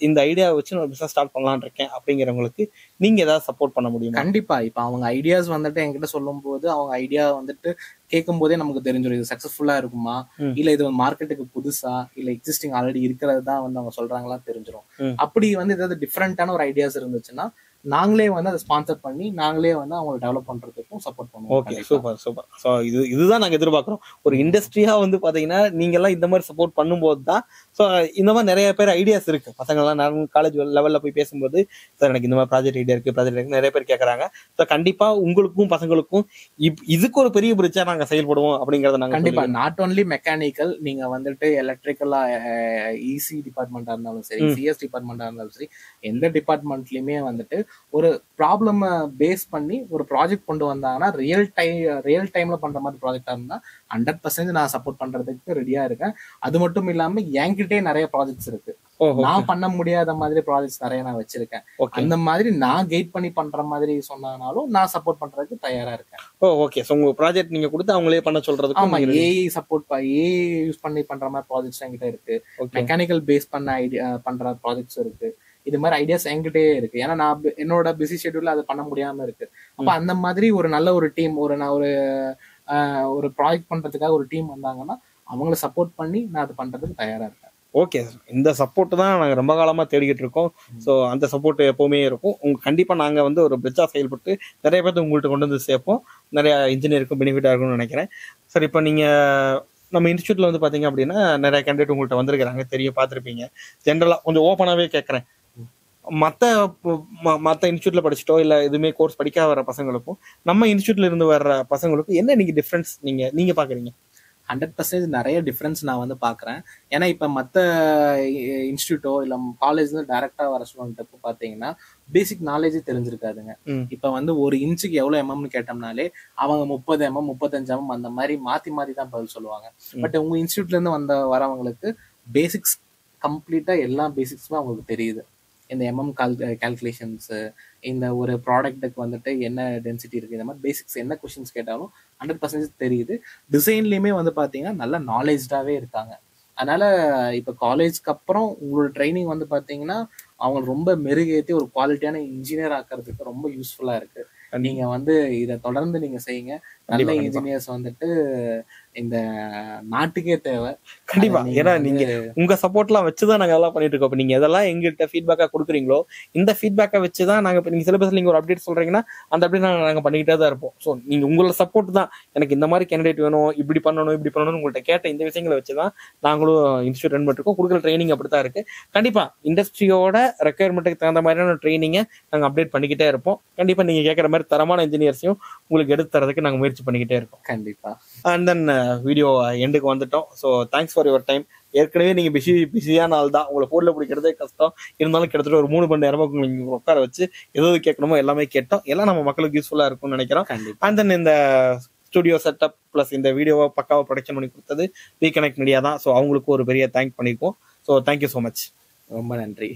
Speaker 1: இந்த ஐடியாவை வச்சு நான் பிசினஸ் ஸ்டார்ட் பண்ணலாம்னு இருக்கேன் அப்படிங்கிறவங்களுக்கு நீங்க ஏதாவது சப்போர்ட் பண்ண முடியும்?
Speaker 3: கண்டிப்பா. இப்ப அவங்க ஐடியாஸ் வந்துட்டு என்கிட்ட சொல்லும் போது அவங்க ஐடியா வந்துட்டு கேட்கும் போதே நமக்கு தெரிஞ்சிடும் இது சக்சஸ்ஃபுல்லா இருக்குமா, இல்ல இது மார்க்கெட்டுக்கு புதுசா, இல்ல எக்ஸிஸ்டிங் ஆல்ரெடி இருக்கிறது தான் வந்து அவங்க சொல்றாங்களா தெரிஞ்சிடும். அப்படி வந்து ஏதாவது டிஃப்ரெண்டான ஒரு ஐடியாஸ் இருந்துச்சுன்னா நாங்களே வந்து அதை ஸ்பான்சர் பண்ணி நாங்களே வந்து அவங்களை டெவலப் பண்றதுக்கும் சப்போர்ட் பண்ணுவோம்.
Speaker 1: Okay, super super. ஸோ இதுதான் நாங்கள் எதிர்பார்க்குறோம். ஒரு இண்டஸ்ட்ரியா வந்து பாத்தீங்கன்னா நீங்க எல்லாம் இந்த மாதிரி சப்போர்ட் பண்ணும்போது தான், ஸோ இந்த மாதிரி நிறைய பேர் ஐடியாஸ் இருக்கு. பசங்கள்லாம் நான் காலேஜ் லெவல்ல போய் பேசும்போது சார் எனக்கு இந்த மாதிரி ப்ராஜெக்ட் ஐடியா இருக்கு நிறைய பேர் கேட்கறாங்க. ஸோ கண்டிப்பா உங்களுக்கும் பசங்களுக்கும் இதுக்கு ஒரு பெரிய பிரிட்ஜா நாங்க செயல்படுவோம் அப்படிங்கறத நாங்க
Speaker 3: கண்டிப்பா. நாட் ஓன்லி மெக்கானிக்கல், நீங்க வந்துட்டு எலக்ட்ரிக்கலா இசி டிபார்ட்மெண்டா இருந்தாலும் சரி, சிஎஸ் டிபார்ட்மெண்டா இருந்தாலும் சரி, எந்த டிபார்ட்மெண்ட்லயுமே வந்துட்டு ஒரு ப்ராப்ளம் பேஸ் பண்ணி ஒரு ப்ராஜெக்ட் கொண்டு வந்தாங்கன்னா ரியல் டைம்ல பண்ற மாதிரி ப்ராஜெக்டா இருந்தா 100% நான் சப்போர்ட் பண்றதுக்கு ரெடியா இருக்கேன். அது மட்டும் இல்லாம என்கிட்டே நிறைய ப்ராஜெக்ட்ஸ் இருக்கு. நான் பண்ண முடியாத மாதிரி ப்ராஜெக்ட்ஸ் நிறைய நான் வச்சிருக்கேன். அந்த மாதிரி நான் கைட் பண்ணி பண்ற மாதிரி சொன்னாலும் நான் சப்போர்ட் பண்றதுக்கு தயாரா இருக்கேன்.
Speaker 1: ஓகே, சோ உங்க ப்ராஜெக்ட் நீங்க கொடுத்து அவங்களே பண்ண சொல்றது?
Speaker 3: ஆமா, ஏஐ சப்போர்ட் ஏஐ யூஸ் பண்ணி பண்ற மாதிரி ப்ராஜெக்ட்ஸ் என்கிட்ட இருக்கு. மெக்கானிக்கல் பேஸ் பண்ண ஐடியா பண்ற ப்ராஜெக்ட்ஸ் இருக்கு. இது மாதிரி ஐடியாஸ் என்கிட்டே இருக்கு. ஏன்னா நான் என்னோட பிஸி ஷெட்யூல்ல அது பண்ண முடியாம இருக்கு. அப்ப அந்த மாதிரி ஒரு நல்ல ஒரு டீம், ஒரு ப்ராஜெக்ட் பண்றதுக்காக ஒரு டீம் வந்தாங்கன்னா அவங்கள சப்போர்ட் பண்ணி நான் அது பண்றதுக்கு தயாரா இருக்கேன்.
Speaker 1: ஓகே, இந்த சப்போர்ட் தான் நாங்கள் ரொம்ப காலமாக தேடிக்கிட்டு இருக்கோம். ஸோ அந்த சப்போர்ட் எப்போவுமே இருக்கும். கண்டிப்பாக நாங்கள் வந்து ஒரு பிரிட்ஜாக செயல்பட்டு நிறைய பேர்த்து உங்கள்கிட்ட கொண்டு வந்து சேர்ப்போம். நிறையா இன்ஜினியருக்கும் பெனிஃபிட்டாக இருக்கும்னு நினைக்கிறேன். சார், இப்போ நீங்கள் நம்ம இன்ஸ்டியூட்டில் வந்து பார்த்தீங்க அப்படின்னா நிறைய கேண்டிடேட் உங்கள்கிட்ட வந்திருக்கிறாங்க, தெரியும், பார்த்துருப்பீங்க. ஜென்ரலாக கொஞ்சம் ஓப்பனாகவே கேட்குறேன், மற்ற இன்ஸ்டியூட்டில் படிச்சுட்டோ இல்லை எதுவுமே கோர்ஸ் படிக்காத வர பசங்களுக்கும் நம்ம இன்ஸ்டியூட்டில் இருந்து வர்ற பசங்களுக்கும் என்ன நீங்கள் டிஃப்ரென்ஸ் நீங்கள் பார்க்குறீங்க?
Speaker 3: 100% நிறைய டிஃப்ரென்ஸ் நான் வந்து பாக்குறேன். ஏன்னா இப்ப மற்ற இன்ஸ்டியூட்டோ இல்ல காலேஜ்ல டைரக்டா வர ஸ்டூடெண்ட் பாத்தீங்கன்னா பேசிக் நாலேஜே தெரிஞ்சிருக்காதுங்க. இப்ப வந்து ஒரு இன்ச்சுக்கு எவ்வளவு எம்எம்னு கேட்டோம்னாலே அவங்க 30 mm 35 mm அந்த மாதிரி மாத்தி தான் பதில் சொல்லுவாங்க. பட் உங்க இன்ஸ்டியூட்ல இருந்து வரவங்களுக்கு பேசிக்ஸ் கம்ப்ளீட்டா எல்லா பேசிக்ஸுமே அவங்களுக்கு தெரியுது. இந்த எம்எம் கால்குலேஷன்ஸ், இந்த ஒரு ப்ராடக்ட்டுக்கு வந்துட்டு என்ன டென்சிட்டி இருக்கு, இந்த மாதிரி பேசிக்ஸ் என்ன கொஸ்டின்ஸ் கேட்டாலும் 100% தெரியுது. டிசைன்லயுமே வந்து பாத்தீங்கன்னா நல்ல நாலேஜ்டாவே இருக்காங்க. அதனால இப்ப காலேஜ்க்கு அப்புறம் உங்களோட ட்ரைனிங் வந்து பாத்தீங்கன்னா அவங்க ரொம்ப மெருகேற்றி ஒரு குவாலிட்டியான இன்ஜினியர் ஆக்கிறதுக்கு ரொம்ப யூஸ்ஃபுல்லா இருக்கு. நீங்க வந்து இதை தொடர்ந்து நீங்க செய்யுங்க. நல்ல இன்ஜினியர்ஸ் வந்துட்டு இந்த நாட்டுக்கே தேவை.
Speaker 1: கண்டிப்பா. ஏன்னா நீங்க உங்க சப்போர்ட்லாம் வச்சுதான் நாங்க எல்லாம் பண்ணிட்டு இருக்கோம். நீங்க எதெல்லாம் எங்கிட்ட ஃபீட்பேக்கா கொடுக்குறீங்களோ இந்த ஃபீட்பேக்கை வச்சுதான் நாங்க நீங்க சிலபஸ்ல நீங்க ஒரு அப்டேட் சொல்றீங்கன்னா அந்த அப்டேட் நாங்க பண்ணிக்கிட்டே தான் இருப்போம். ஸோ நீங்க உங்களோட சப்போர்ட் தான், எனக்கு இந்த மாதிரி கேண்டிடேட் வேணும், இப்படி பண்ணணும்னு உங்கள்கிட்ட கேட்ட இந்த விஷயங்களை வச்சுதான் நாங்களும் இன்ஸ்டியூட் ரன் பண்ணிருக்கோம். கொடுக்குற ட்ரைனிங் அப்படித்தான் இருக்கு. கண்டிப்பா இண்டஸ்ட்ரியோட ரெக்குயர்மெண்ட்டுக்கு தகுந்த மாதிரியான ட்ரைனிங்கை நாங்க அப்டேட் பண்ணிக்கிட்டே இருப்போம். கண்டிப்பா நீங்க கேட்கற மாதிரி தரமான இன்ஜினியர்ஸையும் உங்களுக்கு எடுத்து தரதுக்கு நாங்க முயற்சி பண்ணிக்கிட்டே இருக்கோம்.
Speaker 3: கண்டிப்பா.
Speaker 1: அண்ட் தென் வீடியோ எண்டுக்கு வந்துட்டோம். So thanks for your time. ஏற்கனவே நீங்க பிஸியான ஆள் தான், உங்களை போன்ல பிடிக்கிறதே கஷ்டம். இருந்தாலும் கிட்டத்தட்ட ஒரு 3 மணி நேரமா உங்களுக்கு உட்கார வச்சு எதாவது கேட்கணுமோ எல்லாமே கேட்டோம். எல்லாம் நம்ம மக்களுக்கு யூஸ்ஃபுல்லா இருக்கும்னு நினைக்கிறோம். அண்ட் தென் இந்த ஸ்டுடியோ செட்டப் பிளஸ் இந்த வீடியோவை பக்காவா ப்ரொடக்ஷன் பண்ணி கொடுத்தது வி கனெக்ட் மீடியா தான். ஸோ அவங்களுக்கு ஒரு பெரிய தேங்க் பண்ணியிருக்கோம். So thank you so much.
Speaker 3: ரொம்ப நன்றி.